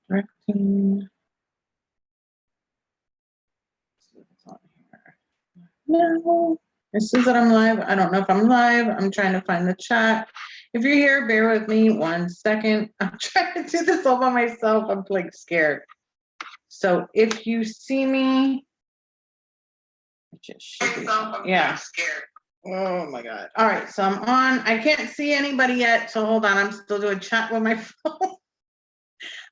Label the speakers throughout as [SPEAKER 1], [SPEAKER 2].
[SPEAKER 1] Directing. No, it says that I'm live. I don't know if I'm live. I'm trying to find the chat. If you're here, bear with me 1 second. I'm trying to do this all by myself. I'm like scared. So if you see me, it just should be, yeah. Oh my God. All right, so I'm on. I can't see anybody yet, so hold on. I'm still doing chat with my phone.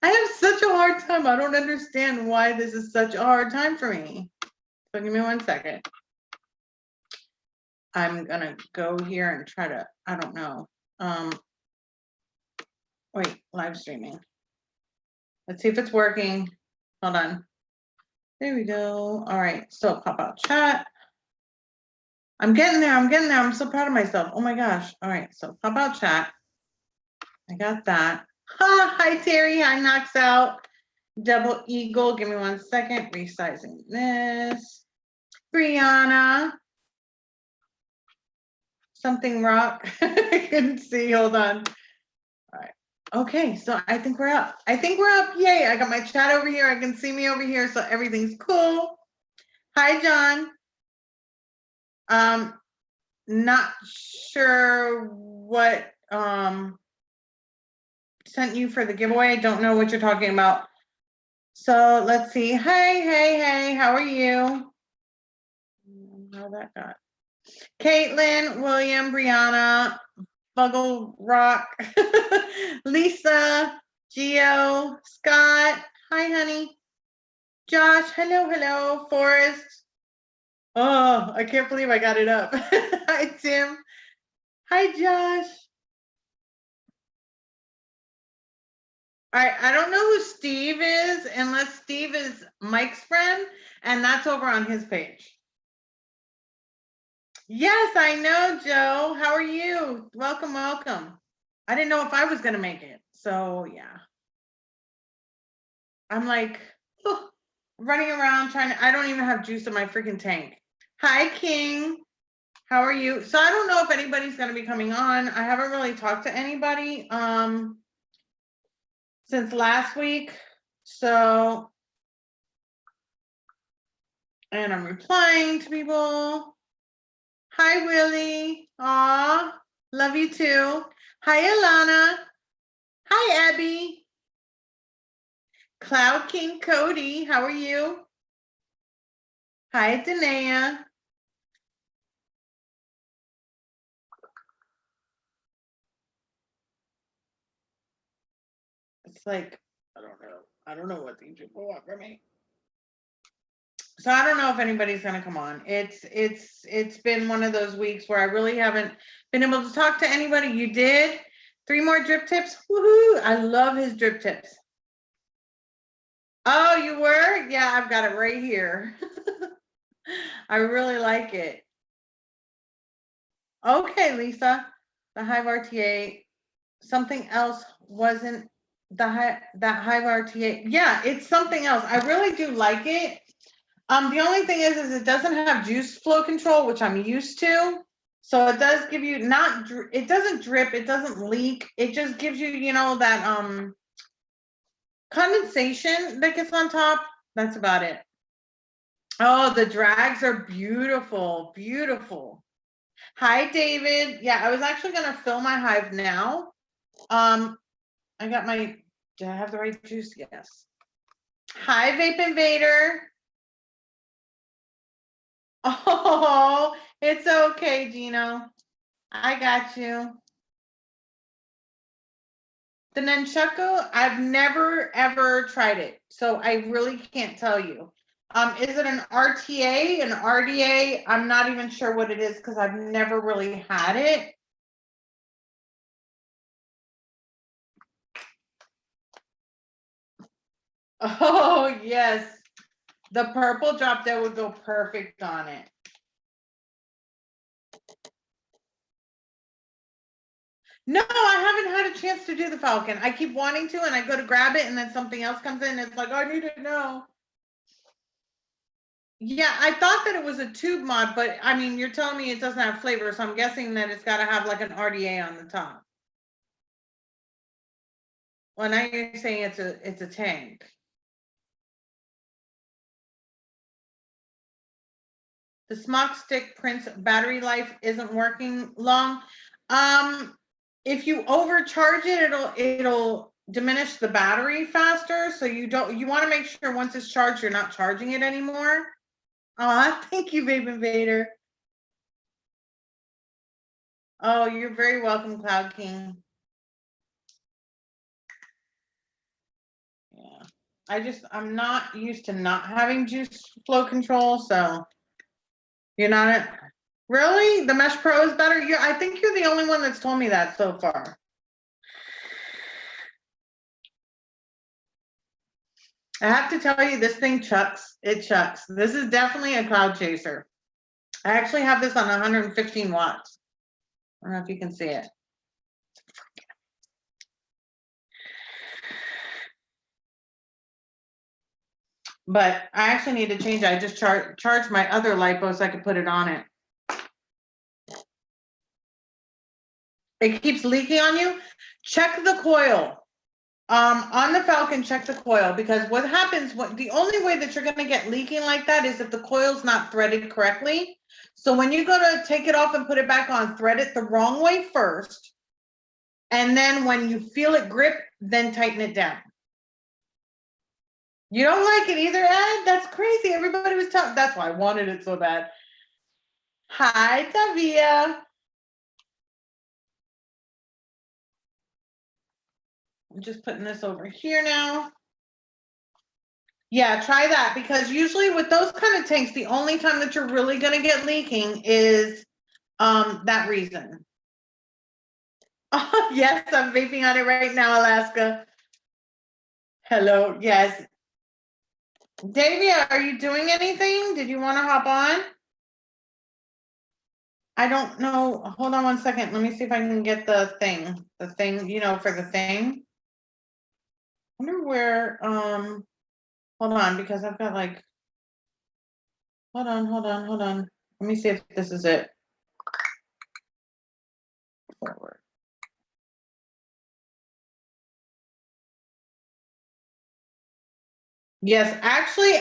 [SPEAKER 1] I have such a hard time. I don't understand why this is such a hard time for me. So give me 1 second. I'm gonna go here and try to, I don't know. Wait, live streaming. Let's see if it's working. Hold on. There we go. All right, so pop out chat. I'm getting there, I'm getting there. I'm so proud of myself. Oh my gosh. All right, so pop out chat. I got that. Hi Terry, hi Knocks Out. Double Eagle, give me 1 second. Resizing this. Brianna. Something rock. I couldn't see, hold on. All right. Okay, so I think we're up. I think we're up. Yay, I got my chat over here. I can see me over here, so everything's cool. Hi, John. Not sure what sent you for the giveaway. I don't know what you're talking about. So let's see. Hey, how are you? How that got? Caitlin, William, Brianna, Buggle Rock, Lisa, Geo, Scott. Hi, honey. Josh, hello, Forrest. Oh, I can't believe I got it up. Hi, Tim. Hi, Josh. All right, I don't know who Steve is unless Steve is Mike's friend, and that's over on his page. Yes, I know, Joe. How are you? Welcome. I didn't know if I was going to make it. So, yeah. I'm like running around trying to, I don't even have juice in my freaking tank. Hi, King. How are you? So I don't know if anybody's going to be coming on. I haven't really talked to anybody since last week. So, and I'm replying to people. Hi, Willie. Aw, love you too. Hi, Alana. Hi, Abby. Cloud King Cody, how are you? Hi, Danae. It's like, I don't know what these people want from me. So I don't know if anybody's gonna come on. It's been one of those weeks where I really haven't been able to talk to anybody. You did 3 more drip tips. Woohoo! I love his drip tips. Oh, you were? Yeah, I've got it right here. I really like it. Okay, Lisa, the Hive RTA. Something else wasn't that Hive RTA. Yeah, it's something else. I really do like it. The only thing is it doesn't have juice flow control, which I'm used to. So it does give you it doesn't drip, it doesn't leak. It just gives you, you know, that condensation that gets on top. That's about it. Oh, the drags are beautiful. Hi, David. Yeah, I was actually gonna fill my hive now. I got my, do I have the right juice? Yes. Hi, Vape Invader. Oh, it's okay, Gino. I got you. The nunchaku, I've never ever tried it, so I really can't tell you. Is it an RTA, an RDA? I'm not even sure what it is because I've never really had it. Oh yes, the purple drop that would go perfect on it. No, I haven't had a chance to do the Falcon. I keep wanting to, and I go to grab it, and then something else comes in. And it's like, oh, I need to know. Yeah, I thought that it was a tube mod, but I mean, you're telling me it doesn't have flavor, so I'm guessing that it's got to have like an RDA on the top. Well, now you're saying it's a tank. The smock stick prints battery life isn't working long. If you overcharge it, it'll diminish the battery faster. So you want to make sure once it's charged, you're not charging it anymore. Thank you, Vape Invader. Oh, you're very welcome, Cloud King. Yeah. I'm not used to not having juice flow control, so you're not really? The Mesh Pro is better? I think you're the only one that's told me that so far. I have to tell you, this thing chucks. It chucks. This is definitely a cloud chaser. I actually have this on 115 watts. I don't know if you can see it. But I actually need to change it. I just charged my other lipo so I could put it on it. It keeps leaking on you. Check the coil. On the Falcon, check the coil, because what happens, the only way that you're going to get leaking like that is if the coil's not threaded correctly. So when you go to take it off and put it back on, thread it the wrong way first. And then when you feel it grip, then tighten it down. You don't like it either, Ed? That's crazy. Everybody was telling. That's why I wanted it so bad. Hi, Tavia. I'm just putting this over here now. Yeah, try that, because usually with those kind of tanks, the only time that you're really going to get leaking is that reason. Oh, yes, I'm vaping on it right now, Alaska. Hello, yes. Davia, are you doing anything? Did you want to hop on? I don't know. Hold on one second. Let me see if I can get the thing, for the thing. I wonder where, hold on, because I've got like, hold on. Let me see if this is it. Forward. Yes, actually,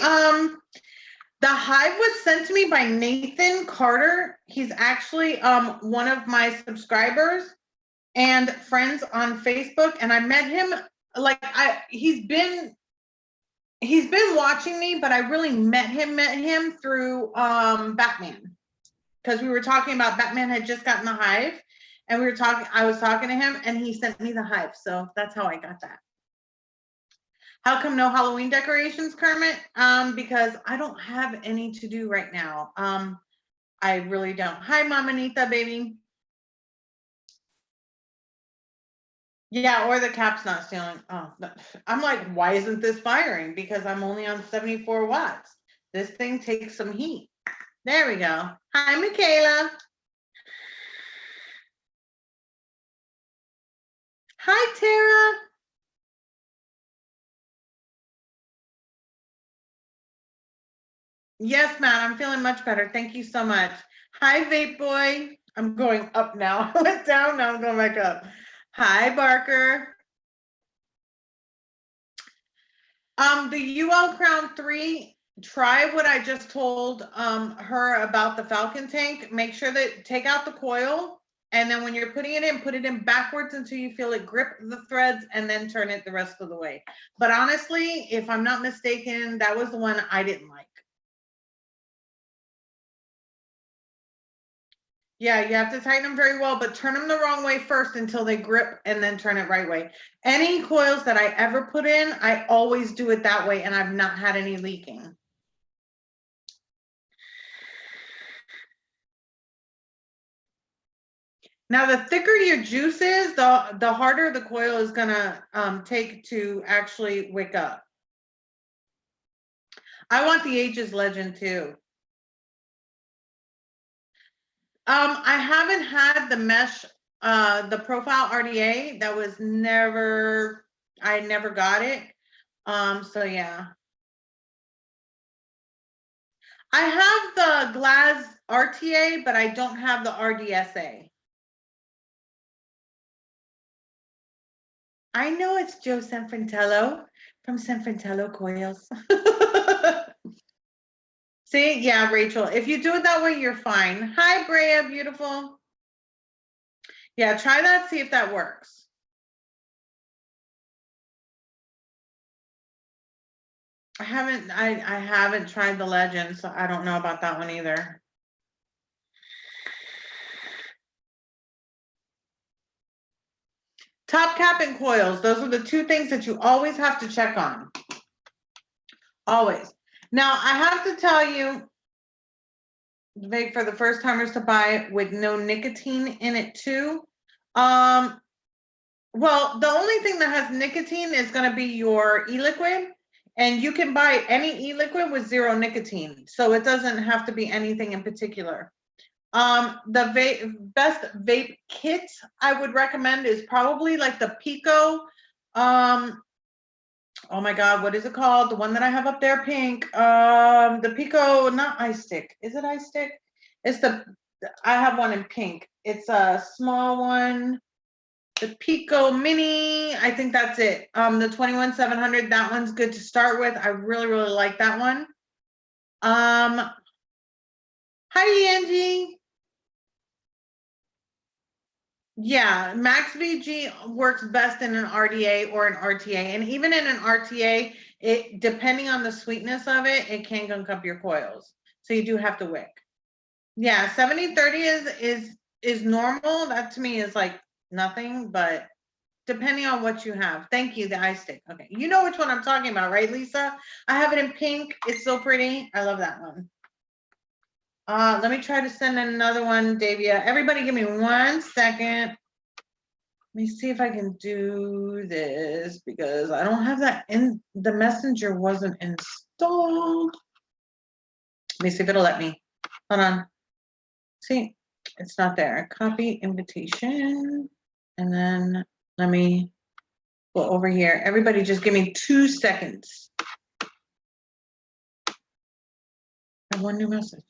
[SPEAKER 1] the hive was sent to me by Nathan Carter. He's actually one of my subscribers and friends on Facebook, and I met him he's been watching me, but I really met him through Batman, because we were talking about Batman had just gotten the hive, and I was talking to him, and he sent me the hive, so that's how I got that. How come no Halloween decorations, Kermit? Because I don't have any to do right now. I really don't. Hi, Mama Anita, baby. Yeah, or the cap's not stealing. Oh, I'm like, why isn't this firing? Because I'm only on 74 watts. This thing takes some heat. There we go. Hi, Michaela. Hi, Tara. Yes, Matt, I'm feeling much better. Thank you so much. Hi, Vape Boy. I'm going up now. I went down, now I'm going back up. Hi, Barker. The UL Crown 3, try what I just told her about the Falcon tank. Make sure that take out the coil, and then when you're putting it in, put it in backwards until you feel it grip the threads, and then turn it the rest of the way. But honestly, if I'm not mistaken, that was the one I didn't like. Yeah, you have to tighten them very well, but turn them the wrong way first until they grip, and then turn it right way. Any coils that I ever put in, I always do it that way, and I've not had any leaking. Now, the thicker your juice is, the harder the coil is gonna take to actually wick up. I want the Ages Legend too. I haven't had the mesh, the profile RDA. That was never, I never got it. So yeah. I have the Glass RTA, but I don't have the RDSA. I know it's Joe Sanfrantello from Sanfrantello Coils. See, yeah, Rachel, if you do it that way, you're fine. Hi, Brea, beautiful. Yeah, try that, see if that works. I haven't tried the Legend, so I don't know about that one either. Top cap and coils, those are the two things that you always have to check on. Always. Now, I have to tell you, vape for the first timers to buy with no nicotine in it too. Well, the only thing that has nicotine is going to be your e-liquid, and you can buy any e-liquid with 0 nicotine, so it doesn't have to be anything in particular. The best vape kit I would recommend is probably like the Pico. Oh my God, what is it called? The one that I have up there, pink. The Pico, not ice stick. Is it ice stick? I have one in pink. It's a small one. The Pico Mini, I think that's it. The 21700, that one's good to start with. I really, really like that one. Hi, Angie. Yeah, Max VG works best in an RDA or an RTA, and even in an RTA, it depending on the sweetness of it, it can gunk up your coils. So you do have to wick. Yeah, 70-30 is normal. That to me is like nothing, but depending on what you have. Thank you, the eye stick. Okay, you know which one I'm talking about, right, Lisa? I have it in pink. It's so pretty. I love that one. Let me try to send another one, Davia. Everybody give me 1 second. Let me see if I can do this because I don't have that in the messenger wasn't installed. Let me see if it'll let me. Hold on. See, it's not there. Copy invitation. And then let me go over here. Everybody just give me 2 seconds. I have one new message.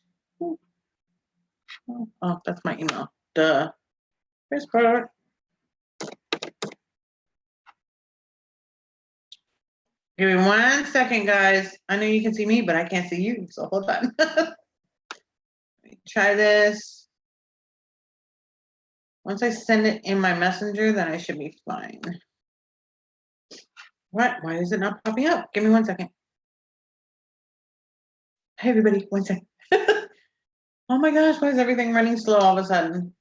[SPEAKER 1] Oh, that's my email. Duh. Here's part. Give me 1 second, guys. I know you can see me, but I can't see you, so hold on. Let me try this. Once I send it in my messenger, then I should be fine. What? Why is it not popping up? Give me 1 second. Hey, everybody, 1 second. Oh my gosh, why is everything running slow all of a sudden?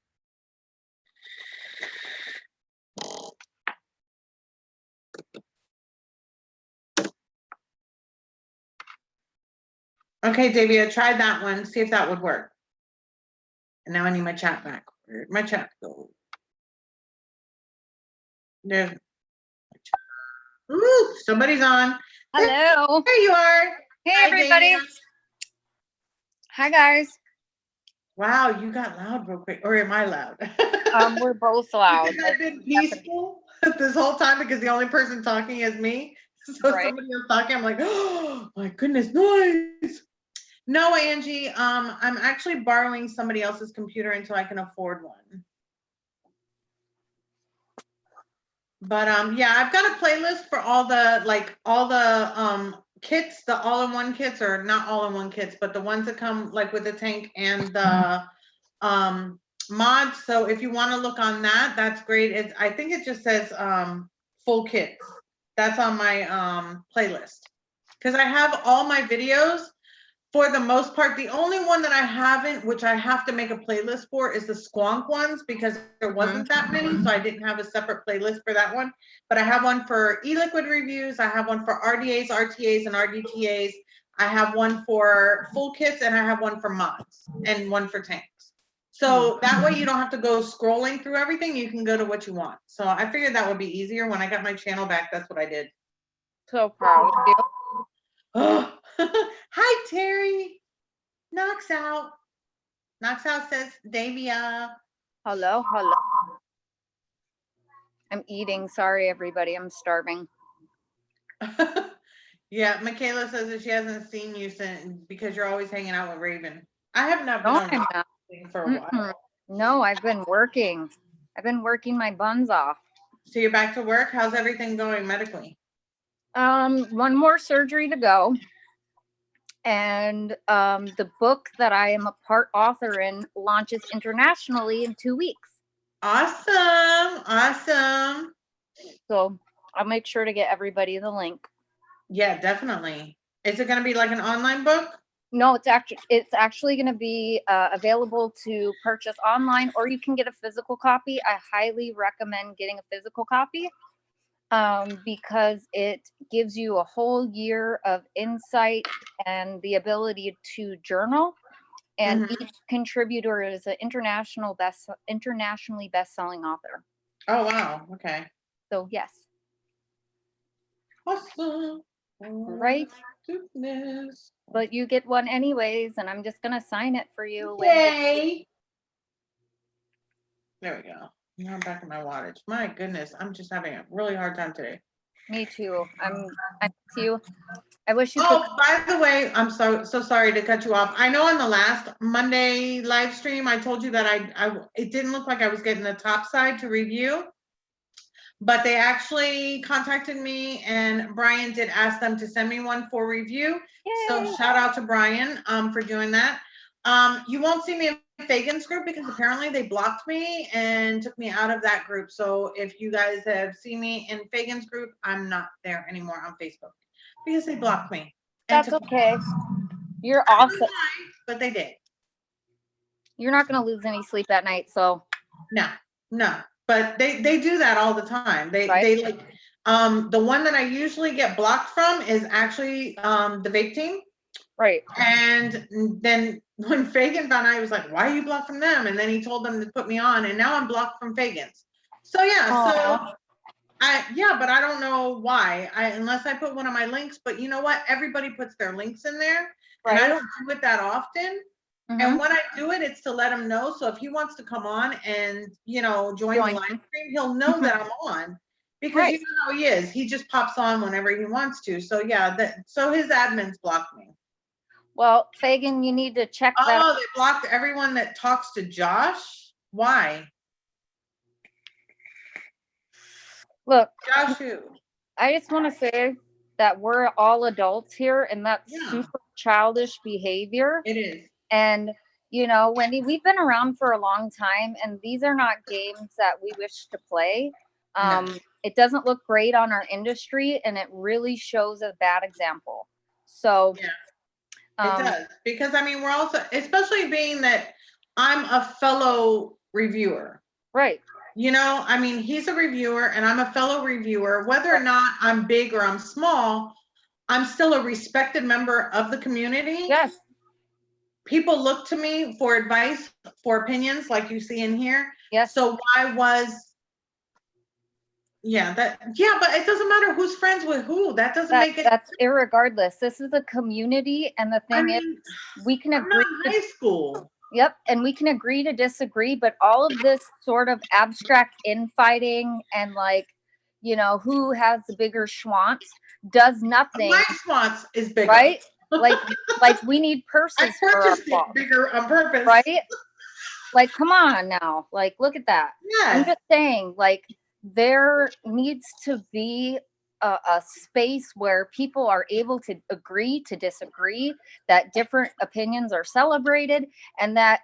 [SPEAKER 1] Okay, Davia, try that one. See if that would work. And now I need my chat back. Where'd my chat go? There's. Ooh, somebody's on.
[SPEAKER 2] Hello.
[SPEAKER 1] There you are.
[SPEAKER 2] Hey,
[SPEAKER 1] Hi,
[SPEAKER 2] everybody.
[SPEAKER 1] Davia.
[SPEAKER 2] Hi, guys.
[SPEAKER 1] Wow, you got loud real quick. Or am I loud?
[SPEAKER 2] We're both loud.
[SPEAKER 1] I've been peaceful this whole time because the only person talking is me. So
[SPEAKER 2] right.
[SPEAKER 1] somebody else talking, I'm like, oh my goodness, noise. No, Angie, I'm actually borrowing somebody else's computer until I can afford one. But yeah, I've got a playlist for all the kits, the all-in-one kits, or not all-in-one kits, but the ones that come like with the tank and the mods. So if you want to look on that, that's great. I think it just says full kits. That's on my playlist because I have all my videos. For the most part, the only one that I haven't, which I have to make a playlist for, is the squonk ones because there wasn't that many, so I didn't have a separate playlist for that one. But I have one for e-liquid reviews. I have one for RDAs, RTAs, and RDTAs. I have one for full kits, and I have one for mods, and one for tanks. So that way you don't have to go scrolling through everything. You can go to what you want. So I figured that would be easier. When I got my channel back, that's what I did.
[SPEAKER 2] So proud of you.
[SPEAKER 1] Oh, hi, Terry. Knocks out. Knocks out says, Davia.
[SPEAKER 2] Hello. Hello. I'm eating. Sorry, everybody. I'm starving.
[SPEAKER 1] Yeah, Michaela says that she hasn't seen you since because you're always hanging out with Raven. I have not been
[SPEAKER 2] No,
[SPEAKER 1] on
[SPEAKER 2] I'm not.
[SPEAKER 1] for a while.
[SPEAKER 2] No, I've been working. I've been working my buns off.
[SPEAKER 1] So you're back to work. How's everything going medically?
[SPEAKER 2] One more surgery to go. And the book that I am a part author in launches internationally in 2 weeks.
[SPEAKER 1] Awesome. Awesome.
[SPEAKER 2] So I'll make sure to get everybody the link.
[SPEAKER 1] Yeah, definitely. Is it going to be like an online book?
[SPEAKER 2] No, it's actually going to be available to purchase online, or you can get a physical copy. I highly recommend getting a physical copy because it gives you a whole year of insight and the ability to journal. And
[SPEAKER 1] Mhm.
[SPEAKER 2] each contributor is an internationally best-selling author.
[SPEAKER 1] Oh, wow. Okay.
[SPEAKER 2] So yes,
[SPEAKER 1] Awesome.
[SPEAKER 2] right.
[SPEAKER 1] Goodness.
[SPEAKER 2] But you get one anyways, and I'm just gonna sign it for you, Wendy.
[SPEAKER 1] Yay. There we go. Now I'm back in my wattage. My goodness, I'm just having a really hard time today.
[SPEAKER 2] Me too. I'm with you. I wish you could.
[SPEAKER 1] Oh, by the way, I'm so sorry to cut you off. I know on the last Monday live stream, I told you that it didn't look like I was getting the top side to review, but they actually contacted me, and Brian did ask them to send me one for review. So
[SPEAKER 2] Yay.
[SPEAKER 1] shout out to Brian for doing that. You won't see me in Fagan's group because apparently they blocked me and took me out of that group. So if you guys have seen me in Fagan's group, I'm not there anymore on Facebook because they blocked me.
[SPEAKER 2] That's okay. You're awesome.
[SPEAKER 1] But they did.
[SPEAKER 2] You're not gonna lose any sleep at night, so
[SPEAKER 1] No. But they do that all the time.
[SPEAKER 2] Right.
[SPEAKER 1] They like the one that I usually get blocked from is actually the vape team.
[SPEAKER 2] right.
[SPEAKER 1] And then when Fagan found out, he was like, "Why are you blocked from them?" And then he told them to put me on, and now I'm blocked from Fagan's. So yeah,
[SPEAKER 2] Aw.
[SPEAKER 1] but I don't know why. Unless I put one of my links, but you know what? Everybody puts their links in there, and I
[SPEAKER 2] Right.
[SPEAKER 1] don't do it that often. And
[SPEAKER 2] Mhm.
[SPEAKER 1] when I do it, it's to let him know. So if he wants to come on and join the
[SPEAKER 2] Join.
[SPEAKER 1] live stream, he'll know that I'm on because
[SPEAKER 2] Right.
[SPEAKER 1] you know how he is. He just pops on whenever he wants to. So yeah, so his admins blocked me.
[SPEAKER 2] Well, Fagan, you need to check that.
[SPEAKER 1] Oh, they blocked everyone that talks to Josh. Why?
[SPEAKER 2] Look,
[SPEAKER 1] Josh who?
[SPEAKER 2] I just want to say that we're all adults here, and that's
[SPEAKER 1] Yeah.
[SPEAKER 2] super childish behavior.
[SPEAKER 1] It is.
[SPEAKER 2] And Wendy, we've been around for a long time, and these are not games that we wish to play.
[SPEAKER 1] No.
[SPEAKER 2] It doesn't look great on our industry, and it really shows a bad example. So
[SPEAKER 1] Yeah. It does, because I mean, we're also, especially being that I'm a fellow reviewer.
[SPEAKER 2] right.
[SPEAKER 1] I mean, he's a reviewer and I'm a fellow reviewer. Whether or not I'm big or I'm small, I'm still a respected member of the community.
[SPEAKER 2] Yes.
[SPEAKER 1] People look to me for advice, for opinions, like you see in here.
[SPEAKER 2] Yes.
[SPEAKER 1] So but it doesn't matter who's friends with who. That doesn't make it.
[SPEAKER 2] That's irregardless. This is a community, and the thing is, we can
[SPEAKER 1] I'm
[SPEAKER 2] agree.
[SPEAKER 1] not in high school.
[SPEAKER 2] Yep, and we can agree to disagree, but all of this sort of abstract infighting and who has the bigger schwanz does nothing.
[SPEAKER 1] My schwanz is bigger.
[SPEAKER 2] Right? Like we need purses
[SPEAKER 1] I
[SPEAKER 2] for our
[SPEAKER 1] purchased it bigger on purpose.
[SPEAKER 2] right? Like, come on now. Like, look at that.
[SPEAKER 1] Yes.
[SPEAKER 2] I'm just saying, like, there needs to be a space where people are able to agree to disagree, that different opinions are celebrated, and that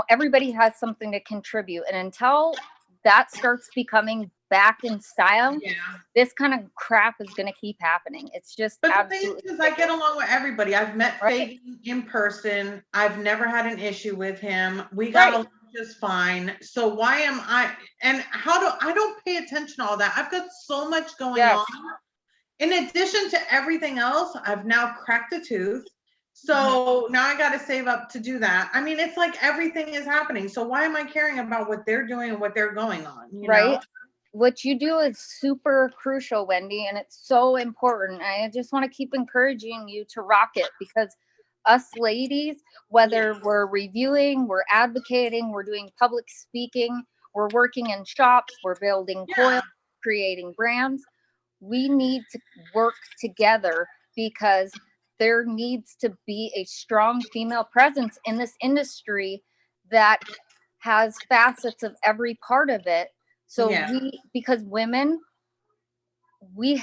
[SPEAKER 2] everybody has something to contribute. And until that starts becoming back in style, this kind of crap is going to keep happening. It's just
[SPEAKER 1] But the thing is, I get along with everybody. I've met
[SPEAKER 2] right.
[SPEAKER 1] Fagan in person. I've never had an issue with him. We got along just fine. So why am I? And I don't pay attention to all that. I've got so much going on. In addition to everything else, I've now cracked a tooth. So now I got to save up to do that. I mean, it's like everything is happening. So why am I caring about what they're doing and what they're going on?
[SPEAKER 2] Right. What you do is super crucial, Wendy, and it's so important. I just want to keep encouraging you to rock it, because us ladies, whether we're reviewing, we're advocating, we're doing public speaking, we're working in shops, we're building coils, creating brands, we need to work together, because there needs to be a strong female presence in this industry that has facets of every part of it, So
[SPEAKER 1] Yeah.
[SPEAKER 2] because women, we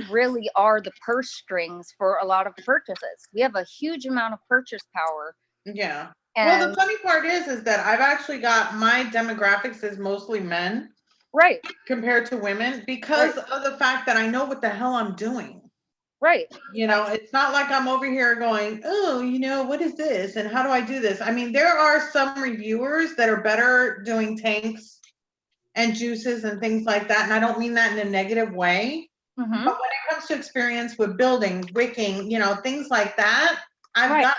[SPEAKER 2] really are the purse strings for a lot of purchases. We have a huge amount of purchase power.
[SPEAKER 1] Yeah. Well, the
[SPEAKER 2] And
[SPEAKER 1] funny part is that I've actually got my demographics is mostly men
[SPEAKER 2] right,
[SPEAKER 1] compared to women because of the fact that I know what the hell I'm doing.
[SPEAKER 2] right.
[SPEAKER 1] You know, it's not like I'm over here going, oh, what is this? And how do I do this? I mean, there are some reviewers that are better doing tanks and juices and things like that. And I don't mean that in a negative way.
[SPEAKER 2] Mm-hmm.
[SPEAKER 1] But when it comes to experience with building, wicking, things like that, I've got,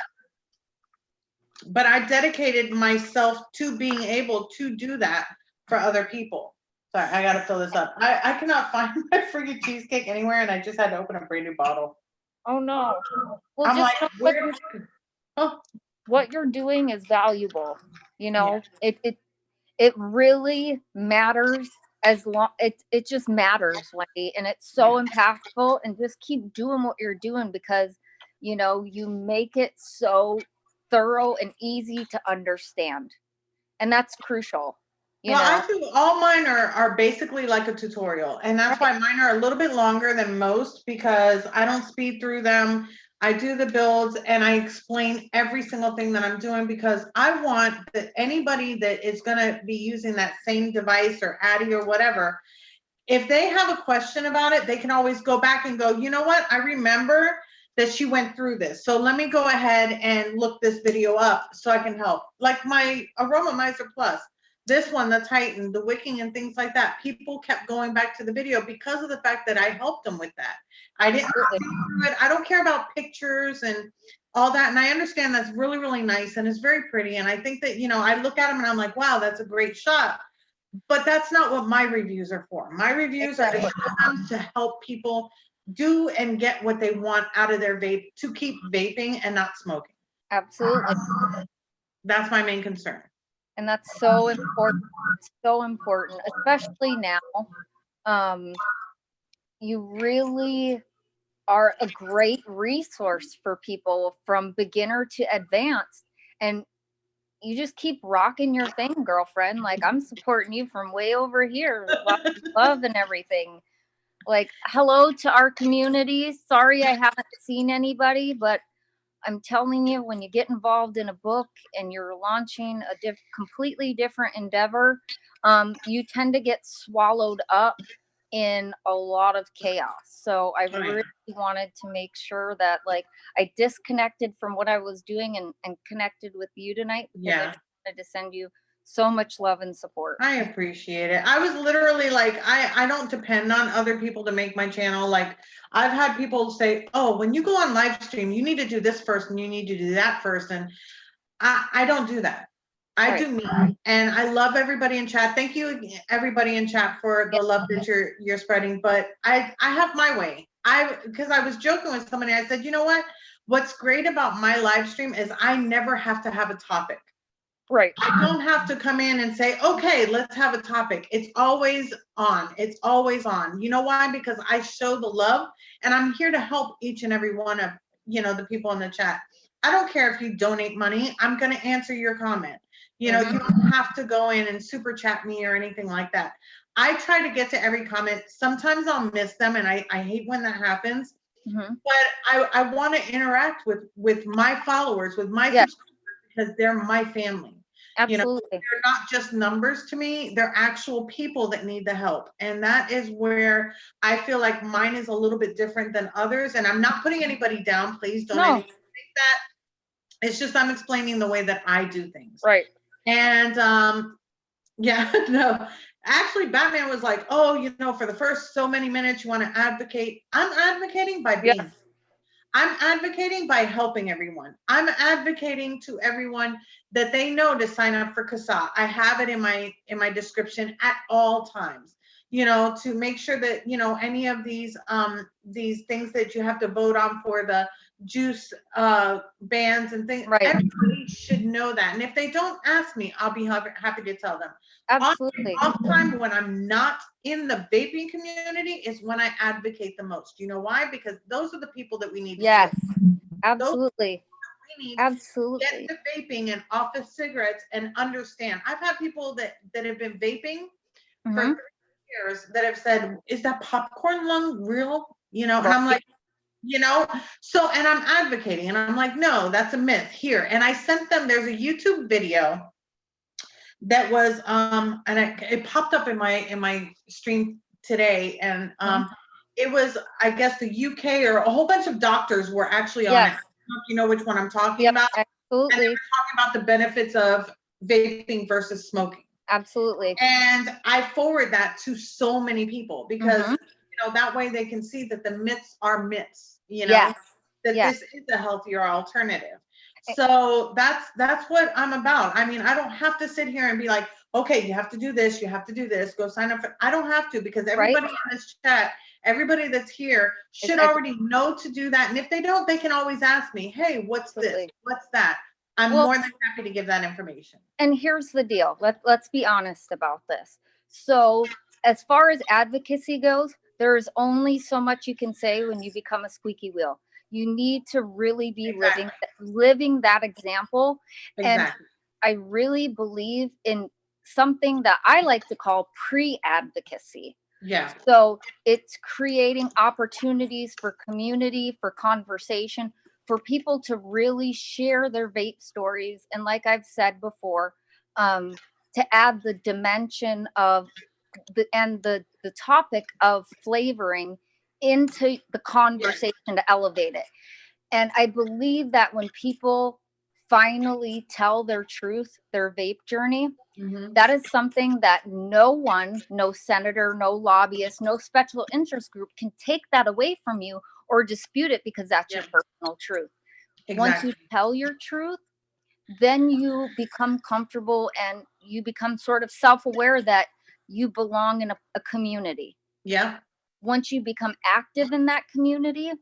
[SPEAKER 1] but I dedicated myself to being able to do that for other people. Sorry, I got to fill this up. I cannot find my freaking cheesecake anywhere, and I just had to open a brand new bottle.
[SPEAKER 2] Oh no. Well,
[SPEAKER 1] I'm
[SPEAKER 2] just
[SPEAKER 1] like,
[SPEAKER 2] what you're doing is valuable. It really matters as long it just matters, Wendy, and it's so impactful, and just keep doing what you're doing because you make it so thorough and easy to understand. And that's crucial.
[SPEAKER 1] I do all mine are basically like a tutorial, and that's why mine are a little bit longer than most because I don't speed through them. I do the builds and I explain every single thing that I'm doing because I want that anybody that is going to be using that same device or Addy or whatever, if they have a question about it, they can always go back and go, you know what? I remember that she went through this. So let me go ahead and look this video up so I can help. Like my Aromomizer Plus, this one, the Titan, the wicking and things like that. People kept going back to the video because of the fact that I helped them with that. I didn't see through it. I don't care about pictures and all that. And I understand that's really, really nice and it's very pretty. And I think that, I look at them and I'm like, wow, that's a great shot. But that's not what my reviews are for. My reviews are to help people do and get what they want out of their vape to keep vaping and not smoking.
[SPEAKER 2] Absolutely.
[SPEAKER 1] That's my main concern.
[SPEAKER 2] And that's so important. So important, especially now. You really are a great resource for people from beginner to advanced. And you just keep rocking your thing, girlfriend. Like, I'm supporting you from way over here. Lots of love and everything. Like, hello to our community. Sorry I haven't seen anybody, but I'm telling you, when you get involved in a book and you're launching a completely different endeavor, you tend to get swallowed up in a lot of chaos. So I really wanted to make sure that I disconnected from what I was doing and connected with you tonight because I just wanted to send you so much love and support.
[SPEAKER 1] I appreciate it. I was literally like, I don't depend on other people to make my channel. Like I've had people say, oh, when you go on live stream, you need to do this first and you need to do that first. And I don't do that. I do me. And I love everybody in chat. Thank you everybody in chat for the love that you're spreading. But I have my way. Because I was joking with somebody, I said, you know what? What's great about my live stream is I never have to have a topic.
[SPEAKER 2] Right.
[SPEAKER 1] I don't have to come in and say, okay, let's have a topic. It's always on. It's always on. You know why? Because I show the love and I'm here to help each and every one of, the people in the chat. I don't care if you donate money. I'm going to answer your comment. You don't have to go in and super chat me or anything like that. I try to get to every comment. Sometimes I'll miss them and I hate when that happens. But I want to interact with my followers, with my subscribers, because they're my family.
[SPEAKER 2] Absolutely.
[SPEAKER 1] They're not just numbers to me, they're actual people that need the help. And that is where I feel like mine is a little bit different than others. And I'm not putting anybody down. Please don't think that. It's just I'm explaining the way that I do things.
[SPEAKER 2] Right.
[SPEAKER 1] And no. Actually, Batman was like, oh, for the first so many minutes you want to advocate. I'm advocating by being I'm advocating by helping everyone. I'm advocating to everyone that they know to sign up for CASA. I have it in my description at all times, to make sure that, any of these things that you have to vote on for the juice bans and things, everybody should know that. And if they don't ask me, I'll be happy to tell them.
[SPEAKER 2] Absolutely.
[SPEAKER 1] Off time when I'm not in the vaping community is when I advocate the most. You know why? Because those are the people that we need.
[SPEAKER 2] Yes, absolutely. Absolutely.
[SPEAKER 1] Get to vaping and off of cigarettes and understand. I've had people that have been vaping for
[SPEAKER 2] Mhm.
[SPEAKER 1] years that have said, is that popcorn lung real? You know, and I'm
[SPEAKER 2] Right.
[SPEAKER 1] like, you know, so, and I'm advocating and I'm like, no, that's a myth here. And I sent them, there's a YouTube video that was, and it popped up in my stream today. And,
[SPEAKER 2] Mhm.
[SPEAKER 1] it was, I guess the UK or a whole bunch of doctors were actually on it. I
[SPEAKER 2] Yes.
[SPEAKER 1] don't know if you know which one I'm talking
[SPEAKER 2] Yep.
[SPEAKER 1] about. And they
[SPEAKER 2] Absolutely.
[SPEAKER 1] were talking about the benefits of vaping versus smoking.
[SPEAKER 2] Absolutely.
[SPEAKER 1] And I forward that to so many people because,
[SPEAKER 2] Mhm.
[SPEAKER 1] that way they can see that the myths are myths,
[SPEAKER 2] Yes.
[SPEAKER 1] that
[SPEAKER 2] Yes.
[SPEAKER 1] this is a healthier alternative. So that's what I'm about. I mean, I don't have to sit here and be like, okay, you have to do this, you have to do this, go sign up for, I don't have to, because
[SPEAKER 2] Right.
[SPEAKER 1] everybody in this chat, everybody that's here
[SPEAKER 2] It's
[SPEAKER 1] should already know to do that. And if they don't, they can always ask me, hey, what's this?
[SPEAKER 2] absolutely.
[SPEAKER 1] What's that? I'm
[SPEAKER 2] Well,
[SPEAKER 1] more than happy to give that information.
[SPEAKER 2] and here's the deal. Let's be honest about this. So, as far as advocacy goes, there's only so much you can say when you become a squeaky wheel. You need to really be
[SPEAKER 1] Exactly.
[SPEAKER 2] living that example. And
[SPEAKER 1] Exactly.
[SPEAKER 2] I really believe in something that I like to call pre-advocacy.
[SPEAKER 1] Yeah.
[SPEAKER 2] So it's creating opportunities for community, for conversation, for people to really share their vape stories. And like I've said before, to add the dimension of the topic of flavoring into the conversation to elevate it. And I believe that when people finally tell their truth, their vape journey,
[SPEAKER 1] Mm-hmm.
[SPEAKER 2] that is something that no one, no senator, no lobbyist, no special interest group can take that away from you or dispute it because that's your
[SPEAKER 1] Yep.
[SPEAKER 2] personal truth. Once you
[SPEAKER 1] Exactly.
[SPEAKER 2] tell your truth, then you become comfortable and you become sort of self aware that you belong in a community.
[SPEAKER 1] Yeah.
[SPEAKER 2] Once you become active in that community,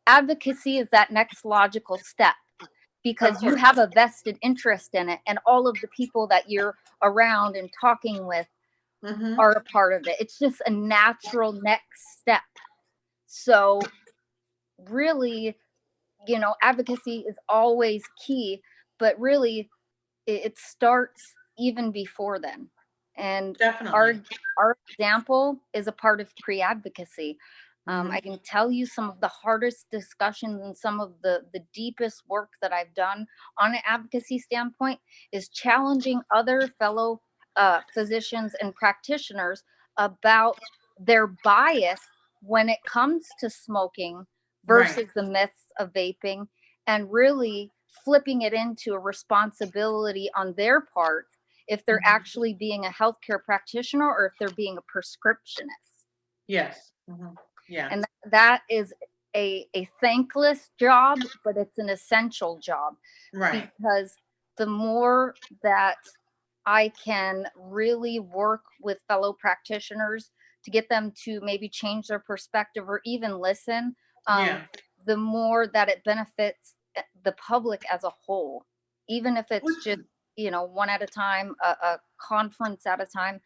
[SPEAKER 2] advocacy is that next logical step
[SPEAKER 1] Of
[SPEAKER 2] because you
[SPEAKER 1] course.
[SPEAKER 2] have a vested interest in it and all of the people that you're around and talking with
[SPEAKER 1] Mm-hmm.
[SPEAKER 2] are a part of it. It's just a natural next step. So really, advocacy is always key, but really it starts even before then. And our
[SPEAKER 1] Definitely.
[SPEAKER 2] our example is a part of pre-advocacy.
[SPEAKER 1] Mm-hmm.
[SPEAKER 2] I can tell you some of the hardest discussions and some of the deepest work that I've done on an advocacy standpoint is challenging other fellow physicians and practitioners about their bias when it comes to smoking
[SPEAKER 1] Right.
[SPEAKER 2] versus the myths of vaping, and really flipping it into a responsibility on their part if they're
[SPEAKER 1] Mm-hmm.
[SPEAKER 2] actually being a healthcare practitioner or if they're being a prescriptionist.
[SPEAKER 1] Yes. Mm-hmm. Yeah.
[SPEAKER 2] And that is a thankless job, but it's an essential job
[SPEAKER 1] Right.
[SPEAKER 2] because the more that I can really work with fellow practitioners to get them to maybe change their perspective or even listen,
[SPEAKER 1] Yeah.
[SPEAKER 2] the more that it benefits the public as a whole, even if it's
[SPEAKER 1] Which
[SPEAKER 2] just, one at a time, a conference at a time.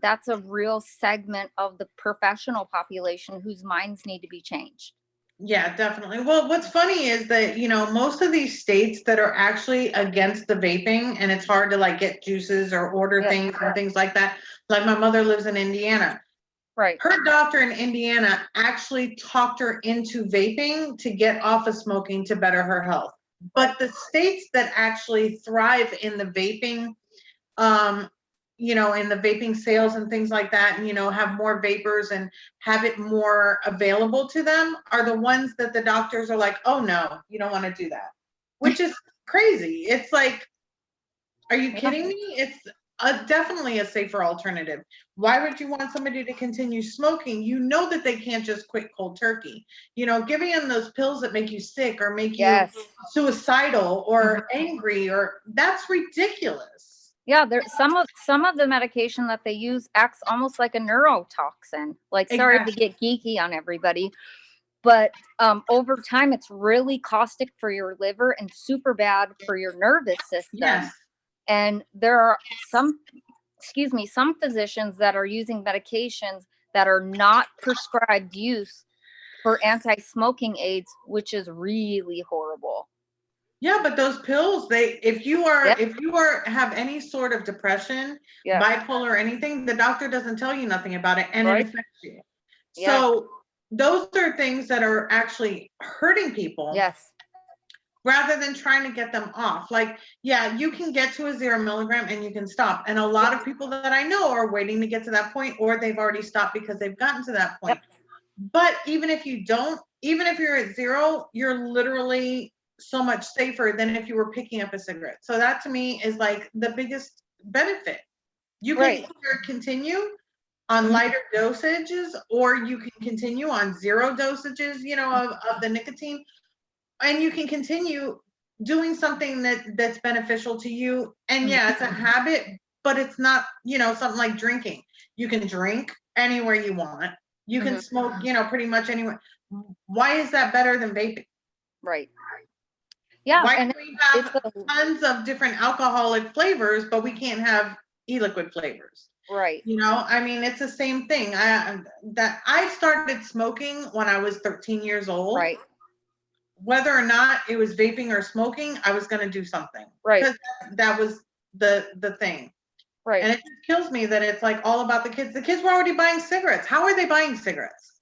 [SPEAKER 2] That's a real segment of the professional population whose minds need to be changed.
[SPEAKER 1] Yeah, definitely. Well, what's funny is that, most of these states that are actually against the vaping and it's hard to like get juices or order
[SPEAKER 2] Yeah,
[SPEAKER 1] things and things like that. Like my mother lives in Indiana.
[SPEAKER 2] right.
[SPEAKER 1] Her doctor in Indiana actually talked her into vaping to get off of smoking to better her health.
[SPEAKER 2] Right.
[SPEAKER 1] But the states that actually thrive in the vaping, um, in the vaping sales and things like that, and, have more vapors and have it more available to them are the ones that the doctors are like, oh no, you don't want to do that, which is crazy. It's like, are you
[SPEAKER 2] Yeah.
[SPEAKER 1] kidding me? It's definitely a safer alternative. Why would you want somebody to continue smoking? You know that they can't just quit cold turkey. Giving them those pills that make you sick or make you
[SPEAKER 2] Yes.
[SPEAKER 1] suicidal
[SPEAKER 2] Mhm.
[SPEAKER 1] or angry, or that's ridiculous.
[SPEAKER 2] Yeah, there some of the medication that they use acts almost like a neurotoxin. Like, sorry to
[SPEAKER 1] Exactly.
[SPEAKER 2] get geeky on everybody, but over time, it's really caustic for your liver and super bad for your nervous system.
[SPEAKER 1] Yes.
[SPEAKER 2] And there are some physicians that are using medications that are not prescribed use for anti-smoking aids, which is really horrible.
[SPEAKER 1] Yeah, but those pills, if you have any sort of depression,
[SPEAKER 2] Yeah.
[SPEAKER 1] bipolar, or anything, the doctor doesn't tell you nothing about it, and
[SPEAKER 2] Right.
[SPEAKER 1] it affects you.
[SPEAKER 2] Yes.
[SPEAKER 1] So those are things that are actually hurting people.
[SPEAKER 2] Yes.
[SPEAKER 1] Rather than trying to get them off. Like, yeah, you can get to a 0 milligram and you can stop. And a lot of people that I know are waiting to get to that point, or they've already stopped because they've gotten to that point.
[SPEAKER 2] Yep.
[SPEAKER 1] But even if you don't, even if you're at 0, you're literally so much safer than if you were picking up a cigarette. So that to me is like the biggest benefit. You can
[SPEAKER 2] Right.
[SPEAKER 1] either continue on lighter dosages, or you can continue on 0 dosages, of the nicotine, and you can continue doing something that's beneficial to you. And yeah, it's a habit, but it's not, something like drinking. You can drink anywhere you want. You can smoke, pretty much anywhere. Why is that better than vaping?
[SPEAKER 2] Right. Yeah.
[SPEAKER 1] Why
[SPEAKER 2] And
[SPEAKER 1] do we have tons of different alcoholic flavors, but we can't have e-liquid flavors?
[SPEAKER 2] right.
[SPEAKER 1] I mean, it's the same thing. I started smoking when I was 13 years old.
[SPEAKER 2] Right.
[SPEAKER 1] Whether or not it was vaping or smoking, I was going to do something.
[SPEAKER 2] Right.
[SPEAKER 1] Because that was the thing.
[SPEAKER 2] Right.
[SPEAKER 1] And it just kills me that it's like all about the kids. The kids were already buying cigarettes. How are they buying cigarettes?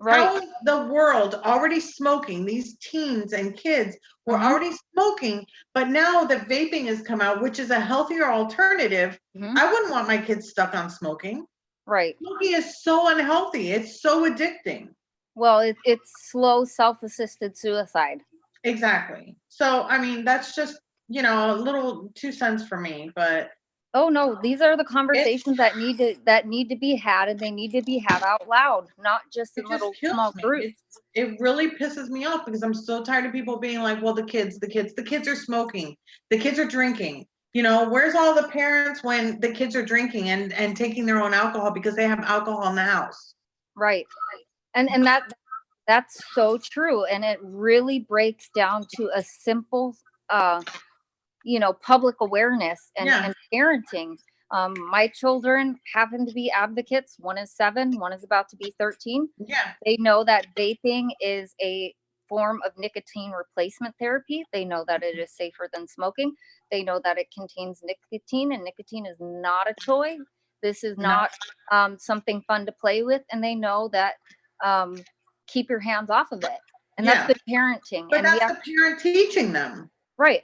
[SPEAKER 2] Right.
[SPEAKER 1] How is the world already smoking? These teens and kids were already smoking, but now the vaping has come out, which is a healthier alternative. I wouldn't want my kids stuck on smoking.
[SPEAKER 2] Right.
[SPEAKER 1] Smoking is so unhealthy. It's so addicting.
[SPEAKER 2] Well, it's slow self-assisted suicide.
[SPEAKER 1] Exactly. So, I mean, that's just, a little 2 cents for me, but
[SPEAKER 2] Oh no, these are the conversations that need to be had, and they need to be had out loud, not just in
[SPEAKER 1] it just
[SPEAKER 2] little
[SPEAKER 1] kills
[SPEAKER 2] small
[SPEAKER 1] me.
[SPEAKER 2] groups.
[SPEAKER 1] It really pisses me off because I'm so tired of people being like, well, the kids are smoking, the kids are drinking. Where's all the parents when the kids are drinking and taking their own alcohol because they have alcohol in the house?
[SPEAKER 2] Right. And that's so true. And it really breaks down to a simple public awareness and parenting. My children happen to be advocates. One is 7, one is about to be 13.
[SPEAKER 1] Yeah.
[SPEAKER 2] They know that vaping is a form of nicotine replacement therapy. They know that it is safer than smoking. They know that it contains nicotine, and nicotine is not a toy. This is not something fun to play with. And they know that keep your hands off of it. And that's good parenting.
[SPEAKER 1] But
[SPEAKER 2] and
[SPEAKER 1] that's the parent teaching them.
[SPEAKER 2] Right.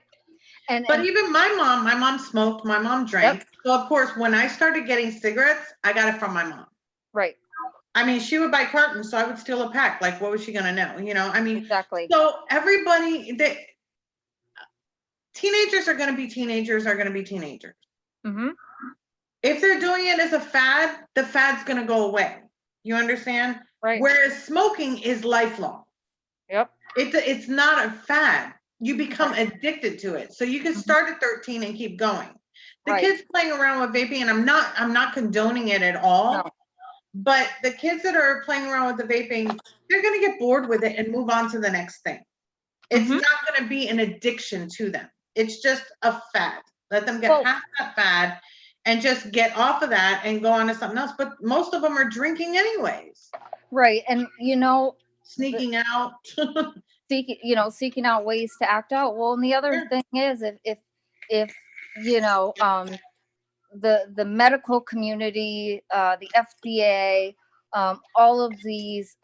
[SPEAKER 1] But even my mom smoked, my mom drank. Yep. So of course, when I started getting cigarettes, I got it from my mom.
[SPEAKER 2] Right.
[SPEAKER 1] I mean, she would buy cartons, so I would steal a pack. Like, what was she gonna know? I mean,
[SPEAKER 2] exactly.
[SPEAKER 1] So teenagers are gonna be teenagers. If they're doing it as a fad, the fad's gonna go away. You understand?
[SPEAKER 2] Right.
[SPEAKER 1] Whereas smoking is lifelong.
[SPEAKER 2] Yep.
[SPEAKER 1] It's not a fad. You become addicted to it. So you can start at 13 and keep going. The kids playing around with vaping, and I'm not condoning it at all. No. But the kids that are playing around with the vaping, they're going to get bored with it and move on to the next thing. It's not going to be an addiction to them. It's just a fad. Let them get past that fad and just get off of that and go on to something else. But most of them are drinking anyways.
[SPEAKER 2] Right. And,
[SPEAKER 1] sneaking out.
[SPEAKER 2] Seeking out ways to act out. Well, and the other thing is if the medical community, the FDA, all of these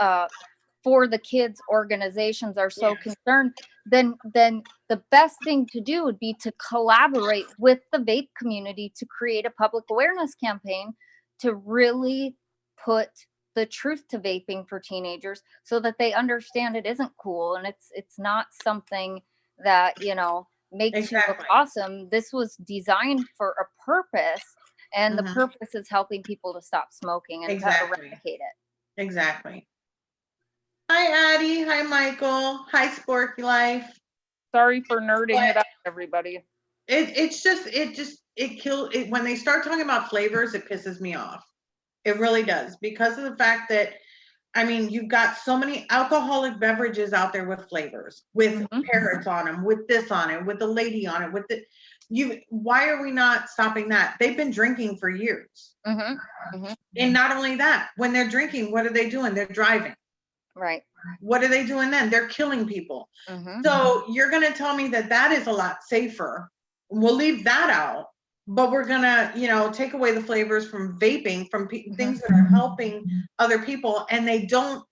[SPEAKER 2] for the kids organizations are so concerned, then the best thing to do would be to collaborate with the vape community to create a public awareness campaign to really put the truth to vaping for teenagers so that they understand it isn't cool and it's not something that makes you look awesome. This was designed for a purpose, and the purpose is helping people to stop smoking and to eradicate it.
[SPEAKER 1] Exactly. Hi Addie, hi Michael, hi Sporky Life.
[SPEAKER 2] Sorry for nerding it up, everybody.
[SPEAKER 1] It kills it when they start talking about flavors. It pisses me off. It really does, because of the fact that, I mean, you've got so many alcoholic beverages out there with flavors, with parrots on them, with this on it, with the lady on it, why are we not stopping that? They've been drinking for years. And not only that, when they're drinking, what are they doing? They're driving.
[SPEAKER 2] Right.
[SPEAKER 1] What are they doing then? They're killing people. So you're going to tell me that that is a lot safer. We'll leave that out, but we're going to, you know, take away the flavors from vaping, from things that are helping other people, and they don't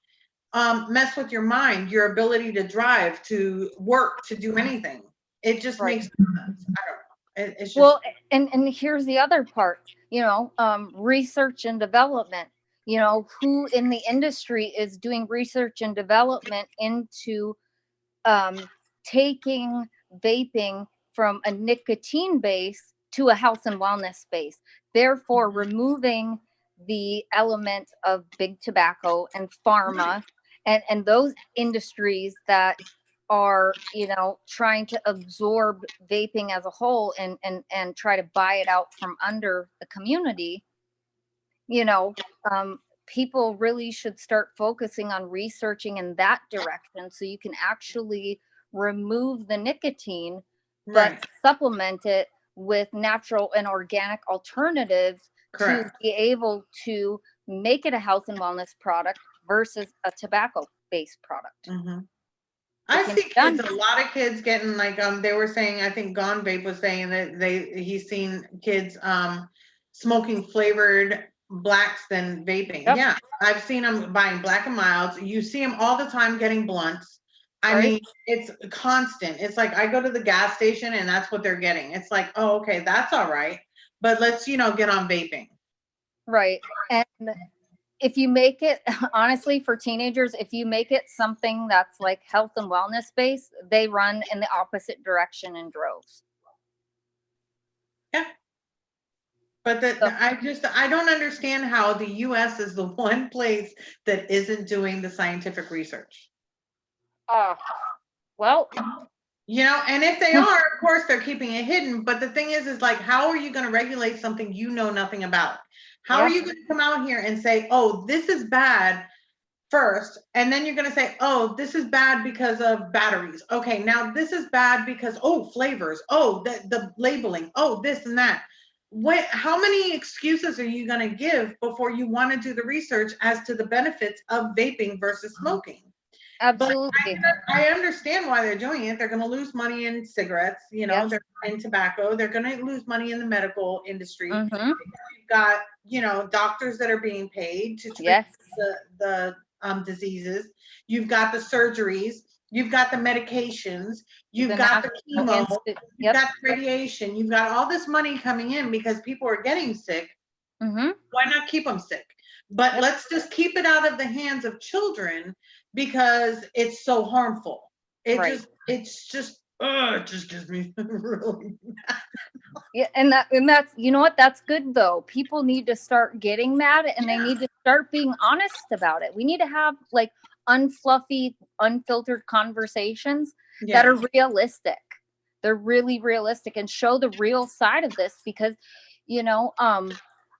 [SPEAKER 1] mess with your mind, your ability to drive, to work, to do anything. It just makes no sense. I don't know. It's just,
[SPEAKER 2] well, and here's the other part, you know, research and development. You know, who in the industry is doing research and development into taking vaping from a nicotine base to a health and wellness base, therefore removing the element of big tobacco and pharma and those industries that are, you know, trying to absorb vaping as a whole and try to buy it out from under the community. You know, people really should start focusing on researching in that direction so you can actually remove the nicotine, but
[SPEAKER 1] right.
[SPEAKER 2] supplement it with natural and organic alternatives to
[SPEAKER 1] Correct.
[SPEAKER 2] be able to make it a health and wellness product versus a tobacco based product.
[SPEAKER 1] I
[SPEAKER 2] can
[SPEAKER 1] see
[SPEAKER 2] be done.
[SPEAKER 1] kids, a lot of kids getting like, they were saying, I think Gone Vape was saying that he's seen kids smoking flavored blacks than vaping.
[SPEAKER 2] Yep.
[SPEAKER 1] Yeah, I've seen them buying Black and Milds. You see them all the time getting blunts. I
[SPEAKER 2] Right.
[SPEAKER 1] mean, it's constant. It's like I go to the gas station and that's what they're getting. It's like, oh, okay, that's all right. But let's, you know, get on vaping.
[SPEAKER 2] Right. And if you make it, honestly, for teenagers, if you make it something that's like health and wellness based, they run in the opposite direction in droves.
[SPEAKER 1] Yeah. But I don't understand how the US is the one place that isn't doing the scientific research.
[SPEAKER 2] Well,
[SPEAKER 1] You know, and if they are, of course, they're keeping it hidden. But the thing is like, how are you going to regulate something you know nothing about? How are you going to come out here and say, oh, this is bad first, and then you're going to say, oh, this is bad because of batteries. Okay, now this is bad because, oh, flavors. Oh, the labeling. Oh, this and that. How many excuses are you going to give before you want to do the research as to the benefits of vaping versus smoking?
[SPEAKER 2] absolutely.
[SPEAKER 1] But I understand why they're doing it. They're going to lose money in cigarettes, you know, they're in tobacco. They're going to lose money in the medical industry. You've got, you know, doctors that are being paid to treat the diseases. You've got the surgeries. You've got the medications. You've got the chemo. You've got the radiation. You've got all this money coming in because people are getting sick. Why not keep them sick? But let's just keep it out of the hands of children because it's so harmful. It just gives me really mad.
[SPEAKER 2] Yeah, and that's, you know what, that's good though. People need to start getting mad and they need to start being honest about it. We need to have like unfluffy, unfiltered conversations that are realistic. They're really realistic and show the real side of this because, you know,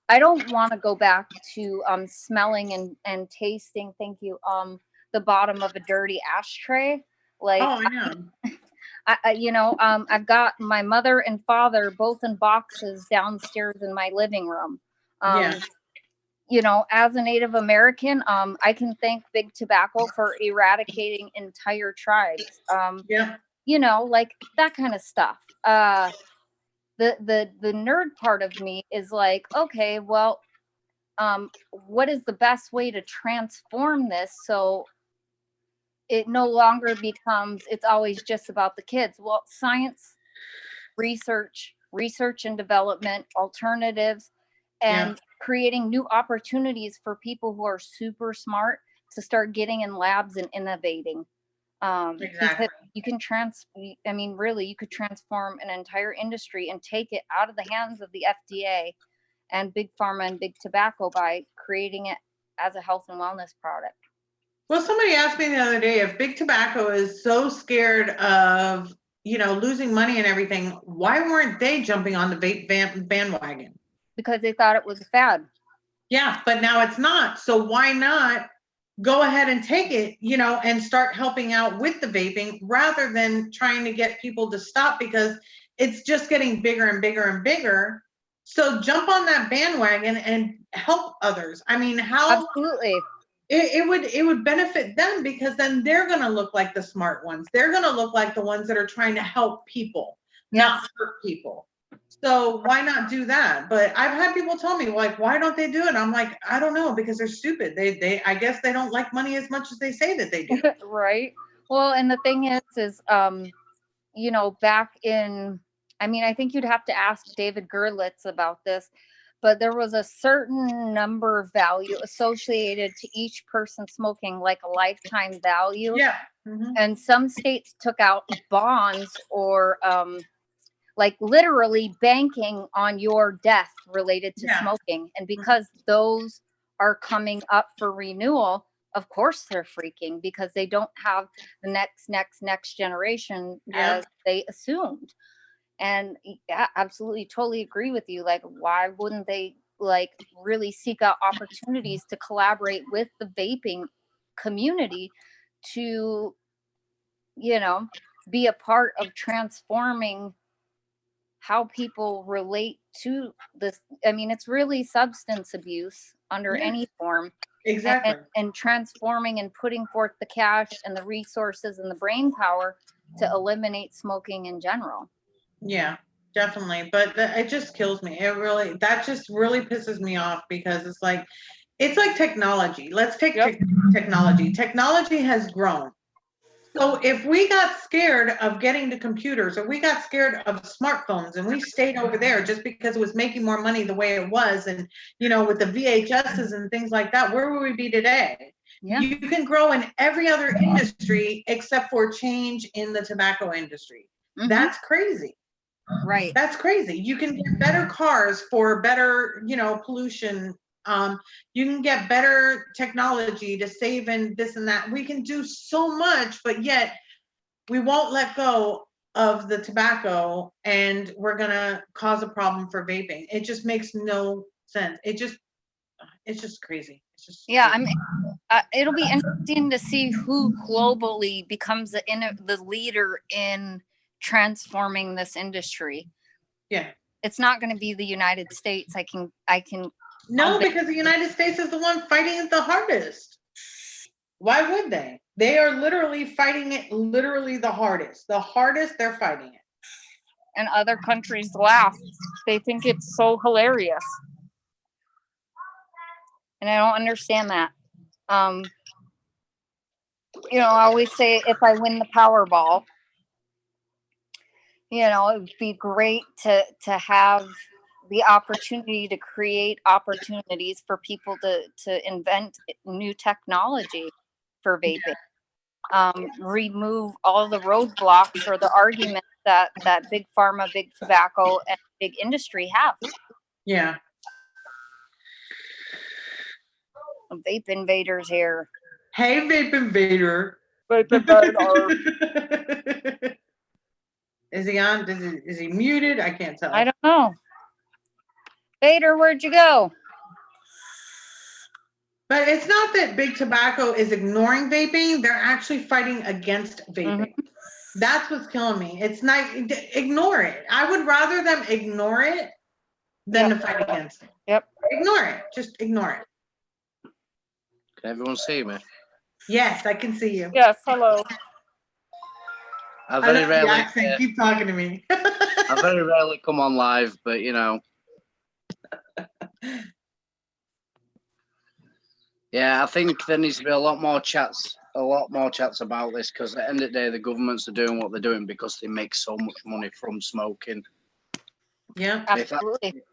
[SPEAKER 2] I don't want to go back to smelling and tasting, thank you, the bottom of a dirty ashtray. Like,
[SPEAKER 1] oh, I know.
[SPEAKER 2] You know, I've got my mother and father both in boxes downstairs in my living room. You know, as a Native American, I can thank Big Tobacco for eradicating entire tribes. You know, like that kind of stuff. The nerd part of me is like, okay, well, what is the best way to transform this so it no longer becomes, it's always just about the kids? Well, science, research and development, alternatives, and creating new opportunities for people who are super smart to start getting in labs and innovating. Because you can really, you could transform an entire industry and take it out of the hands of the FDA and big pharma and big tobacco by creating it as a health and wellness product.
[SPEAKER 1] Well, somebody asked me the other day if big tobacco is so scared of, you know, losing money and everything, why weren't they jumping on the vape bandwagon?
[SPEAKER 2] Because they thought it was a fad.
[SPEAKER 1] Yeah, but now it's not. So why not go ahead and take it, you know, and start helping out with the vaping rather than trying to get people to stop because it's just getting bigger and bigger and bigger. So jump on that bandwagon and help others. I mean, how
[SPEAKER 2] absolutely
[SPEAKER 1] it would benefit them because then they're going to look like the smart ones. They're going to look like the ones that are trying to help people, not hurt people. So why not do that? But I've had people tell me, like, why don't they do it? I'm like, I don't know, because they're stupid. I guess they don't like money as much as they say that they do.
[SPEAKER 2] Right. Well, and the thing is, you know, back in, I mean, I think you'd have to ask David Gerlitz about this, but there was a certain number value associated to each person smoking, like a lifetime value.
[SPEAKER 1] Yeah. Mm-hmm.
[SPEAKER 2] And some states took out bonds or like literally banking on your death related to smoking. And because those are coming up for renewal, of course they're freaking because they don't have the next generation as they assumed. And yeah, absolutely, totally agree with you. Like, why wouldn't they like really seek out opportunities to collaborate with the vaping community to, you know, be a part of transforming how people relate to this. I mean, it's really substance abuse under any form.
[SPEAKER 1] Exactly.
[SPEAKER 2] And transforming and putting forth the cash and the resources and the brain power to eliminate smoking in general.
[SPEAKER 1] Yeah, definitely. But it just kills me. That just really pisses me off because it's like technology. Let's take technology. Technology has grown. So if we got scared of getting to computers or we got scared of smartphones and we stayed over there just because it was making more money the way it was, and, you know, with the VHSs and things like that, where would we be today?
[SPEAKER 2] Yeah.
[SPEAKER 1] You can grow in every other industry except for change in the tobacco industry. That's crazy.
[SPEAKER 2] Right.
[SPEAKER 1] That's crazy. You can get better cars for better, you know, pollution. You can get better technology to save and this and that. We can do so much, but yet we won't let go of the tobacco, and we're gonna cause a problem for vaping. It just makes no sense. It's just crazy. It's just
[SPEAKER 2] I mean, it'll be interesting to see who globally becomes the leader in transforming this industry.
[SPEAKER 1] Yeah.
[SPEAKER 2] It's not going to be the United States. I can.
[SPEAKER 1] No, because the United States is the one fighting it the hardest. Why would they? They are literally fighting it literally the hardest. The hardest they're fighting it.
[SPEAKER 2] And other countries laugh. They think it's so hilarious. And I don't understand that. You know, I always say if I win the Powerball, you know, it would be great to have the opportunity to create opportunities for people to invent new technology for vaping. Remove all the roadblocks or the arguments that big pharma, big tobacco, and big industry have.
[SPEAKER 1] Yeah.
[SPEAKER 2] Vape invaders here.
[SPEAKER 1] Hey, Vape Invader.
[SPEAKER 2] Vape invader.
[SPEAKER 1] Is he on? Is he muted? I can't tell.
[SPEAKER 2] I don't know. Vader, where'd you go?
[SPEAKER 1] But it's not that big tobacco is ignoring vaping. They're actually fighting against vaping. That's what's killing me. It's not, ignore it. I would rather them ignore it than to fight against it.
[SPEAKER 2] Yep.
[SPEAKER 1] Ignore it. Just ignore it.
[SPEAKER 3] Can everyone see me?
[SPEAKER 1] Yes, I can see you.
[SPEAKER 2] Yes, hello.
[SPEAKER 3] I very rarely
[SPEAKER 1] keep talking to me.
[SPEAKER 3] I very rarely come on live, but you know. Yeah, I think there needs to be a lot more chats about this, because at the end of the day, the governments are doing what they're doing because they make so much money from smoking.
[SPEAKER 1] Yeah,
[SPEAKER 2] absolutely.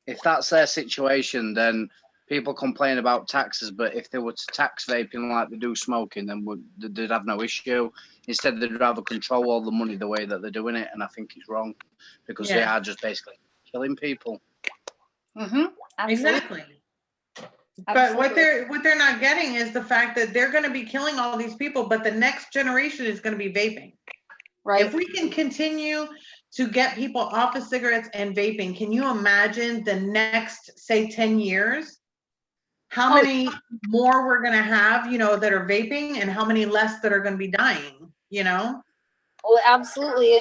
[SPEAKER 3] If that's their situation, then people complain about taxes, but if they were to tax vaping like they do smoking, then they'd have no issue. Instead, they'd rather control all the money the way that they're doing it, and I think it's wrong, because they are just basically killing people.
[SPEAKER 1] Exactly. But what they're not getting is the fact that they're going to be killing all these people, but the next generation is going to be vaping.
[SPEAKER 2] Right.
[SPEAKER 1] If we can continue to get people off of cigarettes and vaping, can you imagine the next, say, 10 years? How many more we're going to have, you know, that are vaping, and how many less that are going to be dying, you know?
[SPEAKER 2] Well, absolutely.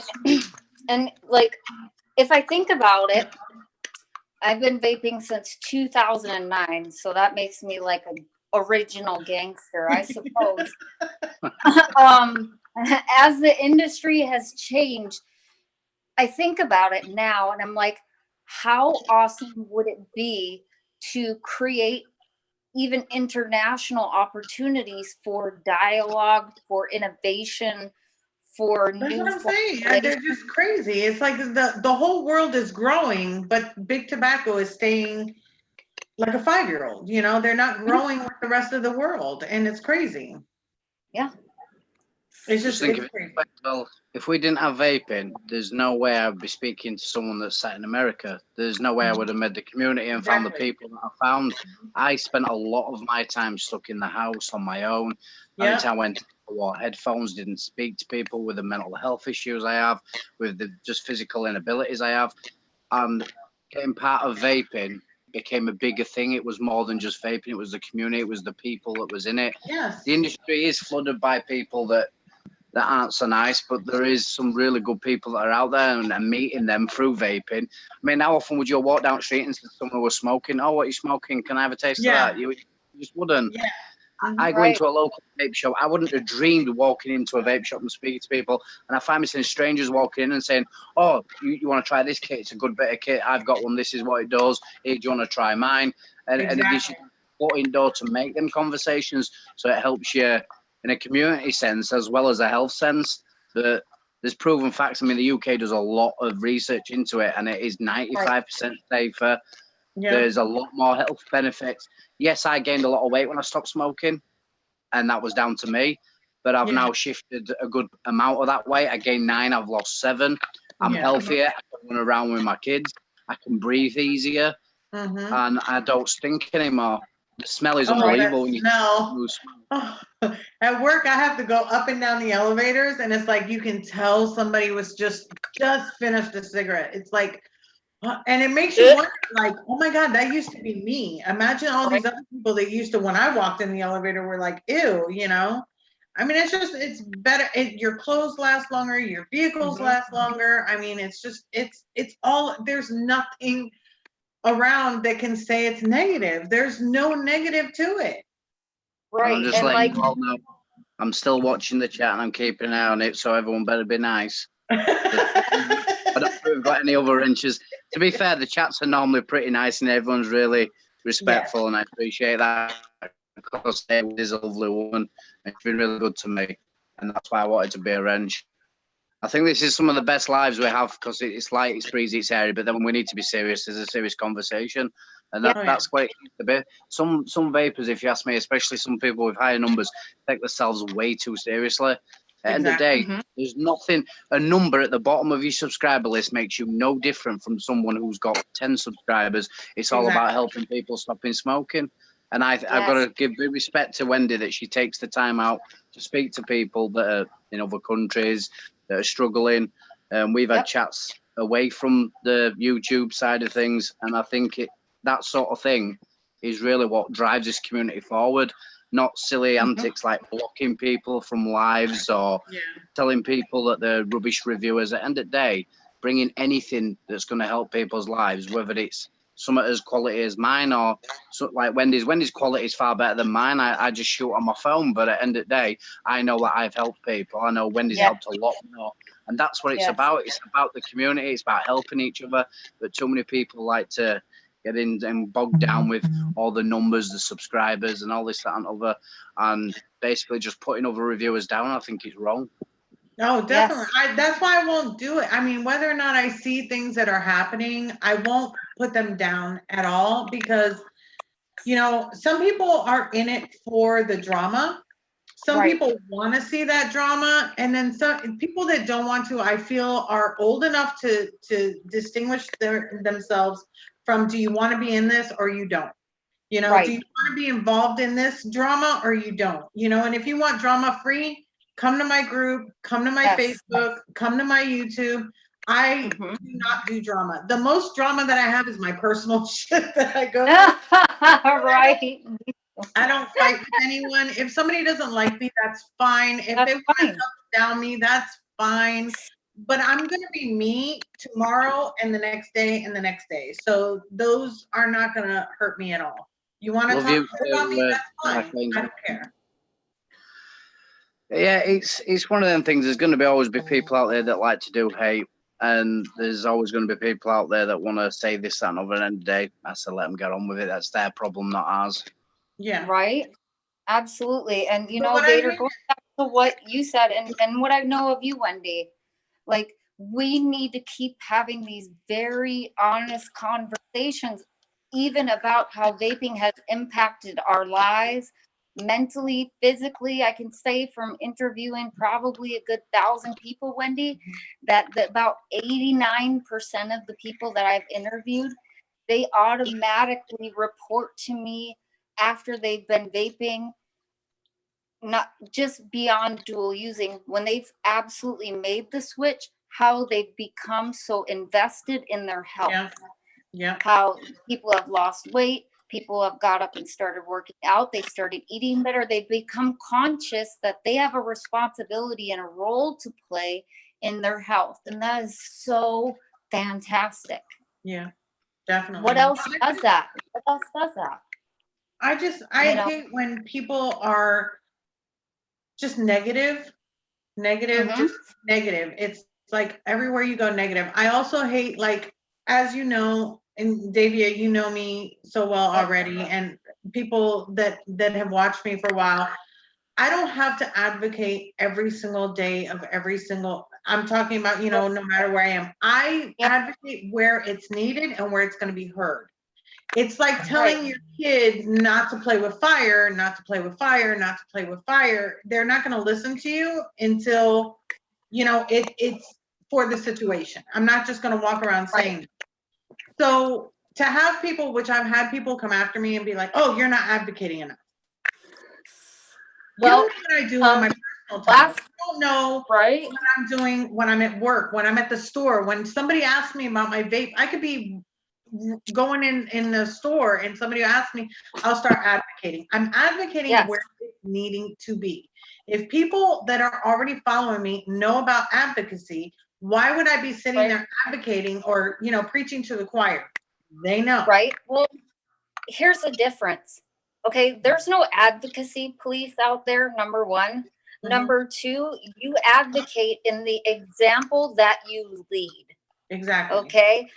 [SPEAKER 2] And like, if I think about it, I've been vaping since 2009. So that makes me like original gangster, I suppose. As the industry has changed, I think about it now and I'm like, how awesome would it be to create even international opportunities for dialogue, for innovation, for
[SPEAKER 1] That's
[SPEAKER 2] new
[SPEAKER 1] what I'm saying. They're
[SPEAKER 2] formulations?
[SPEAKER 1] just crazy. It's like the whole world is growing, but big tobacco is staying like a 5-year-old. You know, they're not growing with the rest of the world, and it's crazy.
[SPEAKER 2] Yeah.
[SPEAKER 1] It's
[SPEAKER 3] Just
[SPEAKER 1] just
[SPEAKER 3] think of
[SPEAKER 1] it's
[SPEAKER 3] it.
[SPEAKER 1] crazy.
[SPEAKER 3] Well, if we didn't have vaping, there's no way I'd be speaking to someone that's sat in America. There's no way I would have made the community and found the
[SPEAKER 1] Exactly.
[SPEAKER 3] people that I found. I spent a lot of my time stuck in the house on my own. Every
[SPEAKER 1] Yeah.
[SPEAKER 3] time I went, I wore headphones, didn't speak to people with the mental health issues I have, with the just physical inabilities I have. And getting part of vaping became a bigger thing. It was more than just vaping. It was the community. It was the people that was in it.
[SPEAKER 1] Yes.
[SPEAKER 3] The industry is flooded by people that aren't so nice, but there is some really good people that are out there and meeting them through vaping. I mean, how often would you walk down the street and see someone who was smoking? Oh, what are you smoking? Can I have a taste
[SPEAKER 1] Yeah.
[SPEAKER 3] of that? You just wouldn't.
[SPEAKER 1] Yeah.
[SPEAKER 3] I go
[SPEAKER 2] Right.
[SPEAKER 3] into a local vape shop. I wouldn't have dreamed of walking into a vape shop and speaking to people. And I find myself strangers walking in and saying, oh, you want to try this kit? It's a good bit of kit. I've got one. This is what it does. Hey, do you want to try mine? And it gives you
[SPEAKER 1] Exactly.
[SPEAKER 3] a foot in door to make them conversations. So it helps you in a community sense as well as a health sense. That there's proven facts. I mean, the UK does a lot of research into it, and it is 95% safer.
[SPEAKER 1] Yeah.
[SPEAKER 3] There's a lot more health benefits. Yes, I gained a lot of weight when I stopped smoking, and that was down to me. But I've
[SPEAKER 1] Yeah.
[SPEAKER 3] now shifted a good amount of that weight. I gained 9, I've lost 7. I'm
[SPEAKER 1] Yeah.
[SPEAKER 3] healthier. I can run around with my kids. I can breathe easier,
[SPEAKER 1] Mm-hmm.
[SPEAKER 3] and I don't stink anymore. The smell is
[SPEAKER 1] Oh, that
[SPEAKER 3] unbelievable when you
[SPEAKER 1] smell.
[SPEAKER 3] lose.
[SPEAKER 1] Oh, at work, I have to go up and down the elevators, and it's like you can tell somebody was just finished a cigarette. It's like, and it makes you wonder, like, oh my God, that used to be me. Imagine all these other people that used to, when I walked in the elevator, were like, ew, you know. I mean, it's better. Your clothes last longer, your vehicles last longer. I mean, it's all. There's nothing around that can say it's negative. There's no negative to it.
[SPEAKER 3] I'm
[SPEAKER 2] Right.
[SPEAKER 3] just
[SPEAKER 2] And
[SPEAKER 3] letting
[SPEAKER 2] like,
[SPEAKER 3] you all know. I'm still watching the chat and I'm keeping an eye on it, so everyone better be nice. I don't think we've got any other wrenches. To be fair, the chats are normally pretty nice and everyone's really respectful, and I appreciate that because David is a lovely woman and she's been really good to me, and that's why I wanted to be a wrench. I think this is some of the best lives we have because it's light, it's breezy, it's airy, but then when we need to be serious, there's a serious conversation, and that's what it needs to be. Some vapors, if you ask me, especially some people with higher numbers, take themselves way too seriously. At the end of the day, there's nothing. A number at the bottom of your subscriber list makes you no different from someone who's got 10 subscribers. It's all about helping people stopping smoking. And I've got to give big respect to Wendy that she takes the time out to speak to people that are in other countries that are struggling. We've had chats away from the YouTube side of things, and I think that sort of thing is really what drives this community forward. Not silly antics like blocking people from lives or telling people that they're rubbish reviewers. At the end of the day, bringing anything that's going to help people's lives, whether it's something as quality as mine or like Wendy's. Wendy's quality is far better than mine. I just shoot on my phone, but at the end of the day, I know that I've helped people. I know Wendy's helped a lot more. And that's what it's about. It's about the community. It's about helping each other. But too many people like to get in and bogged down with all the numbers, the subscribers, and all this, that, and other, and basically just putting other reviewers down. I think it's wrong.
[SPEAKER 1] No, definitely. That's why I won't do it. I mean, whether or not I see things that are happening, I won't put them down at all because, you know, some people are in it for the drama. Some people want to see that drama, and then some people that don't want to, I feel, are old enough to distinguish themselves from, do you want to be in this or you don't? You know, do you want to be involved in this drama or you don't? You know, and if you want drama free, come to my group, come to my Facebook, come to my YouTube. I do not do drama. The most drama that I have is my personal shit that I go through. I don't fight with anyone. If somebody doesn't like me, that's fine. If they want to up down me, that's fine. But I'm going to be me tomorrow and the next day and the next day. So those are not going to hurt me at all. You want to
[SPEAKER 3] Love
[SPEAKER 1] talk
[SPEAKER 3] you
[SPEAKER 1] shit about me?
[SPEAKER 3] too,
[SPEAKER 1] That's
[SPEAKER 3] my
[SPEAKER 1] fine.
[SPEAKER 3] friend.
[SPEAKER 1] I don't care.
[SPEAKER 3] Yeah, it's one of them things. There's going to be always be people out there that like to do hate, and there's always going to be people out there that want to say this, that, and over. And at the end of the day, I say let them get on with it. That's their problem, not ours.
[SPEAKER 1] Yeah.
[SPEAKER 2] Right? Absolutely. And you
[SPEAKER 1] But
[SPEAKER 2] know,
[SPEAKER 1] what I
[SPEAKER 2] Vader,
[SPEAKER 1] mean-
[SPEAKER 2] going back to what you said and what I know of you, Wendy, like we need to keep having these very honest conversations, even about how vaping has impacted our lives mentally, physically. I can say from interviewing probably a good 1,000 people, Wendy, that about 89% of the people that I've interviewed, they automatically report to me after they've been vaping, not just beyond dual using, when they've absolutely made the switch, how they've become so invested in their health.
[SPEAKER 1] Yeah. Yeah.
[SPEAKER 2] How people have lost weight, people have got up and started working out, they started eating better, they've become conscious that they have a responsibility and a role to play in their health. And that is so fantastic.
[SPEAKER 1] Yeah. Definitely.
[SPEAKER 2] What else does that? What else does that?
[SPEAKER 1] I
[SPEAKER 2] You know?
[SPEAKER 1] hate when people are just negative, just negative. It's like everywhere you go, negative. I also hate, like, as you know, and Davia, you know me so well already, and people that have watched me for a while, I don't have to advocate every single day of every single, I'm talking about, you know, no matter where I am. I advocate where it's needed and where it's going to be heard. It's like telling your kid not to play with fire, not to play with fire, not to play with fire. They're not going to listen to you until, you know, it's for the situation. I'm not just going to walk around saying it. So to have people, which I've had people come after me and be like, oh, you're not advocating enough.
[SPEAKER 2] Well,
[SPEAKER 1] you know what I do on my personal time. You don't know
[SPEAKER 2] right?
[SPEAKER 1] what I'm doing when I'm at work, when I'm at the store. When somebody asks me about my vape, I could be going in the store and somebody asks me, I'll start advocating. I'm advocating where it's needing to be. If people that are already following me know about advocacy, why would I be sitting there advocating or, you know, preaching to the choir? They know.
[SPEAKER 2] Right. Well, here's the difference. Okay, there's no advocacy police out there, number one. Number two, you advocate in the example that you lead.
[SPEAKER 1] Exactly.
[SPEAKER 2] Okay,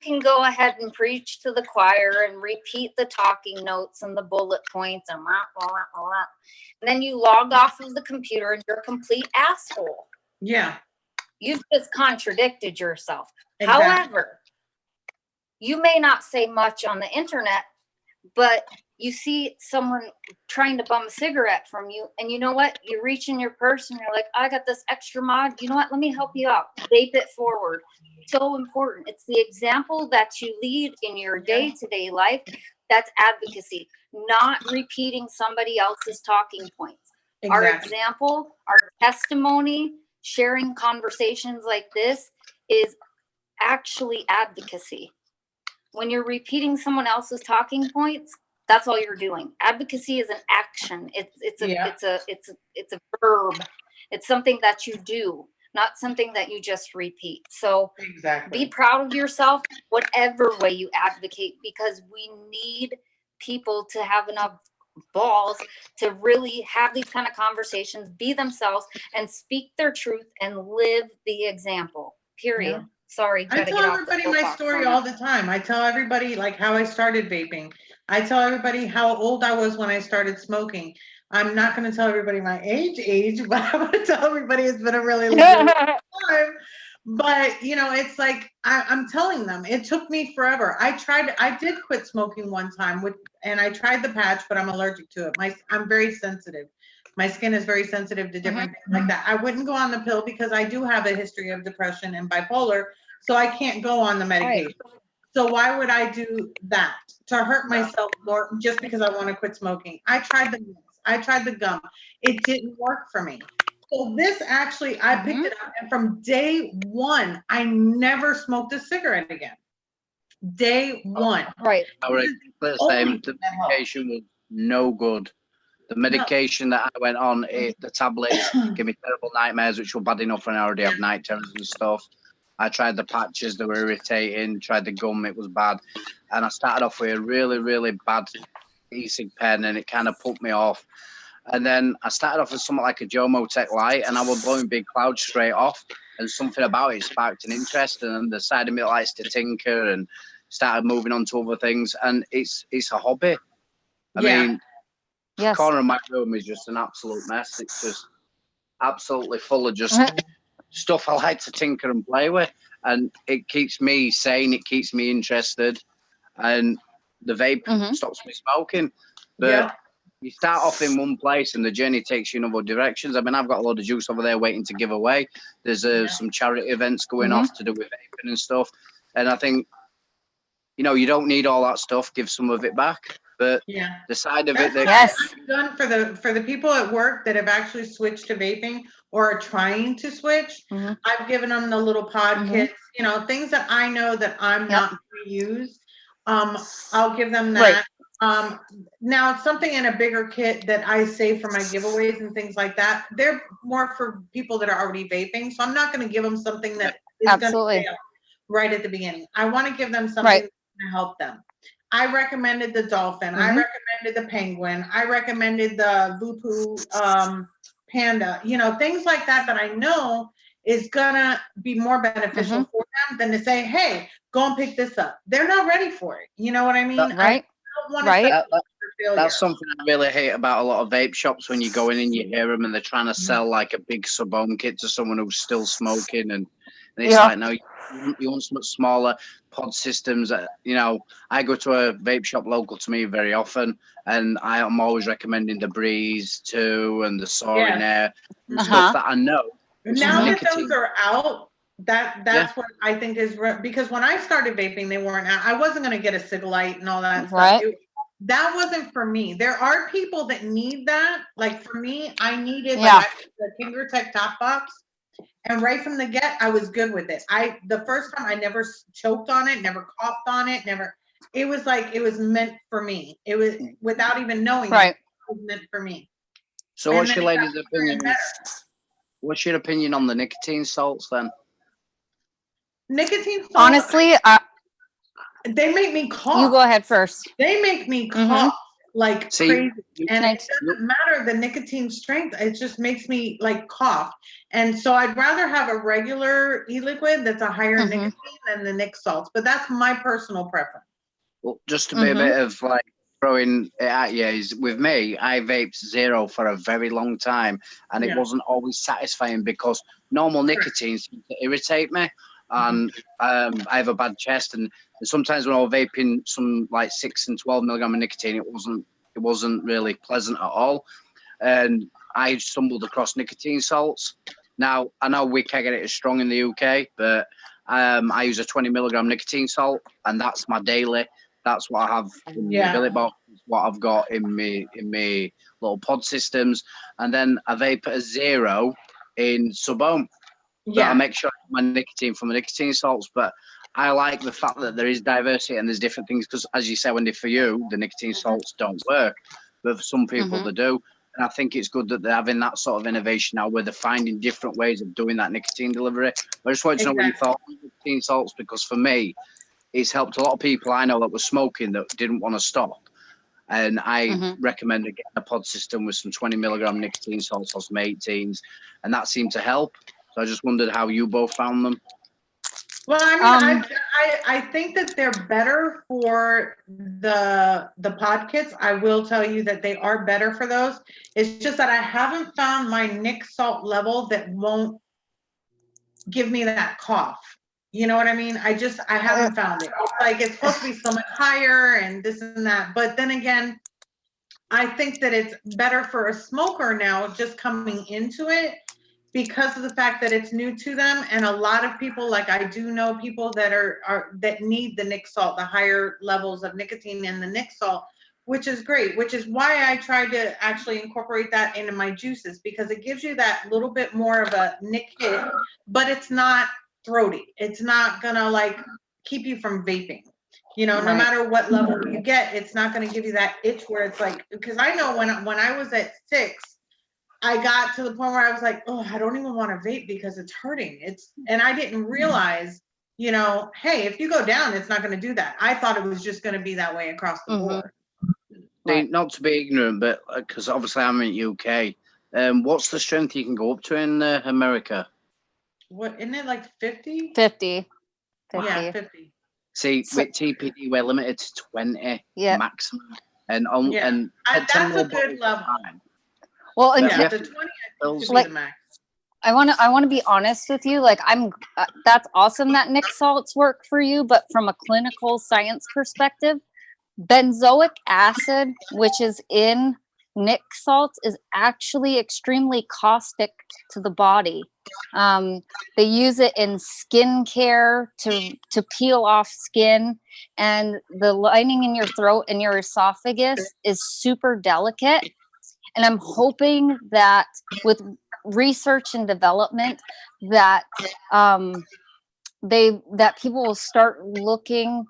[SPEAKER 2] you can go ahead and preach to the choir and repeat the talking notes and the bullet points and then you log off of the computer and you're a complete asshole.
[SPEAKER 1] Yeah.
[SPEAKER 2] You've just contradicted yourself.
[SPEAKER 1] Exactly.
[SPEAKER 2] However, you may not say much on the internet, but you see someone trying to bum a cigarette from you, and you know what? You reach in your purse and you're like, I got this extra mod. You know what? Let me help you out. Vape it forward. So important. It's the example that you lead in your day-to-day life. That's advocacy, not repeating somebody else's talking points. Exactly. Our example, our testimony, sharing conversations like this is actually advocacy. When you're repeating someone else's talking points, that's all you're doing. Advocacy is an action. It's a verb. It's something that you do, not something that you just repeat. So be proud of yourself, whatever way you advocate, because we need people to have enough balls to really have these kind of conversations, be themselves, and speak their truth and live the example. Period. Yeah. Sorry.
[SPEAKER 1] I tell everybody my story all the time. I tell everybody like how I started vaping. I tell everybody how old I was when I started smoking. I'm not going to tell everybody my age, but I'm going to tell everybody it's been a really long time. But, you know, it's like, I'm telling them, it took me forever. I did quit smoking one time and I tried the patch, but I'm allergic to it. I'm very sensitive. My skin is very sensitive to different things like that. I wouldn't go on the pill because I do have a history of depression and bipolar, so I can't go on the medication. Right. So why would I do that to hurt myself more just because I want to quit smoking? I tried the gum. It didn't work for me. So this actually, I picked it up, and from day one, I never smoked a cigarette again. Day one.
[SPEAKER 2] Right.
[SPEAKER 3] The medication was no good. The medication that I went on, the tablets, gave me terrible nightmares, which were bad enough when I already have night terrors and stuff. I tried the patches, they were irritating. Tried the gum, it was bad. And I started off with a really, really bad e-cig pen, and it kind of put me off. And then I started off with something like a Jomo Tech Lite, and I was blowing big clouds straight off, and something about it sparked an interest, and the side of me that likes to tinker and started moving on to other things, and it's a hobby. I mean, the corner of my room is just an absolute mess. It's just absolutely full of just stuff I like to tinker and play with, and it keeps me sane, it keeps me interested, and the vape stops me smoking. But you start off in one place and the journey takes you in other directions. I mean, I've got a load of juice over there waiting to give away. There's some charity events going off to do with vaping and stuff. And I think, you know, you don't need all that stuff. Give some of it back. But the side of it that
[SPEAKER 1] I've done for the people at work that have actually switched to vaping or are trying to switch, I've given them the little pod kits, you know, things that I know that I'm not going to use. I'll give them that. Now something in a bigger kit that I save for my giveaways and things like that, they're more for people that are already vaping. So I'm not going to give them something that is going to fail right at the beginning. I want to give them something that's going to help them. I recommended the dolphin. I recommended the penguin. I recommended the Vupu panda, you know, things like that that I know is gonna be more beneficial for them than to say, hey, go and pick this up. They're not ready for it. You know what I mean? I don't want to set them up for failure.
[SPEAKER 3] That's something I really hate about a lot of vape shops when you go in and you hear them and they're trying to sell like a big sub-home kit to someone who's still smoking, and it's like, no, you want much smaller pod systems. You know, I go to a vape shop local to me very often, and I am always recommending the Breeze 2 and the Soaring Air and stuff that I know.
[SPEAKER 1] Now that those are out, that's what I think is because when I started vaping, they weren't out. I wasn't going to get a Cigalite and all that stuff. That wasn't for me. There are people that need that. Like for me, I needed the Kinger Tech Top Box. And right from the get, I was good with it. The first time I never choked on it, never coughed on it, it was like, it was meant for me. It was without even knowing it was meant for me.
[SPEAKER 3] So what's your lady's opinion? What's your opinion on the nicotine salts then?
[SPEAKER 1] Nicotine salts.
[SPEAKER 2] Honestly,
[SPEAKER 1] they make me cough.
[SPEAKER 2] You go ahead first.
[SPEAKER 1] They make me cough like crazy. And it doesn't matter the nicotine strength. It just makes me like cough. And so I'd rather have a regular e-liquid that's a higher nicotine than the nic salts. But that's my personal preference.
[SPEAKER 3] Well, just to be a bit of like throwing it at you, is with me, I vaped zero for a very long time, and it wasn't always satisfying because normal nicotine seems to irritate me, and I have a bad chest, and sometimes when I was vaping some like 6 and 12 milligram of nicotine, it wasn't really pleasant at all, and I stumbled across nicotine salts. Now I know we can't get it as strong in the UK, but I use a 20 milligram nicotine salt, and that's my daily. That's what I have in my billet box, what I've got in my little pod systems. And then I vape at a zero in sub-home. I make sure I have my nicotine from the nicotine salts. But I like the fact that there is diversity and there's different things. Because as you said, Wendy, for you, the nicotine salts don't work. But for some people, they do. And I think it's good that they're having that sort of innovation now where they're finding different ways of doing that nicotine delivery. I just wanted to know what you thought of nicotine salts, because for me, it's helped a lot of people I know that were smoking that didn't want to stop. And I recommended getting a pod system with some 20 milligram nicotine salts or some 18s, and that seemed to help. So I just wondered how you both found them.
[SPEAKER 1] Well, I mean, I think that they're better for the pod kits. I will tell you that they are better for those. It's just that I haven't found my nic salt level that won't give me that cough. You know what I mean? I haven't found it. Like it's supposed to be so much higher and this and that. But then again, I think that it's better for a smoker now just coming into it because of the fact that it's new to them. And a lot of people, like I do know people that that need the nic salt, the higher levels of nicotine in the nic salt, which is great, which is why I try to actually incorporate that into my juices, because it gives you that little bit more of a nic hit, but it's not throaty. It's not gonna like keep you from vaping. You know, no matter what level you get, it's not gonna give you that itch where it's like, because I know when I was at 6, I got to the point where I was like, oh, I don't even want to vape because it's hurting. And I didn't realize, you know, hey, if you go down, it's not going to do that. I thought it was just going to be that way across the board.
[SPEAKER 2] Right.
[SPEAKER 3] Not to be ignorant, but because obviously I'm in UK, what's the strength you can go up to in America?
[SPEAKER 1] What, isn't it like 50?
[SPEAKER 2] 50.
[SPEAKER 1] Yeah,
[SPEAKER 2] 50.
[SPEAKER 1] 50.
[SPEAKER 3] See,
[SPEAKER 2] So-
[SPEAKER 3] with TPD, we're limited to 20
[SPEAKER 2] Yeah.
[SPEAKER 3] maximum. And on
[SPEAKER 1] Yeah.
[SPEAKER 3] and
[SPEAKER 1] That's
[SPEAKER 3] 10
[SPEAKER 1] a
[SPEAKER 3] more
[SPEAKER 1] good
[SPEAKER 3] bottles
[SPEAKER 1] level.
[SPEAKER 3] are fine.
[SPEAKER 2] Well, and
[SPEAKER 3] But
[SPEAKER 1] Yeah,
[SPEAKER 3] we have
[SPEAKER 1] the
[SPEAKER 3] to
[SPEAKER 1] 20 I think
[SPEAKER 3] pills.
[SPEAKER 1] should be
[SPEAKER 2] Like-
[SPEAKER 1] the max.
[SPEAKER 2] I want to be honest with you. Like that's awesome that Nick salts work for you, but from a clinical science perspective, benzoic acid, which is in Nick salts, is actually extremely caustic to the body. They use it in skincare to peel off skin, and the lining in your throat and your esophagus is super delicate. And I'm hoping that with research and development that that people will start looking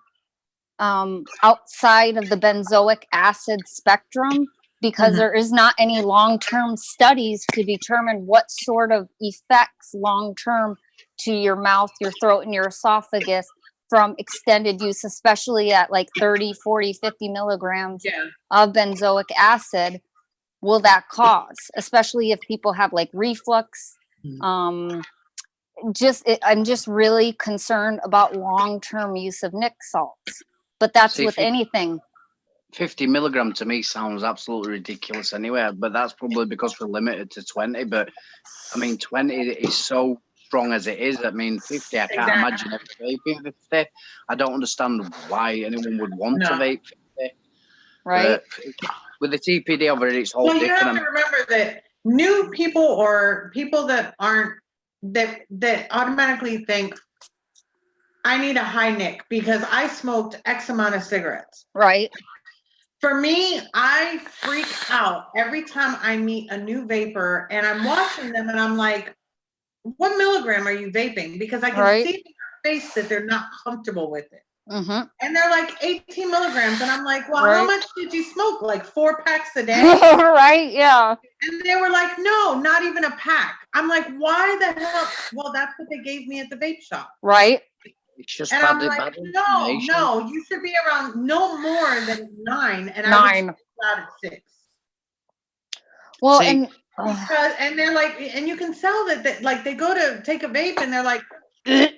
[SPEAKER 2] outside of the benzoic acid spectrum, because
[SPEAKER 1] Mhm.
[SPEAKER 2] there is not any long-term studies to determine what sort of effects long-term to your mouth, your throat, and your esophagus from extended use, especially at like 30, 40, 50 milligrams
[SPEAKER 1] Yeah.
[SPEAKER 2] of benzoic acid, will that cause, especially if people have like reflux. I'm just really concerned about long-term use of Nick salts, but that's
[SPEAKER 3] See,
[SPEAKER 2] with
[SPEAKER 3] if you-
[SPEAKER 2] anything.
[SPEAKER 3] 50 milligram to me sounds absolutely ridiculous anyway, but that's probably because we're limited to 20. But I mean, 20 is so strong as it is. I mean, 50, I can't imagine ever vaping 50. I don't understand why anyone would want to
[SPEAKER 1] No.
[SPEAKER 3] vape 50.
[SPEAKER 2] Right.
[SPEAKER 3] But with the TPD over it, it's all
[SPEAKER 1] Well, you
[SPEAKER 3] different.
[SPEAKER 1] have to remember that new people or people that aren't, that automatically think, I need a high nick because I smoked X amount of cigarettes.
[SPEAKER 2] Right.
[SPEAKER 1] For me, I freak out every time I meet a new vapor and I'm watching them and I'm like, what milligram are you vaping? Because I can
[SPEAKER 2] Right.
[SPEAKER 1] see in their face that they're not comfortable with it.
[SPEAKER 2] Mm-hmm.
[SPEAKER 1] And they're like 18 milligrams. And I'm like, well, how
[SPEAKER 2] Right.
[SPEAKER 1] much did you smoke? Like 4 packs a day?
[SPEAKER 2] Right. Yeah.
[SPEAKER 1] And they were like, no, not even a pack. I'm like, why the hell? Well, that's what they gave me at the vape shop.
[SPEAKER 2] Right.
[SPEAKER 3] It's just
[SPEAKER 1] And
[SPEAKER 3] bad,
[SPEAKER 1] I'm like,
[SPEAKER 3] bad
[SPEAKER 1] no,
[SPEAKER 3] information.
[SPEAKER 1] no, you should be around no more than 9. And I
[SPEAKER 2] 9.
[SPEAKER 1] was out at 6.
[SPEAKER 2] Well,
[SPEAKER 3] See,
[SPEAKER 2] and
[SPEAKER 1] Because, and they're like, and you can tell that like they go to take a vape and they're like,
[SPEAKER 2] yeah.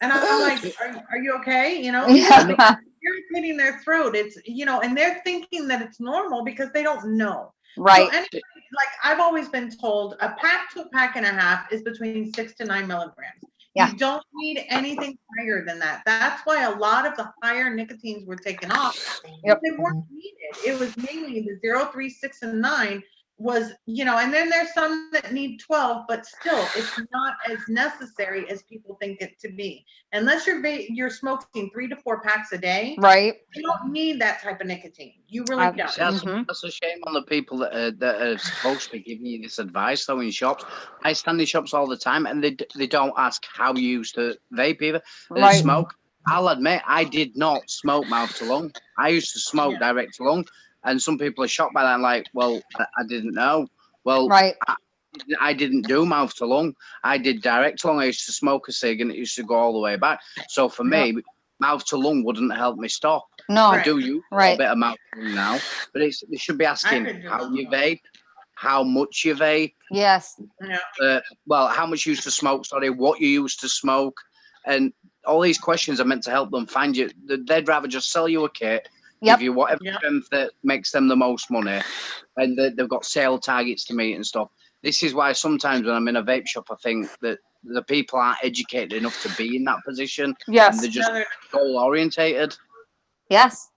[SPEAKER 1] and I'm like, are you okay? You know,
[SPEAKER 2] Yeah.
[SPEAKER 1] irritating their throat. It's, you know, and they're thinking that it's normal because they don't know.
[SPEAKER 2] Right.
[SPEAKER 1] So anybody, like I've always been told, a pack to a pack and a half is between 6 to 9 milligrams.
[SPEAKER 2] Yeah.
[SPEAKER 1] You don't need anything higher than that. That's why a lot of the higher nicotines were taken off.
[SPEAKER 2] Yep.
[SPEAKER 1] They weren't needed. It was mainly the 0, 3, 6, and 9 was, you know, and then there's some that need 12, but still it's not as necessary as people think it to be. Unless you're smoking 3 to 4 packs a day,
[SPEAKER 2] Right.
[SPEAKER 1] you don't need that type of nicotine. You really don't.
[SPEAKER 3] See, that's,
[SPEAKER 2] Mhm.
[SPEAKER 3] that's a shame on the people that are supposed to be giving you this advice, though, in shops. I stand in shops all the time, and they don't ask how you used to vape either.
[SPEAKER 2] Right.
[SPEAKER 3] Smoke. I'll admit, I did not smoke mouth to lung. I used to smoke
[SPEAKER 1] Yeah.
[SPEAKER 3] direct to lung, and some people are shocked by that. Like, well, I didn't know. Well,
[SPEAKER 2] Right.
[SPEAKER 3] I didn't do mouth to lung. I did direct to lung. I used to smoke a cig, and it used to go all the way back. So for me, mouth to lung wouldn't help me stop.
[SPEAKER 2] No.
[SPEAKER 3] I
[SPEAKER 1] Right.
[SPEAKER 3] do use a
[SPEAKER 2] Right.
[SPEAKER 3] bit of mouth to lung now, but they should be asking
[SPEAKER 1] could do
[SPEAKER 3] how
[SPEAKER 1] it.
[SPEAKER 3] you vape, how much you vape,
[SPEAKER 2] Yes.
[SPEAKER 1] Yeah.
[SPEAKER 3] well, how much you used to smoke, sorry, what you used to smoke, and all these questions are meant to help them find you. They'd rather just sell you a kit,
[SPEAKER 2] Yep.
[SPEAKER 3] give you whatever
[SPEAKER 1] Yep.
[SPEAKER 3] strength that makes them the most money, and they've got sale targets to meet and stuff. This is why sometimes when I'm in a vape shop, I think that the people aren't educated enough to be in that position, and
[SPEAKER 2] Yes.
[SPEAKER 3] they're just
[SPEAKER 1] No,
[SPEAKER 3] goal orientated.
[SPEAKER 2] Yes.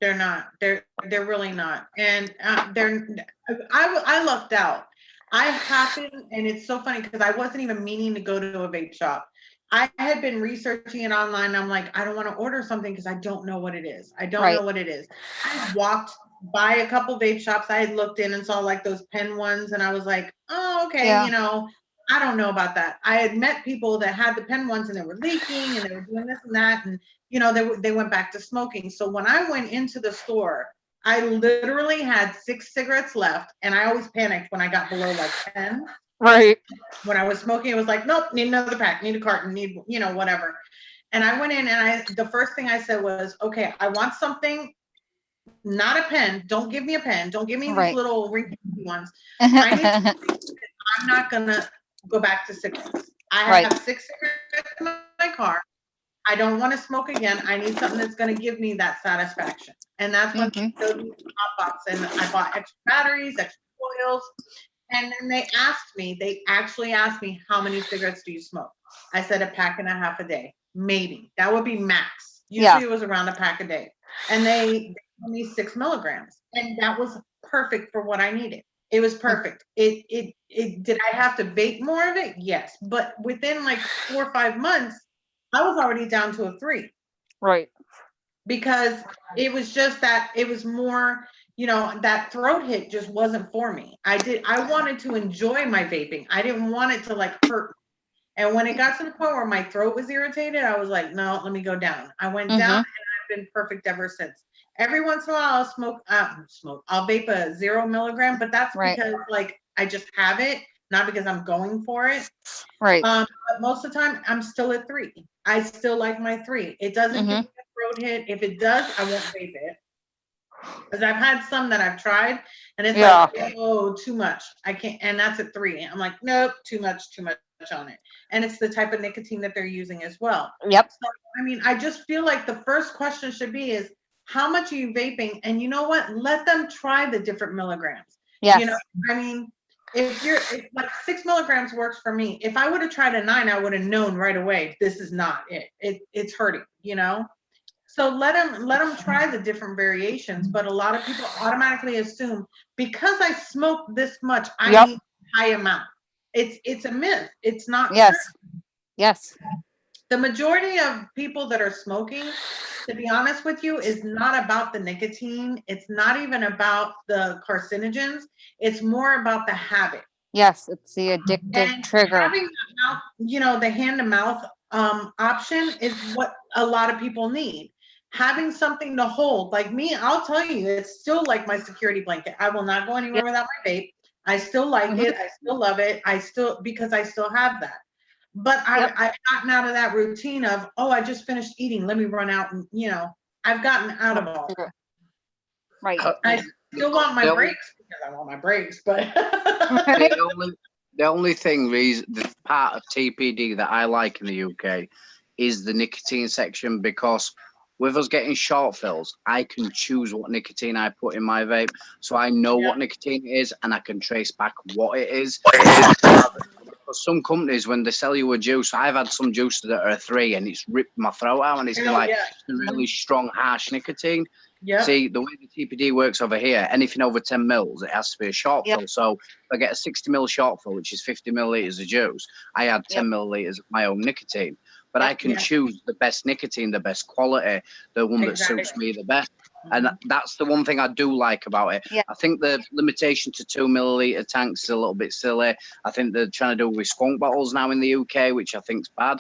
[SPEAKER 1] they're not. They're really not. And I lucked out. I happened, and it's so funny because I wasn't even meaning to go to a vape shop. I had been researching it online. And I'm like, I don't want to order something because I don't know what it is. I don't know what it is. I walked by a couple vape shops. I had looked in and saw like those pen ones, and I was like, oh, okay,
[SPEAKER 2] Yeah.
[SPEAKER 1] you know, I don't know about that. I had met people that had the pen ones and they were leaking and they were doing this and that, and you know, they went back to smoking. So when I went into the store, I literally had 6 cigarettes left, and I always panicked when I got below like 10.
[SPEAKER 2] Right.
[SPEAKER 1] When I was smoking, it was like, nope, need another pack, need a carton, need, you know, whatever. And I went in and the first thing I said was, okay, I want something not a pen. Don't give me a pen. Don't give me these
[SPEAKER 2] Right.
[SPEAKER 1] little rinky ones. I need I'm not gonna go back to cigarettes. I
[SPEAKER 2] Right.
[SPEAKER 1] have 6 cigarettes in my car. I don't want to smoke again. I need something that's going to give me that satisfaction. And that's when
[SPEAKER 2] Mhm.
[SPEAKER 1] they showed me the hot box, and I bought extra batteries, extra coils. And then they actually asked me, how many cigarettes do you smoke? I said a pack and a half a day, maybe. That would be max. Usually it was around a pack a day. And they told me 6 milligrams. And that was perfect for what I needed. It was perfect. It did I have to vape more of it? Yes. But within like 4 or 5 months, I was already down to a 3
[SPEAKER 2] Right.
[SPEAKER 1] because it was just that it was more, that throat hit just wasn't for me. I wanted to enjoy my vaping. I didn't want it to like hurt. And when it got to the point where my throat was irritated, I was like, no, let me go down. I went down, and I've been perfect ever since. Every once in a while I'll vape a 0 milligram, but that's
[SPEAKER 2] Right.
[SPEAKER 1] because like I just have it, not because I'm going for it.
[SPEAKER 2] Right.
[SPEAKER 1] But most of the time I'm still at 3. I still like my 3. It doesn't give me a throat hit. If it does, I won't vape it. Because I've had some that I've tried and it's like, oh, too much. I can't, and that's at 3. I'm like, nope, too much on it. And it's the type of nicotine that they're using as well.
[SPEAKER 2] Yep.
[SPEAKER 1] So, I mean, I just feel like the first question should be is, how much are you vaping? And you know what? Let them try the different milligrams.
[SPEAKER 2] Yes.
[SPEAKER 1] I mean, if like 6 milligrams works for me. If I would have tried a 9, I would have known right away, this is not it. It's hurting, So let them try the different variations. But a lot of people automatically assume because I smoke this much, I need a high amount. It's a myth. It's not true.
[SPEAKER 2] Yes.
[SPEAKER 1] The majority of people that are smoking, to be honest with you, is not about the nicotine. It's not even about the carcinogens. It's more about the habit.
[SPEAKER 2] Yes, it's the addictive trigger.
[SPEAKER 1] Having the mouth, the hand to mouth option is what a lot of people need. Having something to hold, like me, I'll tell you, it's still like my security blanket. I will not go anywhere without my vape. I still like it. I still love it. Because I still have that. But I've gotten out of that routine of, I just finished eating. Let me run out and, I've gotten out of all that.
[SPEAKER 2] Right.
[SPEAKER 1] I still want my breaks because I want my breaks, but
[SPEAKER 3] the only thing the part of TPD that I like in the UK is the nicotine section, because with us getting short fills, I can choose what nicotine I put in my vape, so I know what nicotine is and I can trace back what it is. Some companies, when they sell you a juice, I've had some juices that are a 3 and it's ripped my throat out, and it's like really strong, harsh nicotine.
[SPEAKER 1] Yep.
[SPEAKER 3] See, the way the TPD works over here, anything over 10 mils, it has to be a short fill. So if I get a 60 mil short fill, which is 50 milliliters of juice, I add 10 milliliters of my own nicotine. But I can choose the best nicotine, the best quality, the one that suits me the best. And that's the one thing I do like about it. I think the limitation to 2 milliliter tanks is a little bit silly. I think they're trying to do with skunk bottles now in the UK, which I think is bad.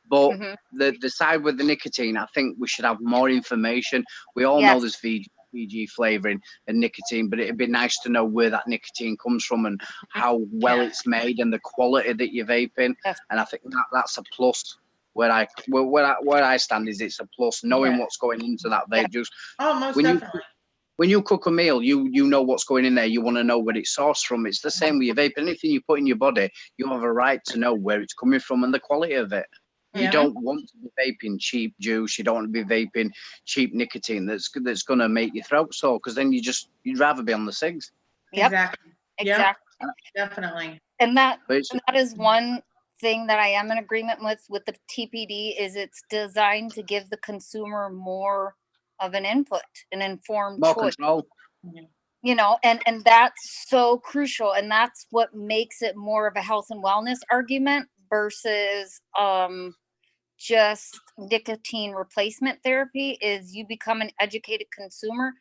[SPEAKER 3] But the side with the nicotine, I think we should have more information. We all know there's VG flavoring and nicotine, but it'd be nice to know where that nicotine comes from and how well it's made and the quality that you're vaping. And I think that's a plus. Where I stand is it's a plus, knowing what's going into that vape juice.
[SPEAKER 1] Oh, most definitely.
[SPEAKER 3] When you cook a meal, you know what's going in there. You want to know where it's sourced from. It's the same with your vape. Anything you put in your body, you have a right to know where it's coming from and the quality of it. You don't want to be vaping cheap juice. You don't want to be vaping cheap nicotine that's going to make your throat sore, because then you'd rather be on the cigs.
[SPEAKER 1] Exactly.
[SPEAKER 2] Exactly.
[SPEAKER 1] Yep. Definitely.
[SPEAKER 2] And that is one thing that I am in agreement with the TPD, is it's designed to give the consumer more of an input, an informed
[SPEAKER 3] More
[SPEAKER 2] choice.
[SPEAKER 3] Control.
[SPEAKER 2] And that's so crucial, and that's what makes it more of a health and wellness argument versus just nicotine replacement therapy. Is you become an educated consumer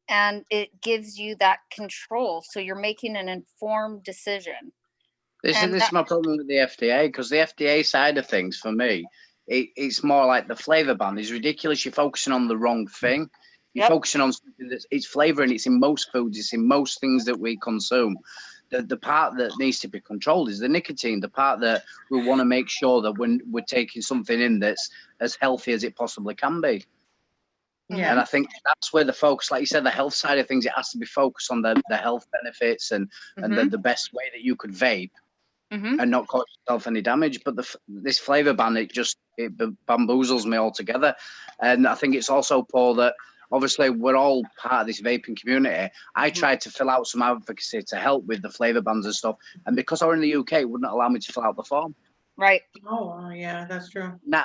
[SPEAKER 2] and it gives you that control, so you're making an informed decision.
[SPEAKER 3] This is my problem with the FDA, because the FDA side of things, for me, it's more like the flavor ban is ridiculous. You're focusing on the wrong thing. You're focusing on something it's flavor, and it's in most foods, it's in most things that we consume. The part that needs to be controlled is the nicotine, the part that we want to make sure that when we're taking something in that's as healthy as it possibly can be.
[SPEAKER 1] Yeah.
[SPEAKER 3] And I think that's where the focus, like you said, the health side of things, it has to be focused on the health benefits and the best way that you could vape and not cause yourself any damage. But this flavor ban, it bamboozles me altogether. And I think it's also, Paul, that obviously we're all part of this vaping community. I tried to fill out some advocacy to help with the flavor bans and stuff. And because I were in the UK, it wouldn't allow me to fill out the form.
[SPEAKER 2] Right.
[SPEAKER 1] Oh, yeah, that's true.
[SPEAKER 3] Now,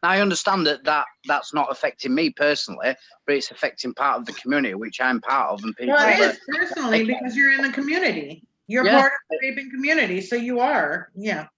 [SPEAKER 3] I understand that's not affecting me personally, but it's affecting part of the community, which I'm part of. And people
[SPEAKER 1] Well, it
[SPEAKER 3] that,
[SPEAKER 1] is personally because you're in the community. You're
[SPEAKER 3] Yeah.
[SPEAKER 1] part of the vaping community, so you are. Yeah.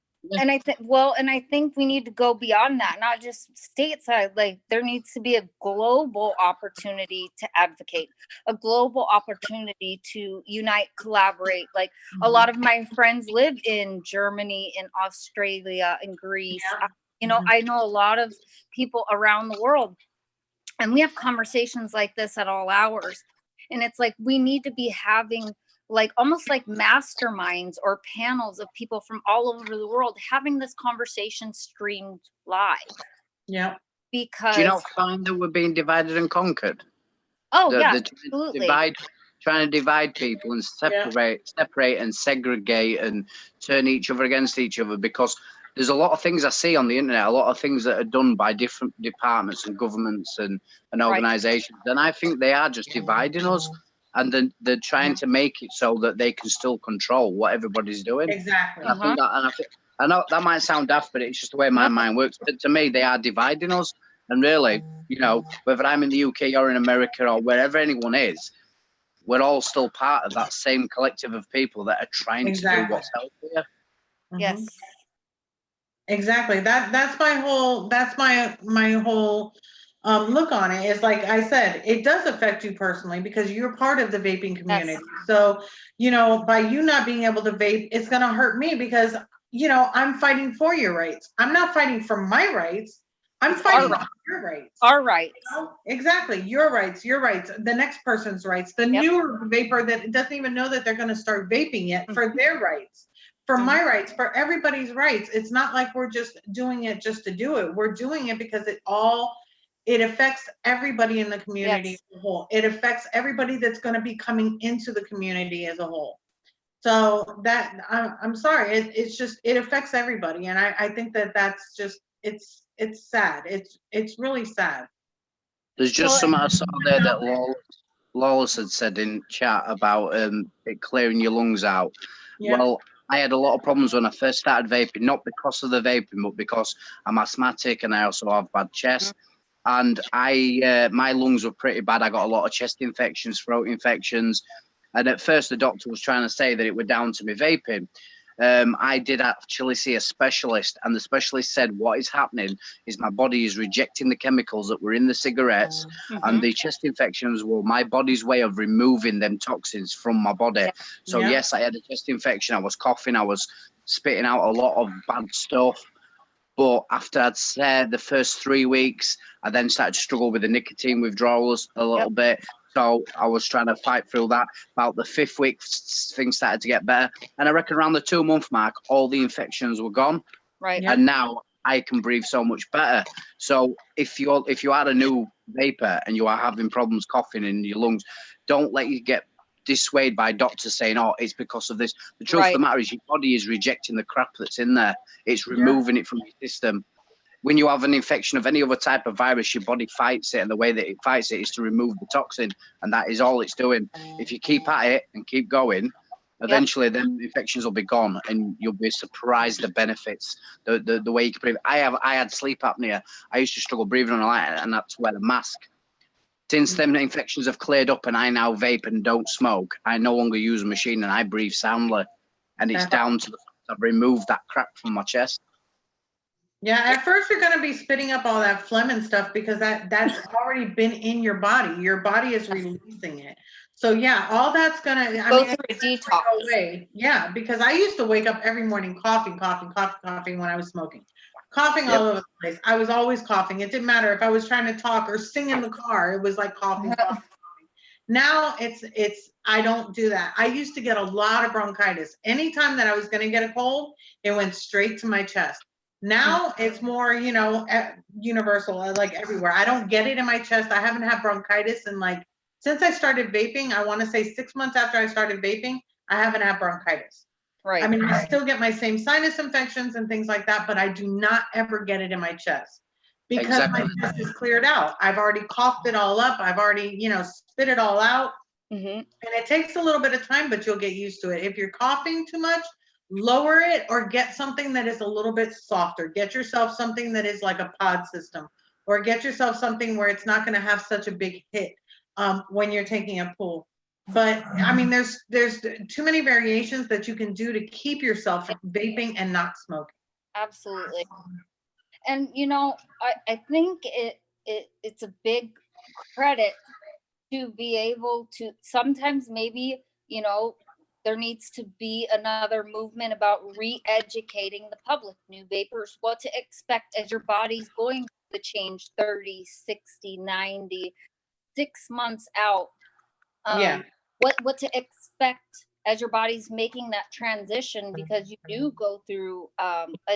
[SPEAKER 2] And I think we need to go beyond that, not just stateside. Like, there needs to be a global opportunity to advocate, a global opportunity to unite, collaborate. Like, a lot of my friends live in Germany, in Australia, in Greece.
[SPEAKER 1] Yeah.
[SPEAKER 2] You know, I know a lot of people around the world, and we have conversations like this at all hours. And it's like, we need to be having like almost like masterminds or panels of people from all over the world having this conversation streamed live.
[SPEAKER 1] Yeah.
[SPEAKER 2] Because
[SPEAKER 3] do you not find that we're being divided and conquered?
[SPEAKER 2] Absolutely.
[SPEAKER 3] Trying to divide people and separate and segregate and turn each other against each other, because there's a lot of things I see on the internet, a lot of things that are done by different departments and governments and organizations. And I think they are just dividing us, and then they're trying to make it so that they can still control what everybody's doing.
[SPEAKER 1] Exactly.
[SPEAKER 3] And I know that might sound daft, but it's just the way my mind works. But to me, they are dividing us. And really, you know, whether I'm in the UK or in America or wherever anyone is, we're all still part of that same collective of people that are trying to do what's healthier.
[SPEAKER 2] Yes.
[SPEAKER 1] Exactly. That's my whole look on it. Is like I said, it does affect you personally because you're part of the vaping community.
[SPEAKER 2] Yes.
[SPEAKER 1] So, you know, by you not being able to vape, it's gonna hurt me because, you know, I'm fighting for your rights. I'm not fighting for my rights. I'm fighting for your rights.
[SPEAKER 2] Our rights.
[SPEAKER 1] You know? Exactly. Your rights, the next person's rights, the newer vapor that doesn't even know that they're gonna start vaping yet, for their rights. For my rights, for everybody's rights. It's not like we're just doing it just to do it. We're doing it because it affects everybody in the community as a whole. It affects everybody that's going to be coming into the community as a whole. So that I'm sorry, it affects everybody, and I think that's just it's sad. It's really sad.
[SPEAKER 3] There's just something I saw there that Lawless had said in chat about it clearing your lungs out.
[SPEAKER 1] Yeah.
[SPEAKER 3] Well, I had a lot of problems when I first started vaping, not because of the vaping, but because I'm asthmatic and I also have bad chest. And my lungs were pretty bad. I got a lot of chest infections, throat infections. And at first the doctor was trying to say that it were down to me vaping. I did actually see a specialist, and the specialist said what is happening is my body is rejecting the chemicals that were in the cigarettes, and the chest infections were my body's way of removing them toxins from my body. So yes, I had a chest infection. I was coughing. I was spitting out a lot of bad stuff. But after I'd said the first 3 weeks, I then started to struggle with the nicotine withdrawals a little bit. So I was trying to fight through that. About the 5th week, things started to get better. And I reckon around the 2-month mark, all the infections were gone.
[SPEAKER 2] Right.
[SPEAKER 1] Yeah.
[SPEAKER 3] And now I can breathe so much better. So if you are a new vapor and you are having problems coughing in your lungs, don't let you get dissuaded by doctors saying, oh, it's because of this. The truth of the matter is your body is rejecting the crap that's in there. It's removing it from your system. When you have an infection of any other type of virus, your body fights it, and the way that it fights it is to remove the toxin, and that is all it's doing. If you keep at it and keep going, eventually then infections will be gone, and you'll be surprised the benefits, the way you can breathe. I had sleep apnea. I used to struggle breathing on a light, and that's wear the mask. Since them infections have cleared up and I now vape and don't smoke, I no longer use a machine and I breathe soundly, and it's down to the fact I've removed that crap from my chest.
[SPEAKER 1] Yeah, at first you're going to be spitting up all that phlegm and stuff because that's already been in your body. Your body is releasing it. So yeah, all that's going to
[SPEAKER 2] Go through a detox.
[SPEAKER 1] Away. Yeah, because I used to wake up every morning coughing when I was smoking. Coughing all over the place. I was always coughing. It didn't matter if I was trying to talk or sing in the car. It was like coughing. Now it's I don't do that. I used to get a lot of bronchitis. Anytime that I was going to get a cold, it went straight to my chest. Now it's more, you know, universal, like everywhere. I don't get it in my chest. I haven't had bronchitis in like, since I started vaping, I want to say 6 months after I started vaping, I haven't had bronchitis.
[SPEAKER 2] Right.
[SPEAKER 1] I mean, I still get my same sinus infections and things like that, but I do not ever get it in my chest because
[SPEAKER 3] Exactly.
[SPEAKER 1] my chest is cleared out. I've already coughed it all up. I've already, you know, spit it all out.
[SPEAKER 2] Mm-hmm.
[SPEAKER 1] And it takes a little bit of time, but you'll get used to it. If you're coughing too much, lower it or get something that is a little bit softer. Get yourself something that is like a pod system, or get yourself something where it's not going to have such a big hit when you're taking a pull. But I mean, there's too many variations that you can do to keep yourself from vaping and not smoking.
[SPEAKER 2] Absolutely. And you know, I think it's a big credit to be able to sometimes maybe, you know, there needs to be another movement about re-educating the public, new vapors, what to expect as your body's going to change 30, 60, 90, 6 months out.
[SPEAKER 1] Yeah.
[SPEAKER 2] What to expect as your body's making that transition, because you do go through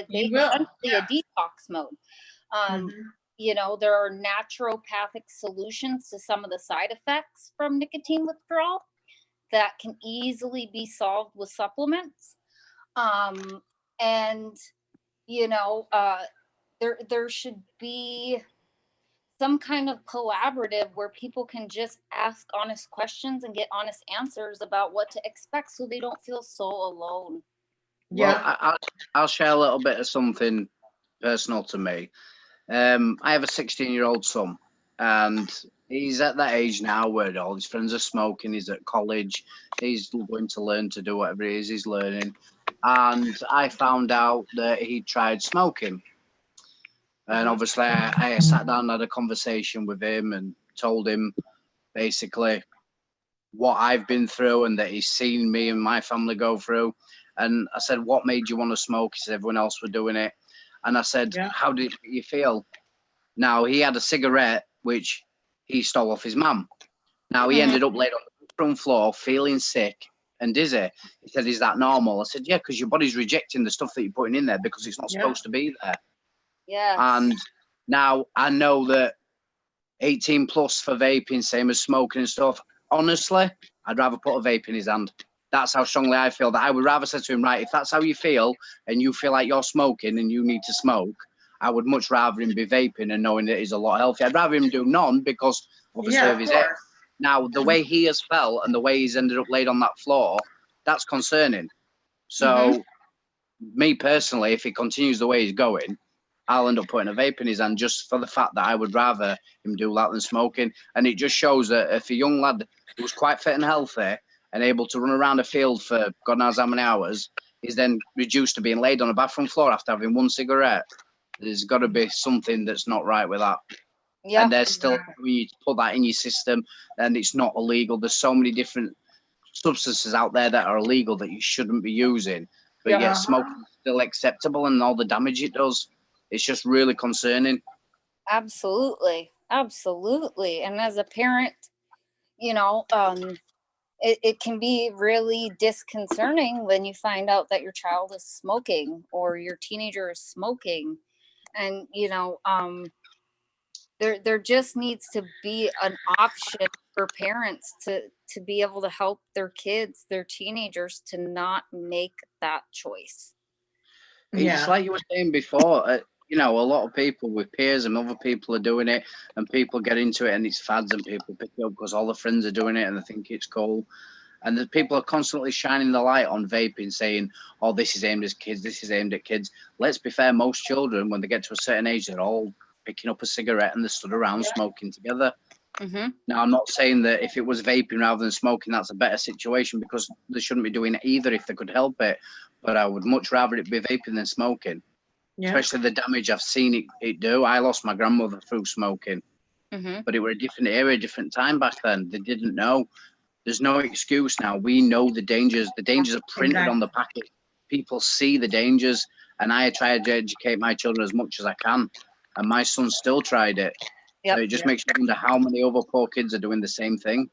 [SPEAKER 1] You will,
[SPEAKER 2] essentially a detox mode.
[SPEAKER 1] Mhm.
[SPEAKER 2] You know, there are naturopathic solutions to some of the side effects from nicotine withdrawal that can easily be solved with supplements. And you know, there should be some kind of collaborative where people can just ask honest questions and get honest answers about what to expect, so they don't feel so alone.
[SPEAKER 3] Well,
[SPEAKER 1] Yeah.
[SPEAKER 3] I'll share a little bit of something personal to me. I have a 16-year-old son, and he's at that age now where all his friends are smoking. He's at college. He's going to learn to do whatever it is he's learning. And I found out that he tried smoking. And obviously, I sat down and had a conversation with him and told him basically what I've been through and that he's seen me and my family go through. And I said, "What made you want to smoke?" He said, "Everyone else were doing it." And I said,
[SPEAKER 1] Yeah.
[SPEAKER 3] "How did you feel?" Now, he had a cigarette which he stole off his mum. Now, he ended up laid on the front floor feeling sick and dizzy. He said, "Is that normal?" I said, "Yeah, because your body's rejecting the stuff that you're putting in there because it's not
[SPEAKER 1] Yeah.
[SPEAKER 3] supposed to be there."
[SPEAKER 2] Yes.
[SPEAKER 3] And now I know that 18 plus for vaping, same as smoking and stuff. Honestly, I'd rather put a vape in his hand. That's how strongly I feel. That I would rather say to him, right, if that's how you feel and you feel like you're smoking and you need to smoke, I would much rather him be vaping and knowing that he's a lot healthier. I'd rather him do none because obviously
[SPEAKER 1] Yeah,
[SPEAKER 3] of
[SPEAKER 1] of
[SPEAKER 3] his
[SPEAKER 1] course.
[SPEAKER 3] age. Now, the way he has felt and the way he's ended up laid on that floor, that's concerning. So, me personally, if he continues the way he's going, I'll end up putting a vape in his hand just for the fact that I would rather him do that than smoking. And it just shows that if a young lad who's quite fit and healthy and able to run around a field for God knows how many hours is then reduced to being laid on a bathroom floor after having one cigarette, there's got to be something that's not right with that.
[SPEAKER 2] Yeah.
[SPEAKER 3] And there's still, when you put that in your system, and it's not illegal. There's so many different substances out there that are illegal that you shouldn't be using, but yet smoking is still acceptable, and all the damage it does, it's just really concerning.
[SPEAKER 2] Absolutely. Absolutely. And as a parent, you know, it can be really disconcerting when you find out that your child is smoking or your teenager is smoking. And, you know, there just needs to be an option for parents to be able to help their kids, their teenagers, to not make that choice.
[SPEAKER 3] It's
[SPEAKER 1] Yeah.
[SPEAKER 3] like you were saying before, you know, a lot of people with peers and other people are doing it, and people get into it, and it's fads, and people pick it up because all the friends are doing it, and they think it's cool. And the people are constantly shining the light on vaping, saying, "Oh, this is aimed at kids. This is aimed at kids." Let's be fair, most children, when they get to a certain age, they're all picking up a cigarette and they're stood around smoking together. Now, I'm not saying that if it was vaping rather than smoking, that's a better situation, because they shouldn't be doing it either if they could help it. But I would much rather it be vaping than smoking, especially the damage I've seen it do. I lost my grandmother through smoking, but it were a different era, a different time back then. They didn't know. There's no excuse now. We know the dangers. The dangers are printed on the packet. People see the dangers, and I try to educate my children as much as I can. And my son still tried it.
[SPEAKER 2] Yep.
[SPEAKER 3] So it just makes me wonder how many other poor kids are doing the same thing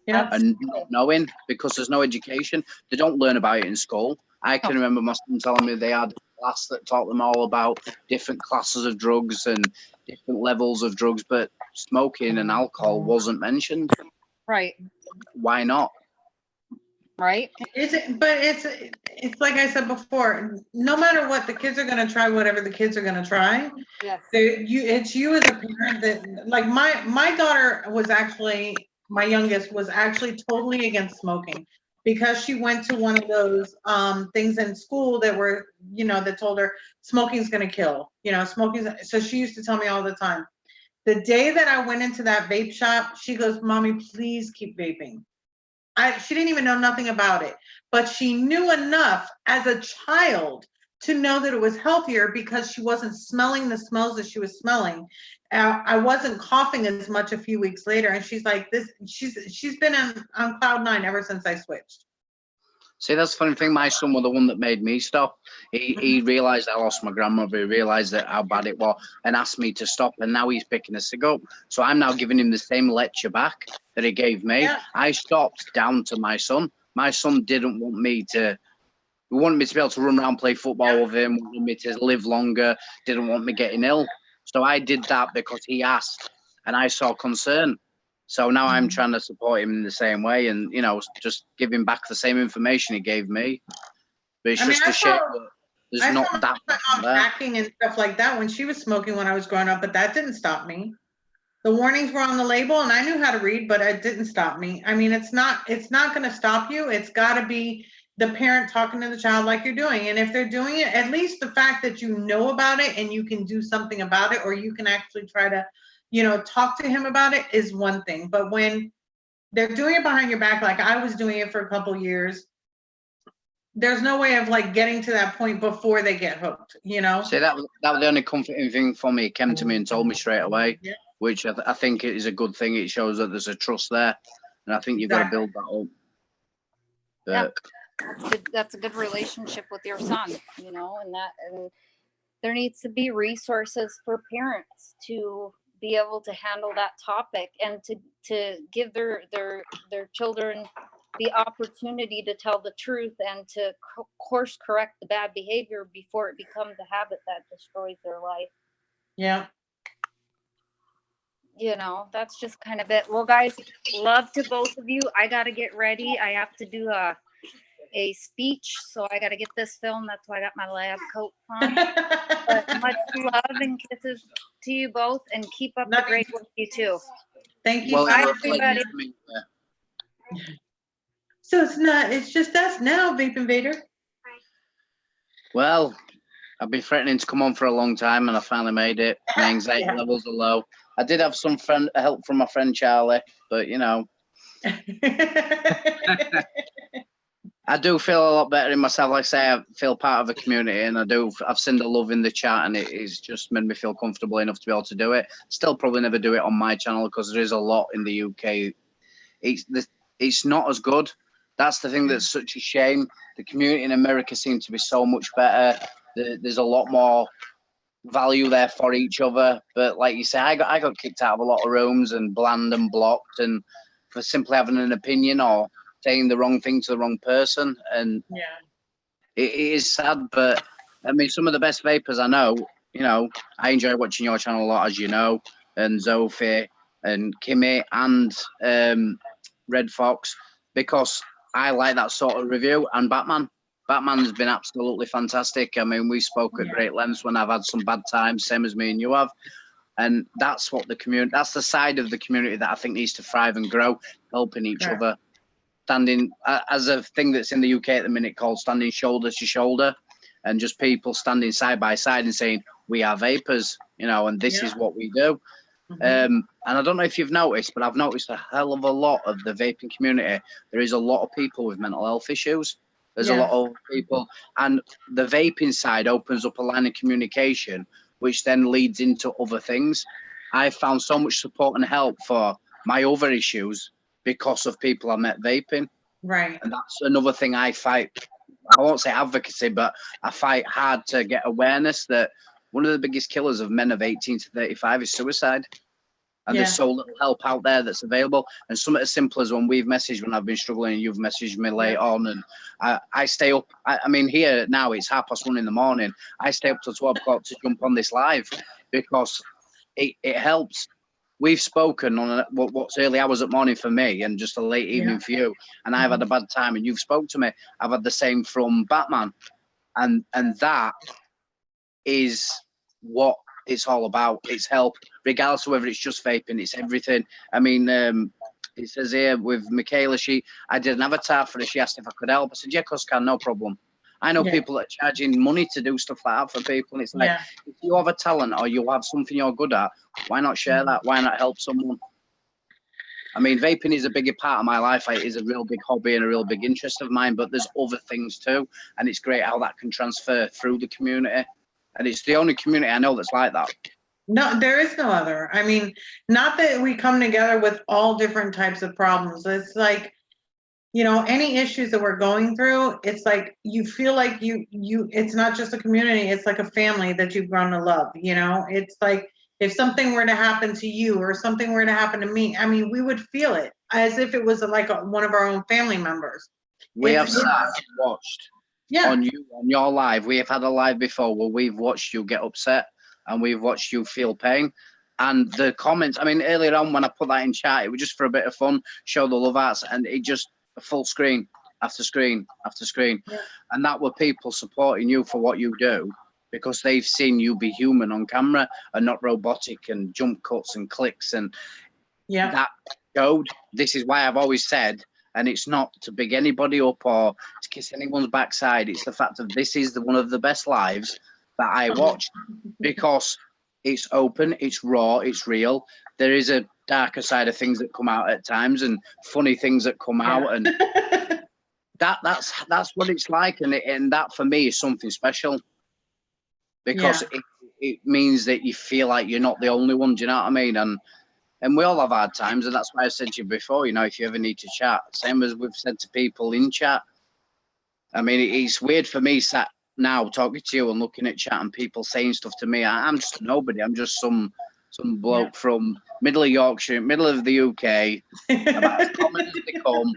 [SPEAKER 1] Yeah.
[SPEAKER 3] and not knowing, because there's no education. They don't learn about it in school. I can remember my son telling me they had class that taught them all about different classes of drugs and different levels of drugs, but smoking and alcohol wasn't mentioned.
[SPEAKER 2] Right.
[SPEAKER 3] Why not?
[SPEAKER 2] Right.
[SPEAKER 1] But it's like I said before, no matter what, the kids are gonna try whatever the kids are gonna try.
[SPEAKER 2] Yes.
[SPEAKER 1] It's you as a parent that, like, my daughter was actually, my youngest was actually totally against smoking, because she went to one of those things in school that were, that told her smoking's gonna kill, so she used to tell me all the time. The day that I went into that vape shop, she goes, "Mommy, please keep vaping." She didn't even know nothing about it, but she knew enough as a child to know that it was healthier, because she wasn't smelling the smells that she was smelling. I wasn't coughing as much a few weeks later, and she's like, this. She's been on cloud nine ever since I switched.
[SPEAKER 3] See, that's the funny thing. My son was the one that made me stop. He realised I lost my grandmother. He realised that how bad it was, and asked me to stop. And now he's picking a cig up. So I'm now giving him the same lecture back that he gave me.
[SPEAKER 1] Yeah.
[SPEAKER 3] I stopped down to my son. My son didn't want me to. He wanted me to be able to run around, play football with him. Wanted me to live longer. Didn't want me getting ill. So I did that because he asked, and I saw concern. So now I'm trying to support him in the same way, and just give him back the same information he gave me. But it's just a shame that there's not that
[SPEAKER 1] my mom
[SPEAKER 3] there.
[SPEAKER 1] hacking and stuff like that when she was smoking when I was growing up, but that didn't stop me. The warnings were on the label, and I knew how to read, but it didn't stop me. I mean, it's not going to stop you. It's got to be the parent talking to the child like you're doing. And if they're doing it, at least the fact that you know about it and you can do something about it, or you can actually try to, talk to him about it, is one thing. But when they're doing it behind your back, like I was doing it for a couple years, there's no way of like getting to that point before they get hooked,
[SPEAKER 3] See, that was the only comforting thing for me. He came to me and told me straight away,
[SPEAKER 1] Yeah.
[SPEAKER 3] which I think is a good thing. It shows that there's a trust there, and I think you've got to build that up. But,
[SPEAKER 2] That's a good relationship with your son, and there needs to be resources for parents to be able to handle that topic, and to give their children the opportunity to tell the truth, and to course correct the bad behavior before it becomes a habit that destroys their life.
[SPEAKER 1] Yeah.
[SPEAKER 2] That's just kind of it. Well, guys, love to both of you. I got to get ready. I have to do a speech, so I got to get this filmed. That's why I got my lab coat on. But much love and kisses to you both, and keep up the great work, you too.
[SPEAKER 1] Thank you
[SPEAKER 3] well,
[SPEAKER 1] so
[SPEAKER 2] Bye,
[SPEAKER 1] much.
[SPEAKER 2] everybody.
[SPEAKER 1] So it's just us now, Vape Invader.
[SPEAKER 3] Well, I've been threatening to come on for a long time, and I finally made it. My anxiety
[SPEAKER 1] Yeah.
[SPEAKER 3] levels are low. I did have some help from my friend Charlie, but I do feel a lot better in myself. Like I say, I feel part of a community, and I've seen the love in the chat, and it's just made me feel comfortable enough to be able to do it. Still probably never do it on my channel, because there is a lot in the UK. It's not as good. That's the thing that's such a shame. The community in America seems to be so much better. There's a lot more value there for each other. But like you say, I got kicked out of a lot of rooms and banned and blocked, and for simply having an opinion or saying the wrong thing to the wrong person. And
[SPEAKER 1] Yeah.
[SPEAKER 3] it is sad, but I mean, some of the best vapors I know, I enjoy watching your channel a lot, as you know, and Zophie and Kimmy and Red Fox, because I like that sort of review. And Batman's been absolutely fantastic. I mean, we spoke at great lengths when I've had some bad times, same as me and you have. And that's what that's the side of the community that I think needs to thrive and grow, helping each other, standing as a thing that's in the UK at the minute called standing shoulder to shoulder, and just people standing side by side and saying, we are vapors, and this is what we do. And I don't know if you've noticed, but I've noticed a hell of a lot of the vaping community. There is a lot of people with mental health issues. There's a lot of people, and the vaping side opens up a line of communication, which then leads into other things. I found so much support and help for my other issues because of people I met vaping.
[SPEAKER 1] Right.
[SPEAKER 3] And that's another thing I fight. I won't say advocacy, but I fight hard to get awareness that one of the biggest killers of men of 18 to 35 is suicide. And there's so little help out there that's available. And something as simple as when we've messaged, when I've been struggling and you've messaged me late on, and I stay up. I mean, here now it's 1:30 in the morning. I stay up till 12 o'clock to jump on this live because it helps. We've spoken on what's early hours at morning for me and just a late evening for you. And I've had a bad time and you've spoke to me. I've had the same from Batman. And that is what it's all about. It's help, regardless of whether it's just vaping, it's everything. I mean, it says here with Michaela, I did an avatar for her. She asked if I could help. I said, yeah, of course I can, no problem. I know people that are charging money to do stuff like that for people. And it's like, if you have a talent or you have something you're good at, why not share that? Why not help someone? I mean, vaping is a bigger part of my life. It is a real big hobby and a real big interest of mine, but there's other things too. And it's great how that can transfer through the community. And it's the only community I know that's like that.
[SPEAKER 1] No, there is no other. I mean, not that we come together with all different types of problems. It's like, you know, any issues that we're going through, it's like you feel like it's not just a community, it's like a family that you've grown to love, you know? It's like if something were to happen to you or something were to happen to me, I mean, we would feel it as if it was like one of our own family members.
[SPEAKER 3] We have sat and watched on your live. We have had a live before where we've watched you get upset and we've watched you feel pain. And the comments, I mean, earlier on when I put that in chat, it was just for a bit of fun, show the love arts, and it just full screen after screen after screen. And that were people supporting you for what you do because they've seen you be human on camera and not robotic and jump cuts and clicks. And that showed. This is why I've always said, and it's not to big anybody up or to kiss anyone's backside. It's the fact that this is one of the best lives that I watched because it's open, it's raw, it's real. There is a darker side of things that come out at times and funny things that come out, and that's what it's like. And that for me is something special because it means that you feel like you're not the only one. Do you know what I mean? And we all have hard times, and that's why I said to you before, you know, if you ever need to chat, same as we've said to people in chat. I mean, it's weird for me sat now talking to you and looking at chat and people saying stuff to me. I'm just nobody. I'm just some bloke from middle of Yorkshire, middle of the UK, about as common as they come.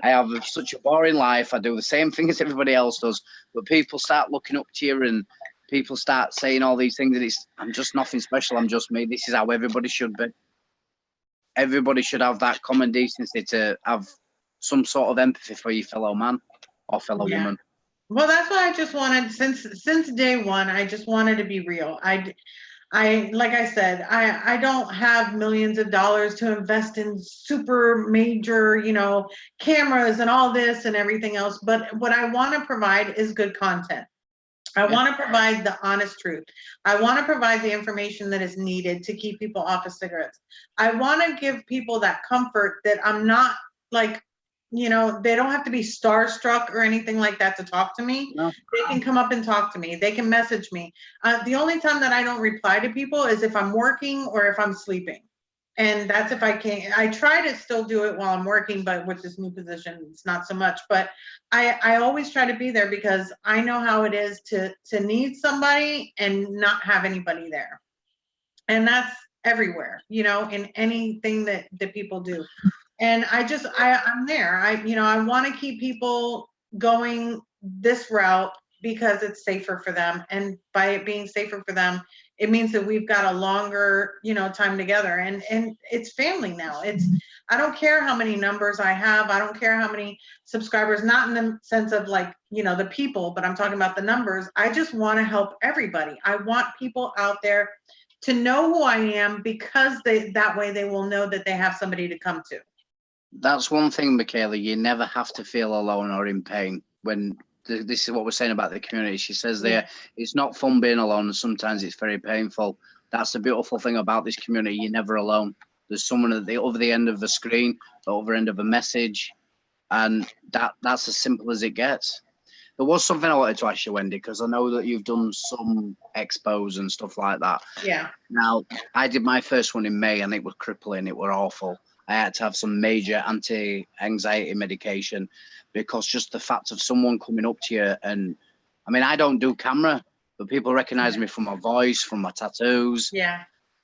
[SPEAKER 3] I have such a boring life. I do the same thing as everybody else does, but people start looking up to you and people start saying all these things, and I'm just nothing special. I'm just me. This is how everybody should be. Everybody should have that common decency to have some sort of empathy for your fellow man or fellow woman.
[SPEAKER 1] Well, that's why I just wanted, since day one, I just wanted to be real. I like I said, I don't have millions of dollars to invest in super major, you know, cameras and all this and everything else. But what I want to provide is good content. I want to provide the honest truth. I want to provide the information that is needed to keep people off of cigarettes. I want to give people that comfort that I'm not like, you know, they don't have to be starstruck or anything like that to talk to me. No. They can come up and talk to me. They can message me. The only time that I don't reply to people is if I'm working or if I'm sleeping. And that's if I can't. I try to still do it while I'm working, but with this new position, it's not so much. But I always try to be there because I know how it is to need somebody and not have anybody there. And that's everywhere, you know, in anything that people do. And I'm there. I want to keep people going this route because it's safer for them. And by it being safer for them, it means that we've got a longer, you know, time together, and it's family now. I don't care how many numbers I have. I don't care how many subscribers, not in the sense of like, you know, the people, but I'm talking about the numbers. I just want to help everybody. I want people out there to know who I am because that way they will know that they have somebody to come to.
[SPEAKER 3] That's one thing, Michaela, you never have to feel alone or in pain. When this is what we're saying about the community. She says there, it's not fun being alone, and sometimes it's very painful. That's the beautiful thing about this community. You're never alone. There's someone at the other end of the screen, the other end of a message, and that's as simple as it gets. There was something I wanted to ask you, Wendy, because I know that you've done some expos and stuff like that.
[SPEAKER 1] Yeah.
[SPEAKER 3] Now, I did my first one in May, and it was crippling. It were awful. I had to have some major anti-anxiety medication because just the fact of someone coming up to you, and I mean, I don't do camera, but people recognize me from my voice, from my tattoos.
[SPEAKER 1] Yeah.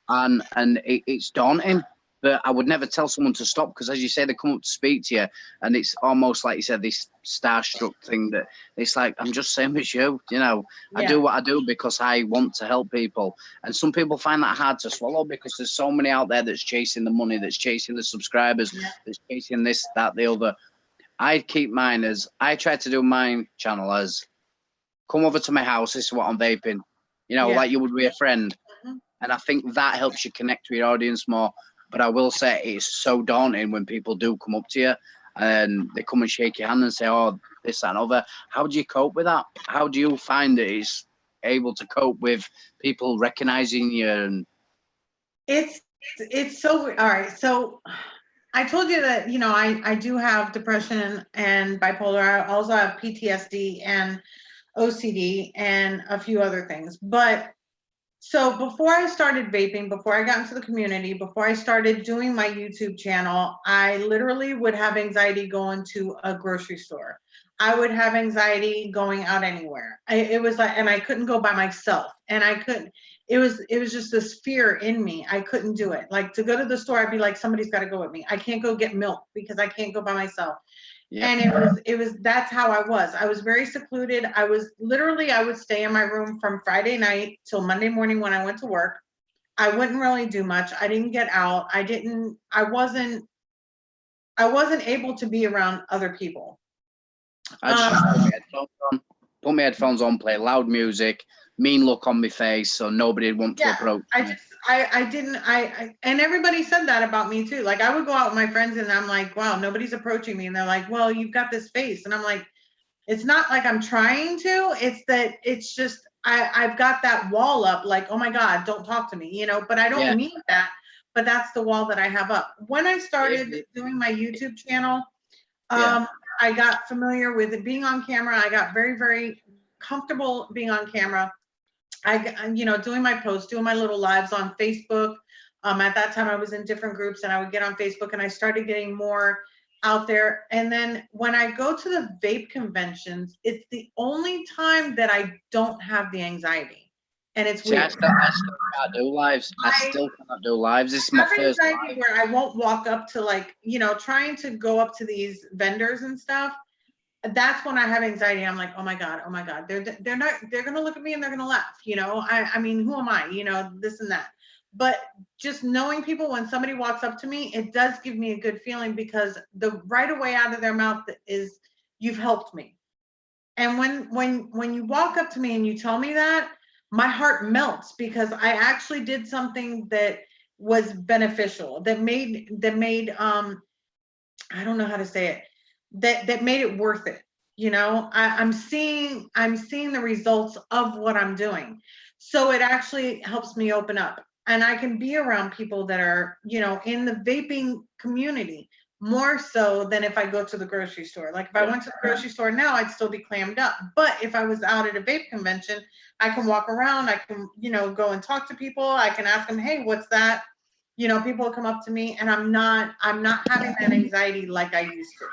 [SPEAKER 3] and it's daunting. But I would never tell someone to stop because, as you say, they come up to speak to you, and it's almost like you said, this starstruck thing that it's like, I'm just same as you. You know, I do what I do because I want to help people, and some people find that hard to swallow because there's so many out there that's chasing the money, that's chasing the subscribers, that's chasing this, that, the other. I keep mine as I try to do my channel as come over to my house. This is what I'm vaping. You know, like you would be a friend. And I think that helps you connect with your audience more. But I will say it's so daunting when people do come up to you and they come and shake your hand and say, oh, this, that, and other. How do you cope with that? How do you find that it's able to cope with people recognizing you? And
[SPEAKER 1] It's so, all right. So I told you that, you know, I do have depression and bipolar. I also have PTSD and OCD and a few other things. But so before I started vaping, before I got into the community, before I started doing my YouTube channel, I literally would have anxiety going to a grocery store. I would have anxiety going out anywhere. It was like, and I couldn't go by myself, and I couldn't. It was just this fear in me. I couldn't do it. Like to go to the store, I'd be like, somebody's got to go with me. I can't go get milk because I can't go by myself. And that's how I was. I was very secluded. I was literally, I would stay in my room from Friday night till Monday morning when I went to work. I wouldn't really do much. I didn't get out. I wasn't able to be around other people.
[SPEAKER 3] I just put my headphones on, play loud music, mean look on my face so nobody would want to approach me.
[SPEAKER 1] And everybody said that about me too. Like I would go out with my friends and I'm like, wow, nobody's approaching me. And they're like, well, you've got this face. And I'm like, it's not like I'm trying to, it's that it's just, I've got that wall up like, oh my God, don't talk to me, you know, but I don't mean that, but that's the wall that I have up. When I started doing my YouTube channel, I got familiar with it being on camera. I got very, very comfortable being on camera. You know, doing my posts, doing my little lives on Facebook. At that time I was in different groups and I would get on Facebook and I started getting more out there. And then when I go to the vape conventions, it's the only time that I don't have the anxiety. And it's weird.
[SPEAKER 3] I still can't do lives. I still cannot do lives. This is my first live.
[SPEAKER 1] Where I won't walk up to like, you know, trying to go up to these vendors and stuff. That's when I have anxiety. I'm like, oh my God, they're gonna look at me and they're gonna laugh, you know. I mean, who am I, you know, this and that. But just knowing people, when somebody walks up to me, it does give me a good feeling because the right away out of their mouth is, you've helped me. And when you walk up to me and you tell me that, my heart melts because I actually did something that was beneficial, that made I don't know how to say it, that made it worth it. You know, I'm seeing the results of what I'm doing. So it actually helps me open up and I can be around people that are, you know, in the vaping community more so than if I go to the grocery store. Like if I went to the grocery store now, I'd still be clammed up. But if I was out at a vape convention, I can walk around, I can, you know, go and talk to people. I can ask them, hey, what's that? You know, people come up to me and I'm not having that anxiety like I used to.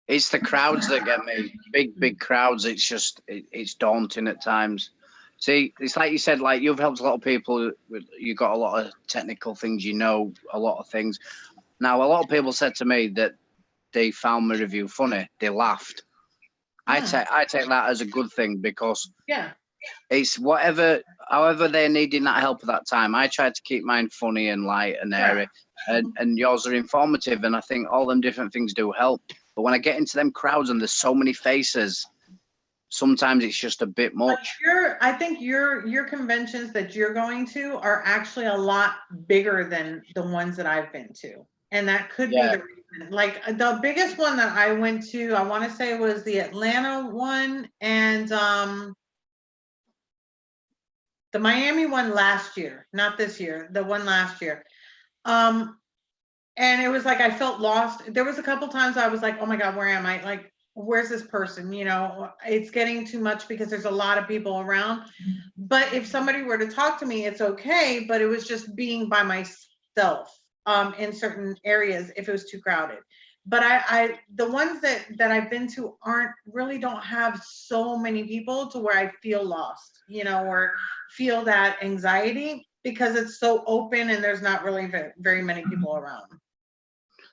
[SPEAKER 3] It's the crowds that get me. Big crowds. It's just, it's daunting at times. See, it's like you said, like you've helped a lot of people. You've got a lot of technical things, you know, a lot of things. Now, a lot of people said to me that they found my review funny. They laughed. I take that as a good thing because it's however they're needing that help at that time. I try to keep mine funny and light and airy, and yours are informative. And I think all them different things do help. But when I get into them crowds and there's so many faces, sometimes it's just a bit much.
[SPEAKER 1] I think your conventions that you're going to are actually a lot bigger than the ones that I've been to. And that could be the reason. Like the biggest one that I went to, I want to say was the Atlanta one and the Miami one last year, not this year, the one last year. And it was like I felt lost. There was a couple times I was like, oh my God, where am I? Like, where's this person? You know, it's getting too much because there's a lot of people around. But if somebody were to talk to me, it's okay. But it was just being by myself in certain areas if it was too crowded. But the ones that I've been to don't have so many people to where I feel lost, you know, or feel that anxiety. because it's so open and there's not really very many people around.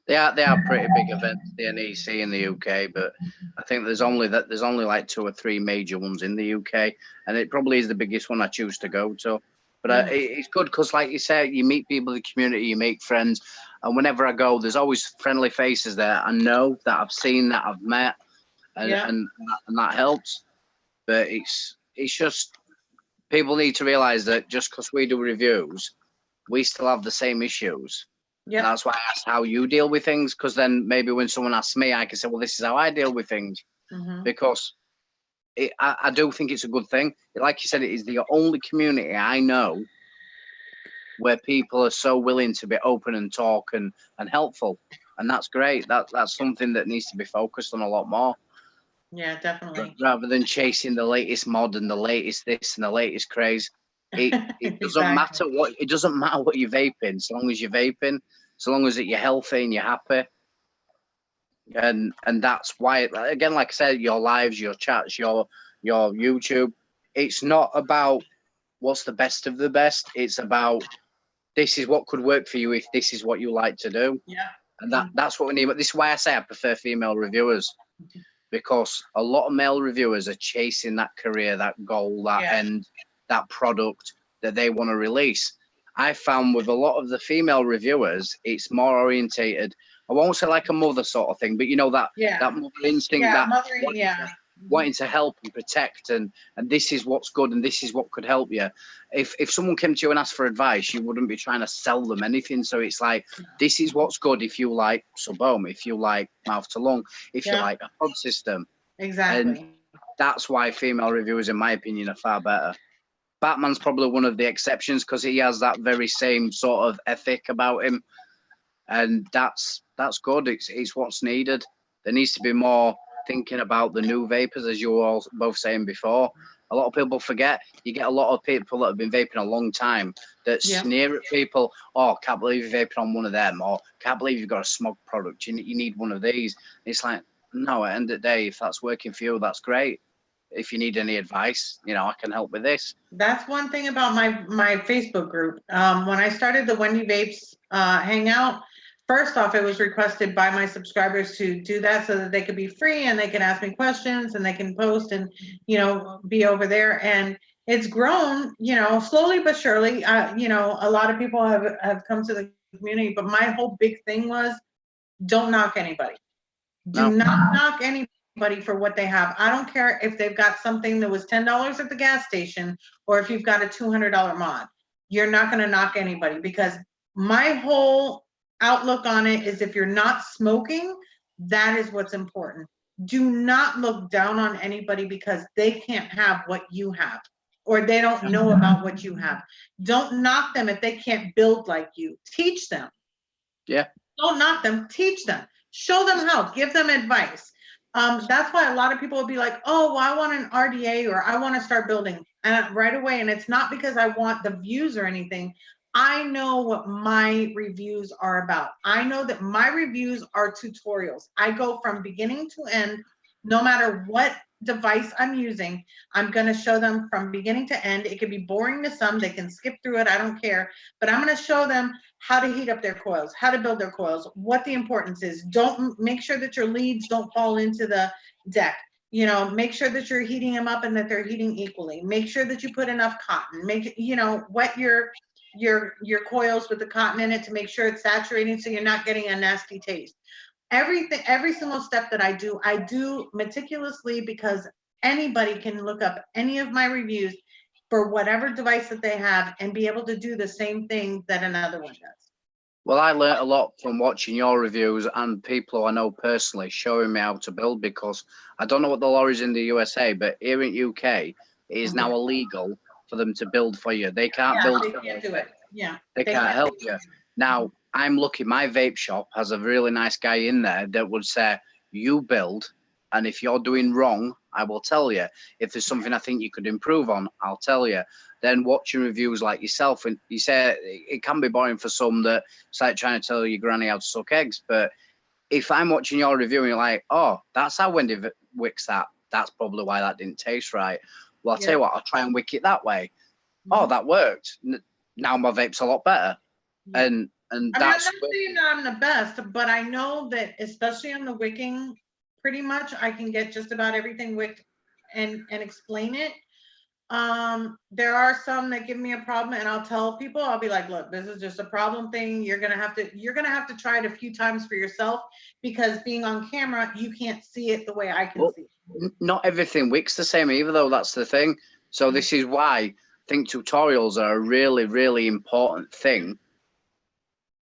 [SPEAKER 3] They are pretty big events, the NEC in the UK, but I think there's only like 2 or 3 major ones in the UK, and it probably is the biggest one I choose to go to. But it's good because, like you said, you meet people in the community, you make friends, and whenever I go, there's always friendly faces there. I know that I've seen, that I've met, and that helps. But it's just people need to realize that just because we do reviews, we still have the same issues.
[SPEAKER 1] Yeah.
[SPEAKER 3] And that's why I asked how you deal with things, because then maybe when someone asks me, I can say, well, this is how I deal with things. Because I do think it's a good thing. Like you said, it is the only community I know where people are so willing to be open and talk and helpful. And that's great. That's something that needs to be focused on a lot more.
[SPEAKER 1] Yeah, definitely.
[SPEAKER 3] Rather than chasing the latest mod and the latest this and the latest craze. It doesn't
[SPEAKER 1] Exactly.
[SPEAKER 3] it doesn't matter what you're vaping, so long as you're vaping, so long as you're healthy and you're happy. And that's why, again, like I said, your lives, your chats, your YouTube, it's not about what's the best of the best. It's about this is what could work for you if this is what you like to do.
[SPEAKER 1] Yeah.
[SPEAKER 3] And that's what we need. But this is why I say I prefer female reviewers, because a lot of male reviewers are chasing that career, that goal, that end, that product that they want to release. I found with a lot of the female reviewers, it's more orientated. I won't say like a mother sort of thing, but you know that mother instinct, that wanting to help and protect, and this is what's good and this is what could help you. If someone came to you and asked for advice, you wouldn't be trying to sell them anything. So it's like, this is what's good if you like sub-ohm, if you like mouth to lung, if you like a pod system.
[SPEAKER 1] Exactly.
[SPEAKER 3] And that's why female reviewers, in my opinion, are far better. Batman's probably one of the exceptions because he has that very same sort of ethic about him, and that's good. It's what's needed. There needs to be more thinking about the new vapors, as you were all both saying before. A lot of people forget. You get a lot of people that have been vaping a long time that sneer at people. Oh, can't believe you're vaping on one of them, or can't believe you've got a smog product. You need one of these. It's like, no, at the end of the day, if that's working for you, that's great. If you need any advice, I can help with this.
[SPEAKER 1] That's one thing about my Facebook group. When I started the Wendy Vapes hangout, first off, it was requested by my subscribers to do that so that they could be free and they can ask me questions and they can post and, be over there. And it's grown, slowly but surely. A lot of people have come to the community, but my whole big thing was, don't knock anybody. Do not knock anybody for what they have. I don't care if they've got something that was $10 at the gas station or if you've got a $200 mod. You're not going to knock anybody, because my whole outlook on it is, if you're not smoking, that is what's important. Do not look down on anybody because they can't have what you have, or they don't know about what you have. Don't knock them if they can't build like you. Teach them.
[SPEAKER 3] Yeah.
[SPEAKER 1] Don't knock them, teach them. Show them how, give them advice. That's why a lot of people will be like, oh, well, I want an RDA, or I want to start building right away. And it's not because I want the views or anything. I know what my reviews are about. I know that my reviews are tutorials. I go from beginning to end, no matter what device I'm using. I'm going to show them from beginning to end. It could be boring to some, they can skip through it, I don't care, but I'm going to show them how to heat up their coils, how to build their coils, what the importance is. Don't make sure that your leads don't fall into the deck. Make sure that you're heating them up and that they're heating equally. Make sure that you put enough cotton. Wet your coils with the cotton in it to make sure it's saturating so you're not getting a nasty taste. Everything, every single step that I do meticulously, because anybody can look up any of my reviews for whatever device that they have and be able to do the same thing that another one does.
[SPEAKER 3] Well, I learned a lot from watching your reviews and people who I know personally showing me how to build, because I don't know what the law is in the USA, but here in UK, it is now illegal for them to build for you. They can't build.
[SPEAKER 1] They can't do it. Yeah.
[SPEAKER 3] They can't help you. Now, I'm lucky my vape shop has a really nice guy in there that would say, you build, and if you're doing wrong, I will tell you. If there's something I think you could improve on, I'll tell you. Then watching reviews like yourself, and you say it can be boring for some, that it's like trying to tell your granny how to suck eggs. But if I'm watching your review and you're like, oh, that's how Wendy wicks that, that's probably why that didn't taste right. Well, I'll tell you what, I'll try and wick it that way. Oh, that worked. now my vape's a lot better.
[SPEAKER 1] Yeah.
[SPEAKER 3] And
[SPEAKER 1] I mean, I'm
[SPEAKER 3] that's
[SPEAKER 1] not saying that I'm the best, but I know that especially on the wicking, pretty much I can get just about everything wicked and explain it. There are some that give me a problem, and I'll tell people, I'll be like, look, this is just a problem thing. You're gonna have to try it a few times for yourself, because being on camera, you can't see it the way I can see it.
[SPEAKER 3] not everything wicks the same either, though. That's the thing. So this is why I think tutorials are a really, really important thing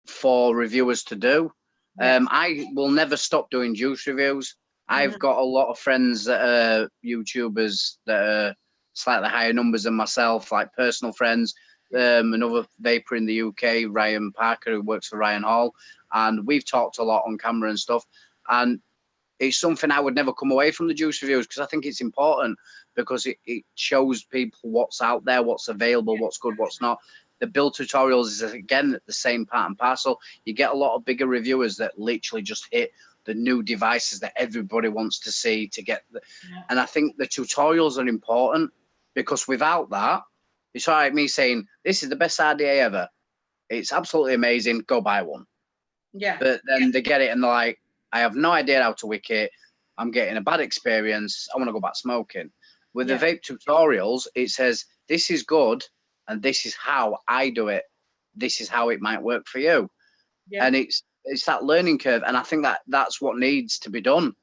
[SPEAKER 3] for reviewers to do.
[SPEAKER 1] Yes.
[SPEAKER 3] I will never stop doing juice reviews. I've got a lot of friends that are YouTubers that are slightly higher numbers than myself, like personal friends. Another vapor in the UK, Ryan Parker, who works for Ryan Hall, and we've talked a lot on camera and stuff. And it's something I would never come away from the juice reviews, because I think it's important, because it shows people what's out there, what's available, what's good, what's not. The build tutorials is, again, the same part and parcel. You get a lot of bigger reviewers that literally just hit the new devices that everybody wants to see to get and I think the tutorials are important, because without that, it's all right me saying this is the best idea ever, it's absolutely amazing, go buy one.
[SPEAKER 1] Yeah.
[SPEAKER 3] But then they get it and they're like, I have no idea how to wick it, I'm getting a bad experience, I want to go back smoking. With the vape tutorials, it says this is good and this is how I do it, this is how it might work for you. And it's that learning curve, and I think that's what needs to be done.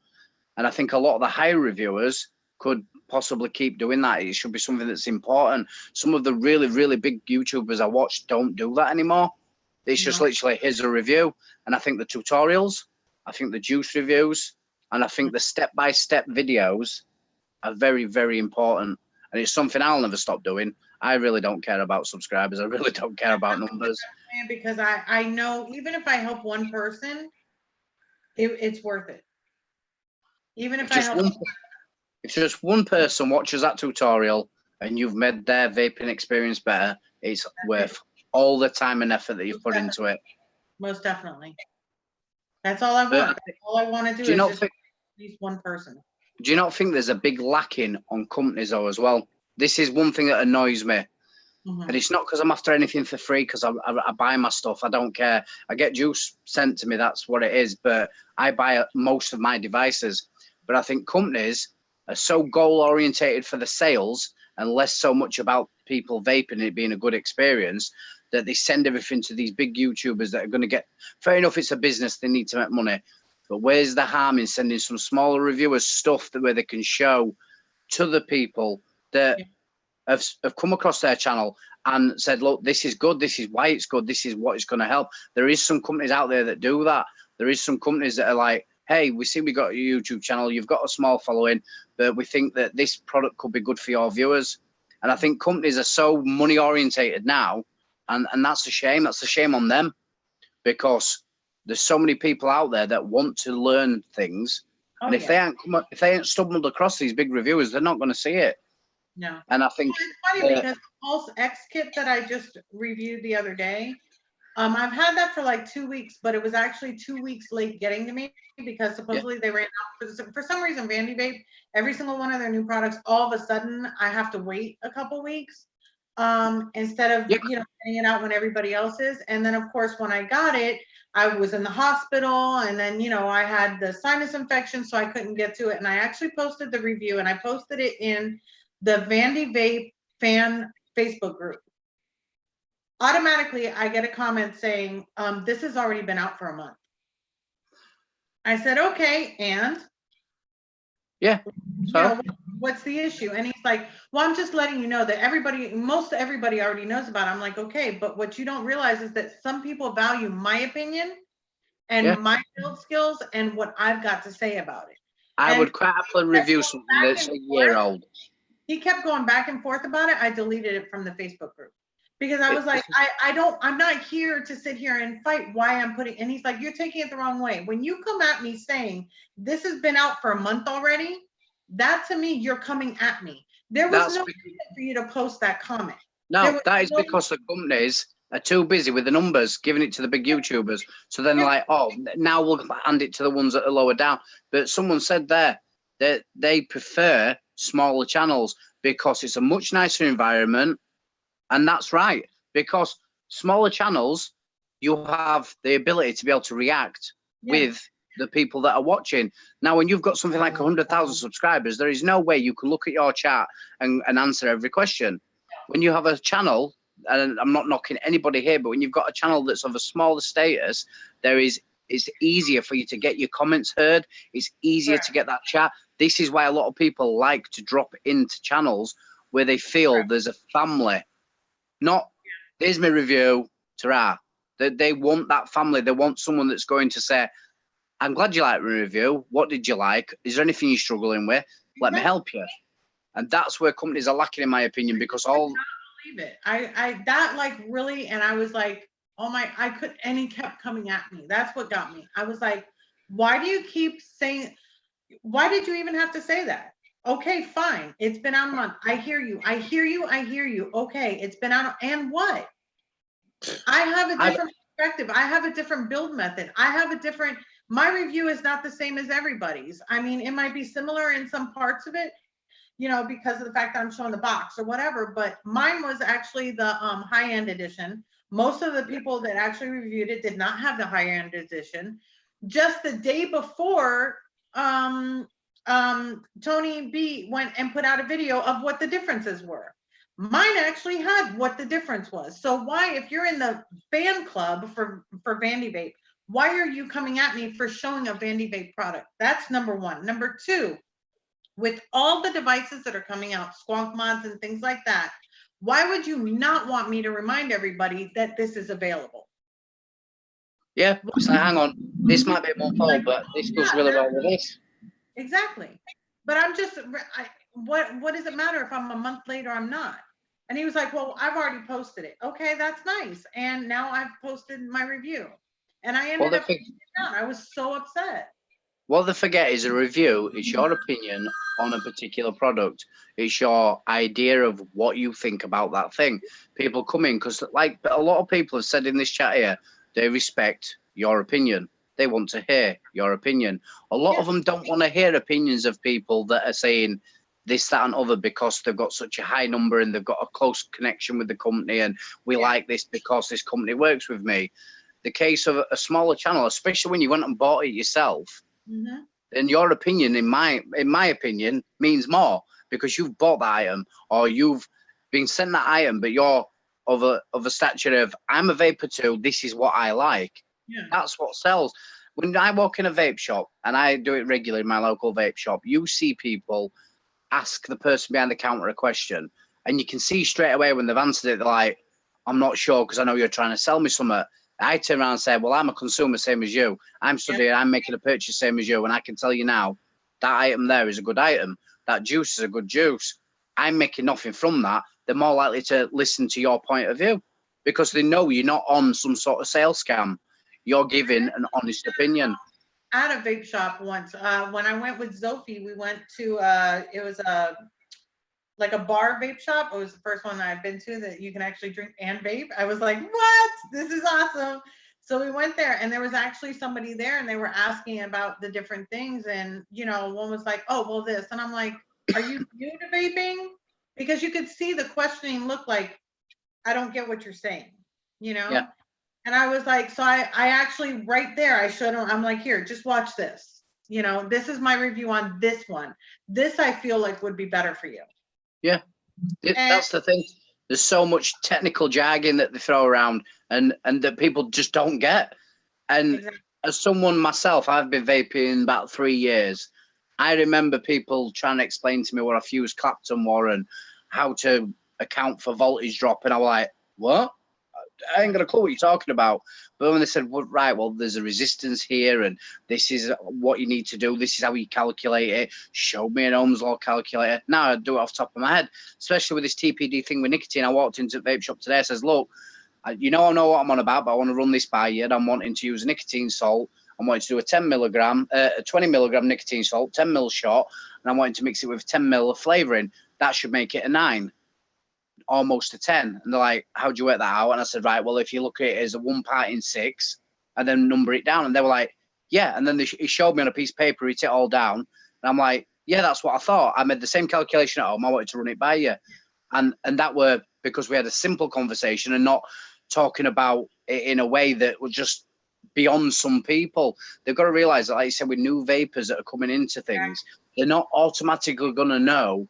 [SPEAKER 3] And I think a lot of the higher reviewers could possibly keep doing that. It should be something that's important. Some of the really, really big YouTubers I watch don't do that anymore. It's just literally, here's a review. And I think the tutorials, I think the juice reviews, and I think the step-by-step videos are very, very important. And it's something I'll never stop doing. I really don't care about subscribers. I really don't care about numbers.
[SPEAKER 1] Because I know even if I help one person, it's worth it. Even if I help.
[SPEAKER 3] If just one person watches that tutorial and you've made their vaping experience better, it's worth all the time and effort that you've put into it.
[SPEAKER 1] Most definitely. That's all I want. All I want to do is just at least one person.
[SPEAKER 3] Do you not think there's a big lacking on companies though as well? This is one thing that annoys me. And it's not because I'm after anything for free, because I buy my stuff. I don't care. I get juice sent to me. That's what it is. But I buy most of my devices. But I think companies are so goal orientated for the sales and less so much about people vaping and it being a good experience, that they send everything to these big YouTubers that are going to get, fair enough, it's a business, they need to make money. But where's the harm in sending some smaller reviewers stuff where they can show to the people that have come across their channel and said, look, this is good, this is why it's good, this is what it's going to help. There is some companies out there that do that. There is some companies that are like, hey, we see we got a YouTube channel, you've got a small following, but we think that this product could be good for your viewers. And I think companies are so money orientated now, and that's a shame. That's a shame on them, because there's so many people out there that want to learn things. And if they ain't stumbled across these big reviewers, they're not going to see it.
[SPEAKER 1] No.
[SPEAKER 3] And I think
[SPEAKER 1] it's funny because the Pulse X kit that I just reviewed the other day, I've had that for like 2 weeks, but it was actually 2 weeks late getting to me because supposedly they ran out for some reason. Vandy Vape, every single one of their new products, all of a sudden I have to wait a couple weeks instead of getting it out when everybody else is. And then of course when I got it, I was in the hospital, and then I had the sinus infection, so I couldn't get to it. And I actually posted the review, and I posted it in the Vandy Vape fan Facebook group. Automatically, I get a comment saying, this has already been out for a month. I said, okay, and? What's the issue? And he's like, well, I'm just letting you know that most everybody already knows about it. I'm like, okay, but what you don't realize is that some people value my opinion and my build skills and what I've got to say about it.
[SPEAKER 3] I would quite happily review something that's a year old.
[SPEAKER 1] He kept going back and forth about it. I deleted it from the Facebook group because I was like, I'm not here to sit here and fight why I'm putting, and he's like, you're taking it the wrong way. When you come at me saying this has been out for a month already, that to me, you're coming at me. There was no reason for you to post that comment.
[SPEAKER 3] No, that is because the companies are too busy with the numbers, giving it to the big YouTubers. So then they're like, oh, now we'll hand it to the ones that are lower down. But someone said there that they prefer smaller channels because it's a much nicer environment. And that's right, because smaller channels, you have the ability to be able to react with the people that are watching. Now, when you've got something like 100,000 subscribers, there is no way you can look at your chat and answer every question. When you have a channel, and I'm not knocking anybody here, but when you've got a channel that's of a smaller status, it's easier for you to get your comments heard. It's easier to get that chat. This is why a lot of people like to drop into channels where they feel there's a family. Not, here's my review, ta-ra. They want that family. They want someone that's going to say, I'm glad you liked my review. What did you like? Is there anything you're struggling with? Let me help you. And that's where companies are lacking, in my opinion, because all...
[SPEAKER 1] I can't believe it. I that like really, and I was like, oh my, and he kept coming at me. That's what got me. I was like, why do you keep saying, why did you even have to say that? Okay, fine. It's been out a month. I hear you. I hear you. I hear you. Okay, it's been out. And what? I have a different perspective. I have a different build method. I have a different, my review is not the same as everybody's. I mean, it might be similar in some parts of it, you know, because of the fact that I'm showing the box or whatever, but mine was actually the high-end edition. Most of the people that actually reviewed it did not have the high-end edition. Just the day before, Tony B went and put out a video of what the differences were. Mine actually had what the difference was. So why, if you're in the fan club for Vandy Vape, why are you coming at me for showing a Vandy Vape product? That's number one. Number two, with all the devices that are coming out, squonk mods and things like that, why would you not want me to remind everybody that this is available?
[SPEAKER 3] Yeah, so hang on. This might be more full, but this goes really well with this.
[SPEAKER 1] Exactly. But I'm just, what does it matter if I'm a month late or I'm not? And he was like, well, I've already posted it. Okay, that's nice. And now I've posted my review. And I ended up taking it down. I was so upset.
[SPEAKER 3] What they forget is a review. It's your opinion on a particular product. It's your idea of what you think about that thing. People come in because, like a lot of people have said in this chat here, they respect your opinion. They want to hear your opinion. A lot of them don't want to hear opinions of people that are saying this, that, and other because they've got such a high number and they've got a close connection with the company and we like this because this company works with me. The case of a smaller channel, especially when you went and bought it yourself, then your opinion, in my opinion, means more because you've bought that item or you've been sent that item, but you're of a stature of, I'm a vapor too, this is what I like. That's what sells. When I walk in a vape shop, and I do it regularly in my local vape shop, you see people ask the person behind the counter a question, and you can see straight away when they've answered it, they're like, I'm not sure because I know you're trying to sell me something. I turn around and say, well, I'm a consumer, same as you. I'm studying, I'm making a purchase, same as you. And I can tell you now, that item there is a good item. That juice is a good juice. I'm making nothing from that. They're more likely to listen to your point of view because they know you're not on some sort of sales scam. You're giving an honest opinion.
[SPEAKER 1] At a vape shop once, when I went with Zophie, we went to, it was like a bar vape shop. It was the first one that I've been to that you can actually drink and vape. I was like, what? This is awesome. So we went there and there was actually somebody there and they were asking about the different things. And, you know, one was like, oh, well, this. And I'm like, are you new to vaping? Because you could see the questioning look like, I don't get what you're saying, you know?
[SPEAKER 3] Yeah.
[SPEAKER 1] And I was like, so I actually right there, I showed him, I'm like, here, just watch this. You know, this is my review on this one. This I feel like would be better for you.
[SPEAKER 3] Yeah, that's the thing. There's so much technical jargon that they throw around and that people just don't get. And as someone myself, I've been vaping about 3 years. I remember people trying to explain to me what a fuse Clapton was and how to account for voltage drop. And I was like, what? I ain't got a clue what you're talking about. But when they said, well, right, well, there's a resistance here and this is what you need to do. This is how you calculate it. Show me an Ohm's law calculator. Now I do it off the top of my head, especially with this TPD thing with nicotine. I walked into the vape shop today. I says, look, you know, I know what I'm on about, but I want to run this by you. And I'm wanting to use a nicotine salt. I'm wanting to do a 10 milligram, a 20 milligram nicotine salt, 10 mil shot. And I'm wanting to mix it with 10 mil of flavoring. That should make it a 9. Almost a 10. And they're like, how'd you work that out? And I said, right, well, if you look at it as a 1 part in 6 and then number it down. And they were like, yeah. And then he showed me on a piece of paper, wrote it all down. And I'm like, yeah, that's what I thought. I made the same calculation at home. I wanted to run it by you. And that were because we had a simple conversation and not talking about it in a way that would just beyond some people. They've got to realize that, like you said, with new vapors that are coming into things, they're not automatically going to know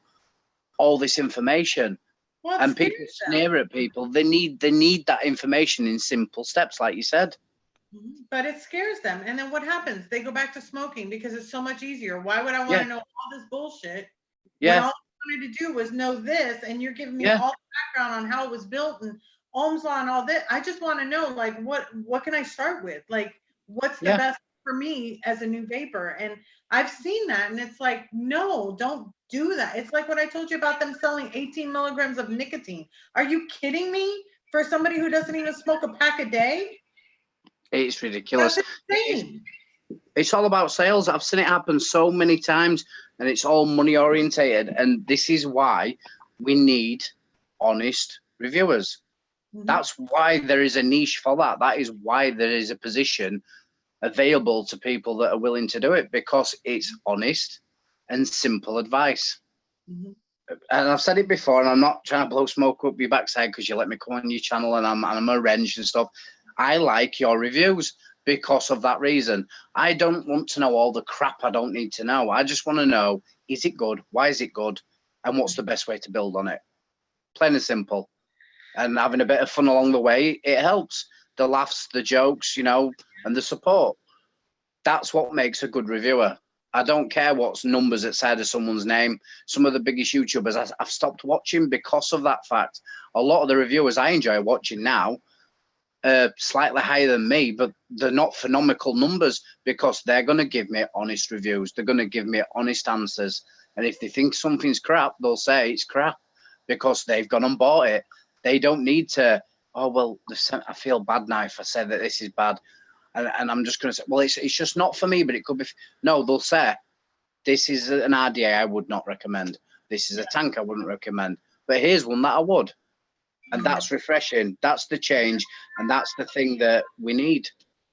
[SPEAKER 3] all this information.
[SPEAKER 1] Well,
[SPEAKER 3] And people sneer at people. They need that information in simple steps, like you said.
[SPEAKER 1] But it scares them. And then what happens? They go back to smoking because it's so much easier. Why would I want to know all this bullshit? When all I wanted to do was know this, and you're giving me all the background on how it was built and Ohm's law and all this. I just want to know, like, what can I start with? Like, what's the best for me as a new vapor? And I've seen that, and it's like, no, don't do that. It's like what I told you about them selling 18 milligrams of nicotine. Are you kidding me? For somebody who doesn't even smoke a pack a day?
[SPEAKER 3] It's ridiculous.
[SPEAKER 1] That's insane.
[SPEAKER 3] It's all about sales. I've seen it happen so many times, and it's all money orientated. And this is why we need honest reviewers. That's why there is a niche for that. That is why there is a position available to people that are willing to do it, because it's honest and simple advice. And I've said it before, and I'm not trying to blow smoke up your backside because you let me come on your channel and I'm a wrench and stuff. I like your reviews because of that reason. I don't want to know all the crap I don't need to know. I just want to know, is it good? Why is it good? And what's the best way to build on it? Plain and simple. And having a bit of fun along the way, it helps. The laughs, the jokes, you know, and the support. That's what makes a good reviewer. I don't care what's numbers outside of someone's name. Some of the biggest YouTubers I've stopped watching because of that fact. A lot of the reviewers I enjoy watching now are slightly higher than me, but they're not phenomenal numbers because they're going to give me honest reviews. They're going to give me honest answers. And if they think something's crap, they'll say it's crap because they've gone and bought it. They don't need to, oh, well, I feel bad now if I say that this is bad. And I'm just going to say, well, it's just not for me, but it could be. No, they'll say, this is an RDA I would not recommend. This is a tank I wouldn't recommend. But here's one that I would. And that's refreshing. That's the change. And that's the thing that we need.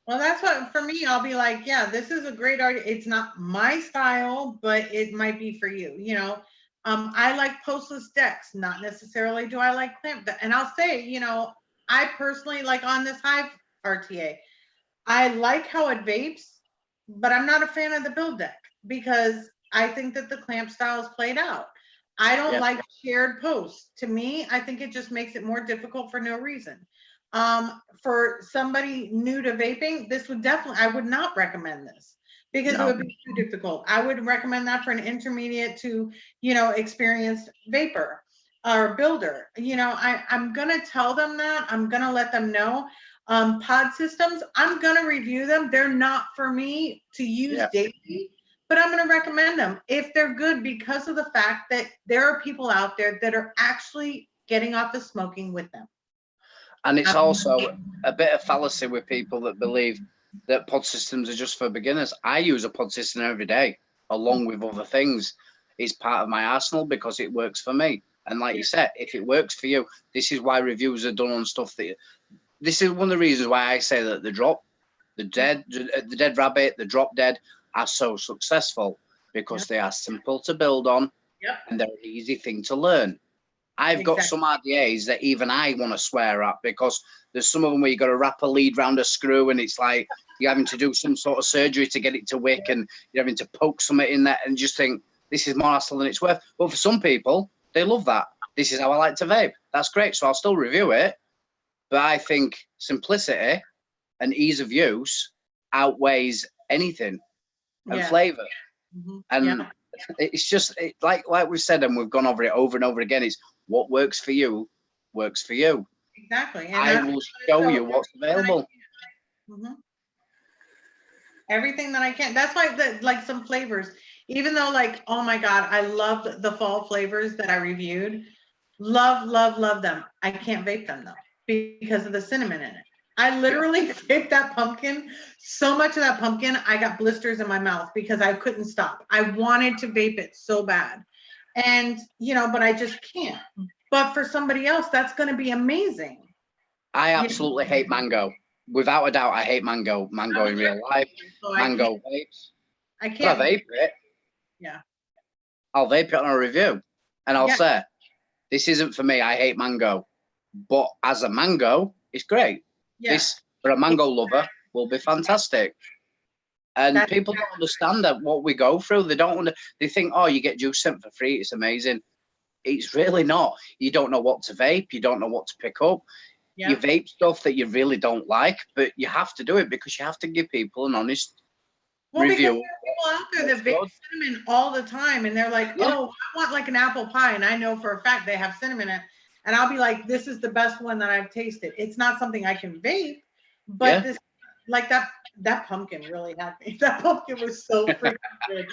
[SPEAKER 1] Well, that's what, for me, I'll be like, yeah, this is a great art. It's not my style, but it might be for you. You know, I like postless decks, not necessarily do I like clamp. And I'll say, you know, I personally like on this Hive RTA, I like how it vapes, but I'm not a fan of the build deck because I think that the clamp style is played out. I don't like shared posts. To me, I think it just makes it more difficult for no reason. For somebody new to vaping, this would definitely, I would not recommend this because it would be too difficult. I would recommend that for an intermediate to, you know, experienced vapor or builder. You know, I'm going to tell them that. I'm going to let them know. Pod systems, I'm going to review them. They're not for me to use daily, but I'm going to recommend them if they're good because of the fact that there are people out there that are actually getting off the smoking with them.
[SPEAKER 3] And it's also a bit of fallacy with people that believe that pod systems are just for beginners. I use a pod system every day, along with other things. It's part of my arsenal because it works for me. And like you said, if it works for you, this is why reviews are done on stuff that. This is one of the reasons why I say that the dead rabbit, the drop dead are so successful because they are simple to build on and they're an easy thing to learn. I've got some RDAs that even I want to swear at because there's some of them where you got to wrap a lead round a screw and it's like you're having to do some sort of surgery to get it to wick and you're having to poke something in there and just think this is more hassle than it's worth. But for some people, they love that. This is how I like to vape. That's great. So I'll still review it. But I think simplicity and ease of use outweighs anything and flavor. And it's just like we said, and we've gone over it over and over again. It's what works for you works for you.
[SPEAKER 1] Exactly. And
[SPEAKER 3] I will show you what's available.
[SPEAKER 1] Everything that I can. That's why like some flavors, even though like, oh my God, I loved the fall flavors that I reviewed. Love, love, love them. I can't vape them though because of the cinnamon in it. I literally vaped that pumpkin. So much of that pumpkin, I got blisters in my mouth because I couldn't stop. I wanted to vape it so bad. And, you know, but I just can't. But for somebody else, that's going to be amazing.
[SPEAKER 3] I absolutely hate mango. Without a doubt, I hate mango. Mango in real life. So mango vapes.
[SPEAKER 1] I can't.
[SPEAKER 3] But I vape it.
[SPEAKER 1] Yeah.
[SPEAKER 3] I'll vape it on a review. And I'll say, this isn't for me. I hate mango. But as a mango, it's great.
[SPEAKER 1] Yeah.
[SPEAKER 3] This, for a mango lover, will be fantastic. And
[SPEAKER 1] That's
[SPEAKER 3] people don't understand that what we go through. They don't. They think, oh, you get juice sent for free. It's amazing. It's really not. You don't know what to vape. You don't know what to pick up.
[SPEAKER 1] Yeah.
[SPEAKER 3] You vape stuff that you really don't like, but you have to do it because you have to give people an honest review.
[SPEAKER 1] Because there are people out there that
[SPEAKER 3] That's
[SPEAKER 1] vape
[SPEAKER 3] good.
[SPEAKER 1] cinnamon all the time, and they're like,
[SPEAKER 3] Yeah.
[SPEAKER 1] "Oh, I want like an apple pie," and I know for a fact they have cinnamon in it, and I'll be like, "This is the best one that I've tasted." It's not something I can vape, but
[SPEAKER 3] Yeah.
[SPEAKER 1] this, like that pumpkin really had me. That pumpkin was so freaking good.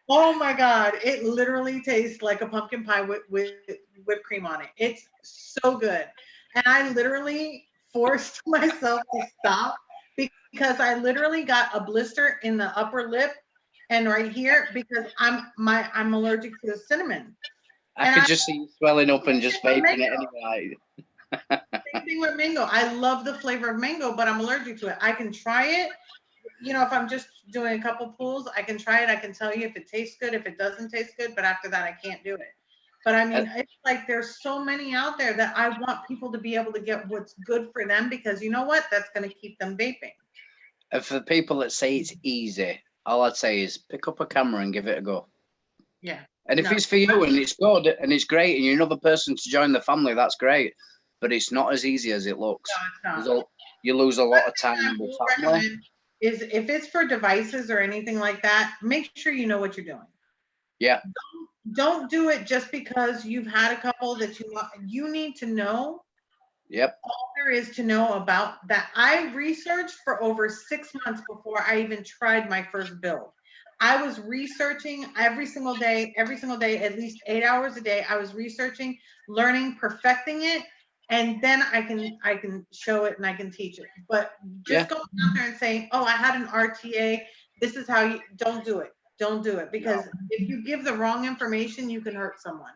[SPEAKER 1] Oh my God, it literally tastes like a pumpkin pie with whipped cream on it. It's so good. And I literally forced myself to stop because I literally got a blister in the upper lip and right here because I'm allergic to the cinnamon.
[SPEAKER 3] I
[SPEAKER 1] And
[SPEAKER 3] could just see you swelling up and just
[SPEAKER 1] I
[SPEAKER 3] vaping it anyway.
[SPEAKER 1] same thing with mango. I love the flavor of mango, but I'm allergic to it. I can try it. You know, if I'm just doing a couple pulls, I can try it. I can tell you if it tastes good, if it doesn't taste good, but after that, I can't do it. But I mean, it's like there's so many out there that I want people to be able to get what's good for them because you know what? That's going to keep them vaping.
[SPEAKER 3] And for the people that say it's easy, all I'd say is pick up a camera and give it a go.
[SPEAKER 1] Yeah.
[SPEAKER 3] And if
[SPEAKER 1] No.
[SPEAKER 3] it's for you and it's good and it's great and you're another person to join the family, that's great. But it's not as easy as it looks.
[SPEAKER 1] No, it's not.
[SPEAKER 3] You lose a lot of
[SPEAKER 1] I
[SPEAKER 3] time with
[SPEAKER 1] will
[SPEAKER 3] family.
[SPEAKER 1] recommend is if it's for devices or anything like that, make sure you know what you're doing.
[SPEAKER 3] Yeah.
[SPEAKER 1] Don't do it just because you've had a couple that you want. You need to know
[SPEAKER 3] Yep.
[SPEAKER 1] all there is to know about that. I researched for over 6 months before I even tried my first build. I was researching every single day, at least 8 hours a day. I was researching, learning, perfecting it, and then I can show it and I can teach it. But just going out there and saying, "Oh, I had an RTA. This is how you." Don't do it. Don't do it because if you give the wrong information, you can hurt someone.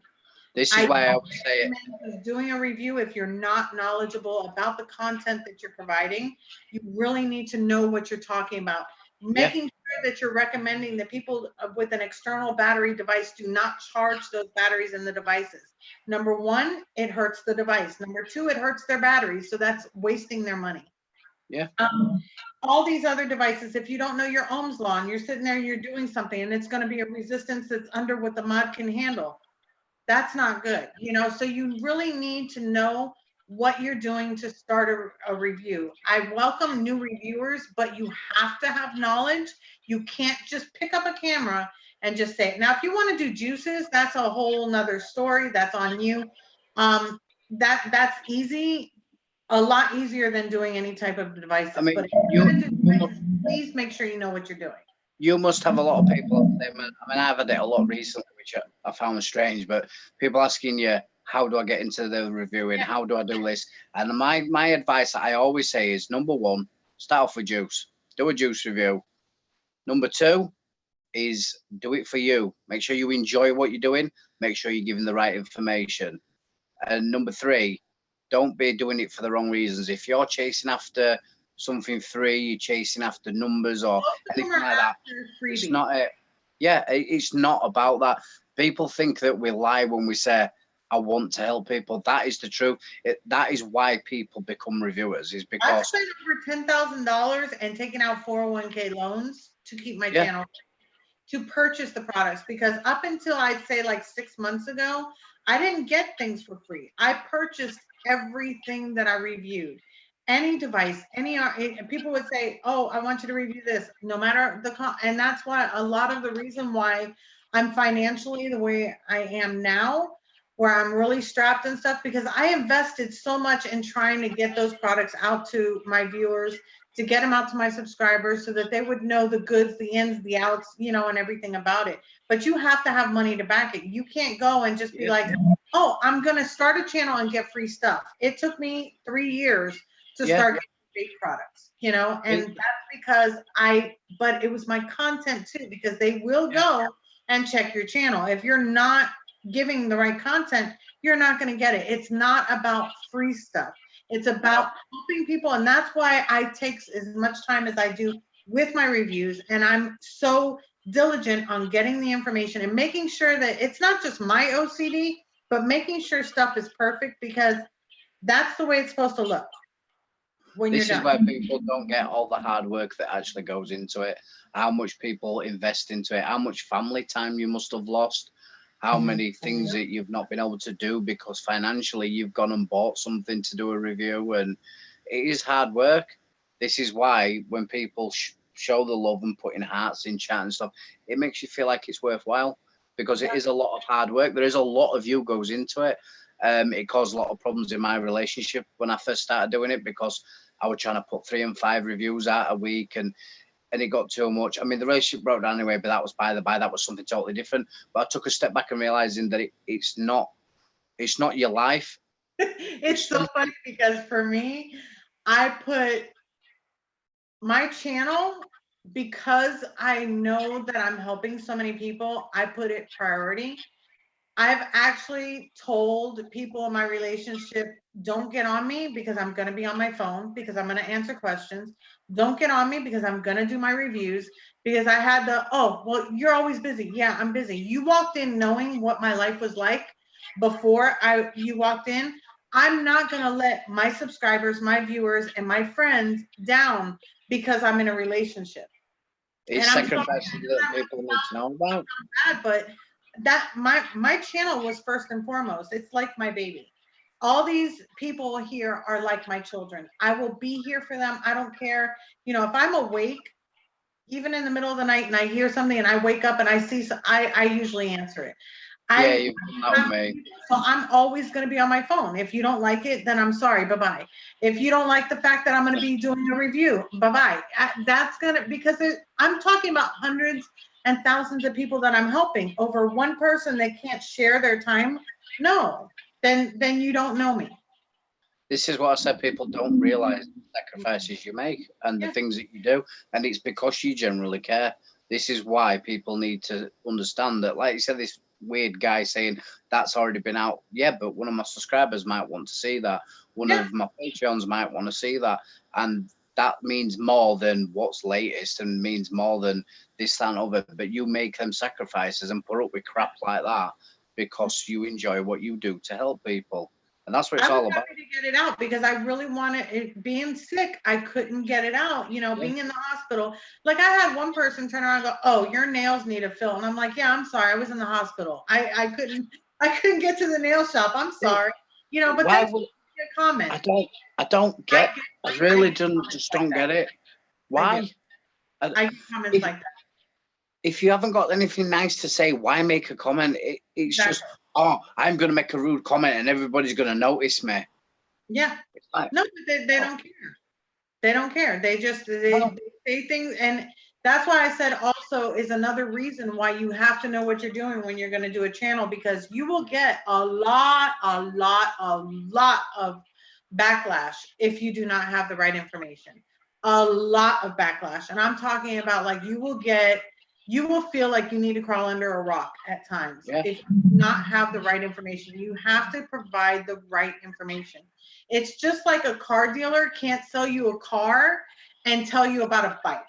[SPEAKER 3] This is why I always say it.
[SPEAKER 1] Doing a review, if you're not knowledgeable about the content that you're providing, you really need to know what you're talking about. Making sure that you're recommending that people with an external battery device do not charge those batteries in the devices. Number one, it hurts the device. Number two, it hurts their batteries. So that's wasting their money.
[SPEAKER 3] Yeah.
[SPEAKER 1] All these other devices, if you don't know your Ohm's law and you're sitting there and you're doing something and it's going to be a resistance that's under what the mod can handle, that's not good, you know. So you really need to know what you're doing to start a review. I welcome new reviewers, but you have to have knowledge. You can't just pick up a camera and just say it. Now, if you want to do juices, that's a whole nother story. That's on you. That's easy, a lot easier than doing any type of devices.
[SPEAKER 3] I mean,
[SPEAKER 1] but if you're going to do devices, please make sure you know what you're doing.
[SPEAKER 3] You must have a lot of people. I mean, I've had it a lot recently, which I found strange. But people asking you, "How do I get into the reviewing? How do I do this?" And my advice that I always say is: number one, start off with juice. Do a juice review. Number two is do it for you. Make sure you enjoy what you're doing. Make sure you're giving the right information. And number three, don't be doing it for the wrong reasons. If you're chasing after something free, you're chasing after numbers or anything like that, it's not it. Yeah, it's not about that. People think that we lie when we say, I want to help people. That is the truth. That is why people become reviewers, is because
[SPEAKER 1] I've spent over $10,000 and taken out 401k loans to keep my channel, to purchase the products, because up until I'd say like 6 months ago, I didn't get things for free. I purchased everything that I reviewed. Any device, people would say, "Oh, I want you to review this," no matter and that's why a lot of the reason why I'm financially the way I am now, where I'm really strapped and stuff, because I invested so much in trying to get those products out to my viewers, to get them out to my subscribers so that they would know the goods, the ins, the outs, you know, and everything about it. But you have to have money to back it. You can't go and just be like, "Oh, I'm going to start a channel and get free stuff." It took me 3 years to start getting vape products, you know, and that's because but it was my content too, because they will go and check your channel. If you're not giving the right content, you're not going to get it. It's not about free stuff. It's about helping people. And that's why I take as much time as I do with my reviews. And I'm so diligent on getting the information and making sure that it's not just my OCD, but making sure stuff is perfect, because That's the way it's supposed to look when
[SPEAKER 3] This
[SPEAKER 1] you're
[SPEAKER 3] is
[SPEAKER 1] done.
[SPEAKER 3] where people don't get all the hard work that actually goes into it, how much people invest into it, how much family time you must have lost, how many things that you've not been able to do because financially you've gone and bought something to do a review, and it is hard work. This is why when people show the love and putting hearts in chat and stuff, it makes you feel like it's worthwhile, because it is a lot of hard work. There is a lot of you goes into it. It caused a lot of problems in my relationship when I first started doing it, because I was trying to put 3 and 5 reviews out a week, and it got too much. I mean, the relationship broke down anyway, but that was by the by. That was something totally different. But I took a step back and realizing that it's not your life.
[SPEAKER 1] It's so funny because for me, I put my channel, because I know that I'm helping so many people, I put it priority. I've actually told people in my relationship, don't get on me because I'm going to be on my phone, because I'm going to answer questions. Don't get on me because I'm going to do my reviews, because I had oh, well, you're always busy. Yeah, I'm busy. You walked in knowing what my life was like before you walked in. I'm not going to let my subscribers, my viewers, and my friends down because I'm in a relationship.
[SPEAKER 3] It's sacrifices that people need to know about.
[SPEAKER 1] But that my channel was first and foremost. It's like my baby. All these people here are like my children. I will be here for them. I don't care. You know, if I'm awake, even in the middle of the night, and I hear something and I wake up and I see, I usually answer it.
[SPEAKER 3] Yeah, you've done that with me.
[SPEAKER 1] So I'm always going to be on my phone. If you don't like it, then I'm sorry. Bye-bye. If you don't like the fact that I'm going to be doing a review, bye-bye. That's going to, because I'm talking about hundreds and thousands of people that I'm helping. Over one person that can't share their time, no, then you don't know me.
[SPEAKER 3] This is what I said. People don't realize the sacrifices you make and the things that you do, and it's because you generally care. This is why people need to understand that. Like you said, this weird guy saying that's already been out. Yeah, but one of my subscribers might want to see that. One of my Patreons might want to see that, and that means more than what's latest, and means more than this, that, and other. But you make them sacrifices and put up with crap like that because you enjoy what you do to help people. And that's what it's all about.
[SPEAKER 1] I was happy to get it out because I really wanted it. Being sick, I couldn't get it out. You know, being in the hospital. Like I had one person turn around and go, "Oh, your nails need a fill," and I'm like, "Yeah, I'm sorry. I was in the hospital. I couldn't get to the nail shop. I'm sorry." You know, but thanks for your comment.
[SPEAKER 3] I don't get. I really just don't get it. Why?
[SPEAKER 1] I get comments like that.
[SPEAKER 3] If you haven't got anything nice to say, why make a comment? It's just, oh, I'm going to make a rude comment and everybody's going to notice me.
[SPEAKER 1] Yeah. Like, no, but they don't care. They don't care. They just they say things. And that's why I said also is another reason why you have to know what you're doing when you're going to do a channel, because you will get a lot of backlash if you do not have the right information. A lot of backlash. And I'm talking about like you will feel like you need to crawl under a rock at times if you do not have the right information. You have to provide the right information. It's just like a car dealer can't sell you a car and tell you about a bike.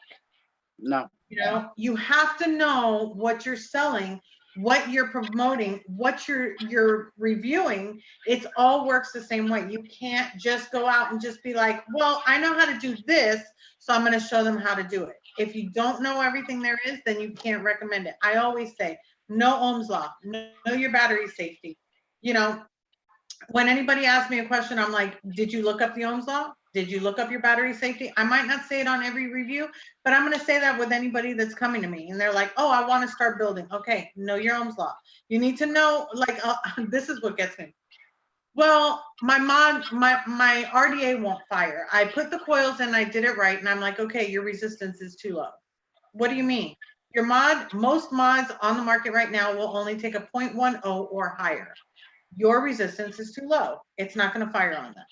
[SPEAKER 3] No.
[SPEAKER 1] You know, you have to know what you're selling, what you're promoting, what you're reviewing. It all works the same way. You can't just go out and just be like, well, I know how to do this, so I'm going to show them how to do it. If you don't know everything there is, then you can't recommend it. I always say, no Ohm's law, know your battery safety. You know, when anybody asks me a question, I'm like, did you look up the Ohm's law? Did you look up your battery safety? I might not say it on every review, but I'm going to say that with anybody that's coming to me and they're like, oh, I want to start building. Okay, know your Ohm's law. You need to know, like, this is what gets me. Well, my RDA won't fire. I put the coils in, I did it right. And I'm like, okay, your resistance is too low. What do you mean? Your most mods on the market right now will only take a 0.10 or higher. Your resistance is too low. It's not going to fire on that.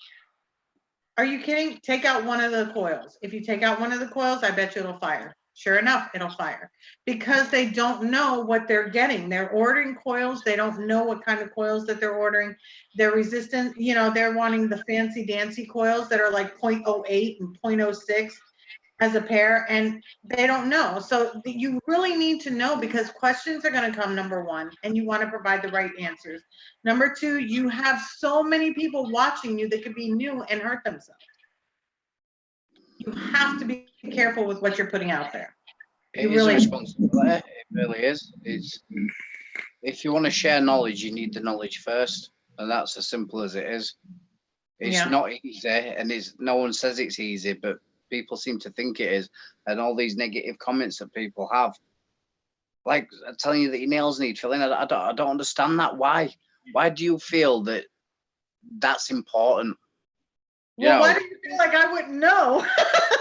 [SPEAKER 1] Are you kidding? Take out one of the coils. If you take out one of the coils, I bet you it'll fire. Sure enough, it'll fire because they don't know what they're getting. They're ordering coils. They don't know what kind of coils that they're ordering. They're resistant. You know, they're wanting the fancy dancy coils that are like 0.08 and 0.06. as a pair, and they don't know. So you really need to know, because questions are going to come, number one, and you want to provide the right answers. Number two, you have so many people watching you that could be new and hurt themselves. You have to be careful with what you're putting out there.
[SPEAKER 3] It is a responsibility. It really is. It's, if you want to share knowledge, you need the knowledge first, and that's as simple as it is. It's not easy, and no one says it's easy, but people seem to think it is. And all these negative comments that people have, like telling you that your nails need filling, I don't understand that. Why do you feel that that's important?
[SPEAKER 1] Well, why do you feel like I wouldn't know?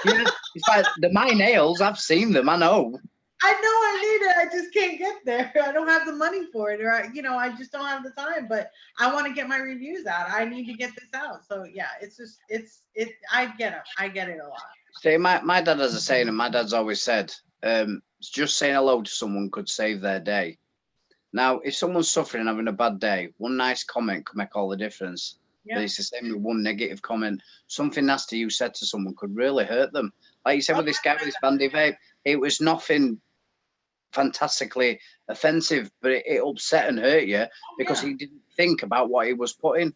[SPEAKER 3] Yeah, it's like my nails, I've seen them, I know.
[SPEAKER 1] I know I need it. I just can't get there. I don't have the money for it, or I just don't have the time. But I want to get my reviews out. I need to get this out. So yeah, it's just I get it. I get it a lot.
[SPEAKER 3] See, my dad has a saying, and my dad's always said, just saying hello to someone could save their day. Now, if someone's suffering and having a bad day, one nice comment could make all the difference. Yeah. But it's the same with one negative comment. Something nasty you said to someone could really hurt them. Like you said with this guy with this bandy vape, it was nothing fantastically offensive, but it upset and hurt you because he didn't think about what he was putting.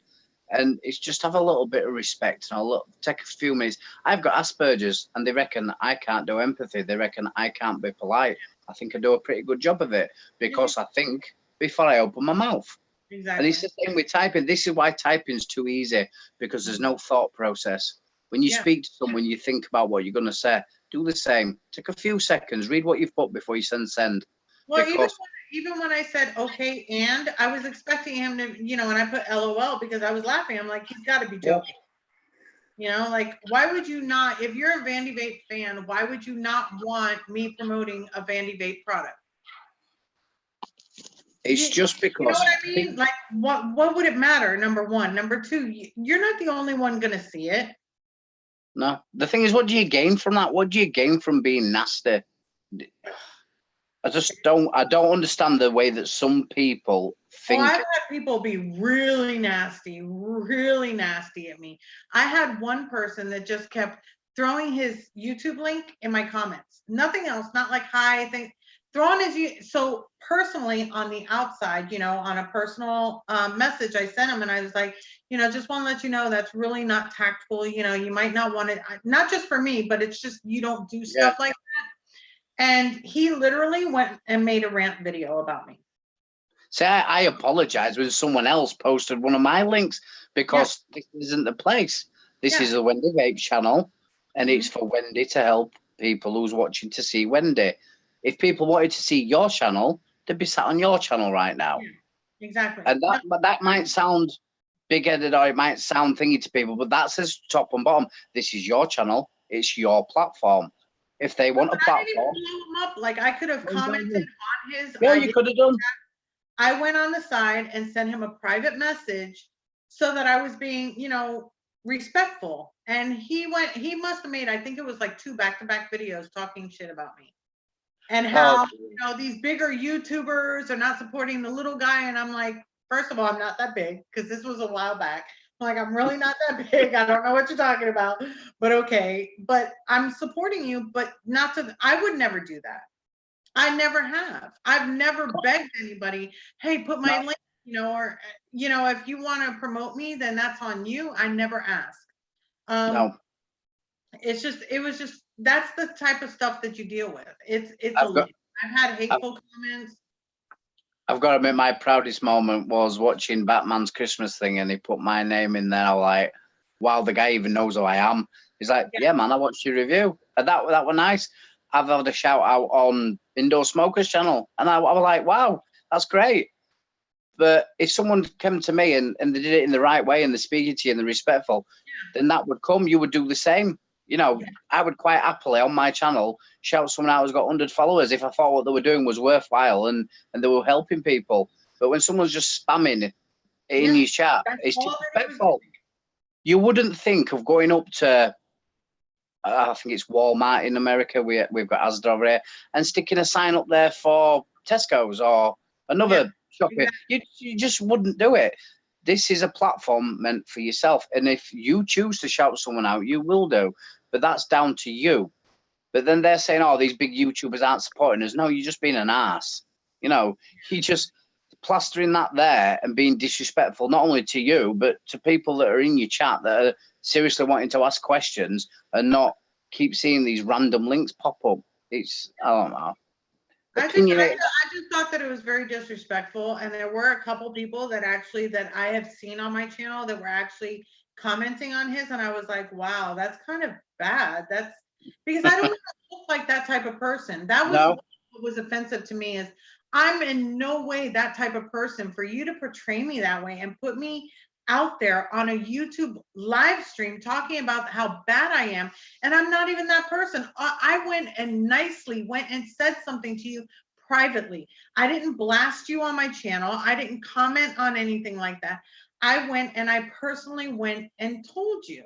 [SPEAKER 3] And it's just have a little bit of respect and take a few minutes. I've got Asperger's, and they reckon I can't do empathy. They reckon I can't be polite. I think I do a pretty good job of it because I think before I open my mouth. Exactly. And it's the same with typing. This is why typing's too easy, because there's no thought process. When you speak to someone, you think about what you're going to say. Do the same. Take a few seconds. Read what you've put before you send.
[SPEAKER 1] Well, even when I said, okay, and I was expecting him to, and I put LOL because I was laughing. I'm like, he's got to be joking. Like, why would you not, if you're a Vandy Vape fan, why would you not want me promoting a Vandy Vape product?
[SPEAKER 3] It's just because.
[SPEAKER 1] You know what I mean? Like, what would it matter? Number one. Number two, you're not the only one going to see it.
[SPEAKER 3] No. The thing is, what do you gain from that? What do you gain from being nasty? I don't understand the way that some people think.
[SPEAKER 1] Well, I've had people be really nasty at me. I had one person that just kept throwing his YouTube link in my comments. Nothing else, not like hi, throwing his, so personally on the outside, on a personal message I sent him, and I was like, just want to let you know that's really not tactful. You might not want it, not just for me, but it's just, you don't do stuff like that. And he literally went and made a rant video about me.
[SPEAKER 3] See, I apologize when someone else posted one of my links because this isn't the place. This is a Wendy Vape channel, and it's for Wendy to help people who's watching to see Wendy. If people wanted to see your channel, they'd be sat on your channel right now.
[SPEAKER 1] Yeah, exactly.
[SPEAKER 3] And that might sound big-headed, or it might sound thingy to people, but that says top and bottom. This is your channel. It's your platform. If they want a platform, I didn't even
[SPEAKER 1] blow him up. Like, I could have commented on his.
[SPEAKER 3] Yeah, you could have done.
[SPEAKER 1] I went on the side and sent him a private message so that I was being, respectful. And he must have made, I think it was like 2 back-to-back videos talking shit about me. And how, these bigger YouTubers are not supporting the little guy. And I'm like, first of all, I'm not that big, because this was a while back. Like, I'm really not that big. I don't know what you're talking about, but okay. But I'm supporting you, but not to, I would never do that. I never have. I've never begged anybody, hey, put my link, or, if you want to promote me, then that's on you. I never ask.
[SPEAKER 3] No.
[SPEAKER 1] It was just, that's the type of stuff that you deal with. I've had hateful comments.
[SPEAKER 3] I've got to admit, my proudest moment was watching Batman's Christmas thing, and he put my name in there. I was like, wow, the guy even knows who I am. He's like, yeah, man, I watched your review. And that was nice. I've had a shout out on Indoor Smokers channel, and I was like, wow, that's great. But if someone came to me and they did it in the right way, and they're speaking to you and they're respectful, then that would come. You would do the same. I would quite happily on my channel shout someone out who's got 100 followers if I thought what they were doing was worthwhile and they were helping people. But when someone's just spamming in your chat, it's disrespectful. You wouldn't think of going up to, I think it's Walmart in America, we've got Asda over here, and sticking a sign up there for Tesco's or another shop. Exactly. You just wouldn't do it. This is a platform meant for yourself. And if you choose to shout someone out, you will do. But that's down to you. But then they're saying, oh, these big YouTubers aren't supporting us. No, you're just being an ass. You know, you just plastering that there and being disrespectful, not only to you, but to people that are in your chat that are seriously wanting to ask questions and not keep seeing these random links pop up. It's, I don't know.
[SPEAKER 1] I just thought that it was very disrespectful, and there were a couple people that I have seen on my channel that were actually commenting on his, and I was like, wow, that's kind of bad. That's because I don't look like that type of person. That was
[SPEAKER 3] No.
[SPEAKER 1] what was offensive to me, is I'm in no way that type of person. For you to portray me that way and put me out there on a YouTube live stream talking about how bad I am, and I'm not even that person. I went and nicely went and said something to you privately. I didn't blast you on my channel. I didn't comment on anything like that. I went and I personally went and told you.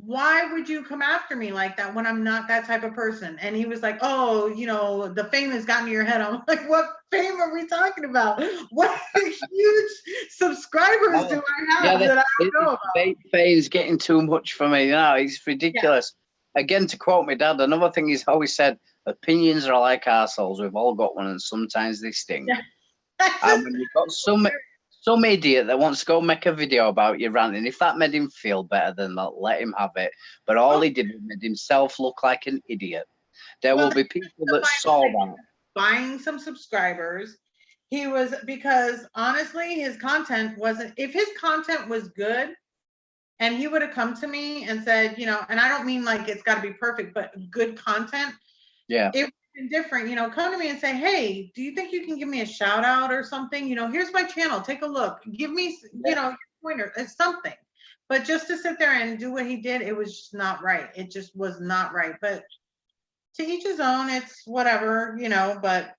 [SPEAKER 1] Why would you come after me like that when I'm not that type of person? And he was like, oh, you know, the fame has gotten to your head. I'm like, what fame are we talking about? What huge subscribers do I have that I don't know about?
[SPEAKER 3] Vape fame's getting too much for me. You know, it's ridiculous. Yeah. Again, to quote my dad, another thing he's always said, opinions are like arseholes. We've all got one, and sometimes they stink. Yeah. And when you've got some idiot that wants to go make a video about you ranting, if that made him feel better, then let him have it. But all he did was made himself look like an idiot. There will be people that saw that.
[SPEAKER 1] Buying some subscribers. He was, because honestly, his content wasn't, if his content was good, and he would have come to me and said, you know, and I don't mean like it's got to be perfect, but good content.
[SPEAKER 3] Yeah.
[SPEAKER 1] It would have been different, you know, come to me and say, hey, do you think you can give me a shout out or something? You know, here's my channel, take a look, give me, you know, your pointer, it's something. But just to sit there and do what he did, it was just not right. It just was not right. But to each his own, it's whatever, you know, but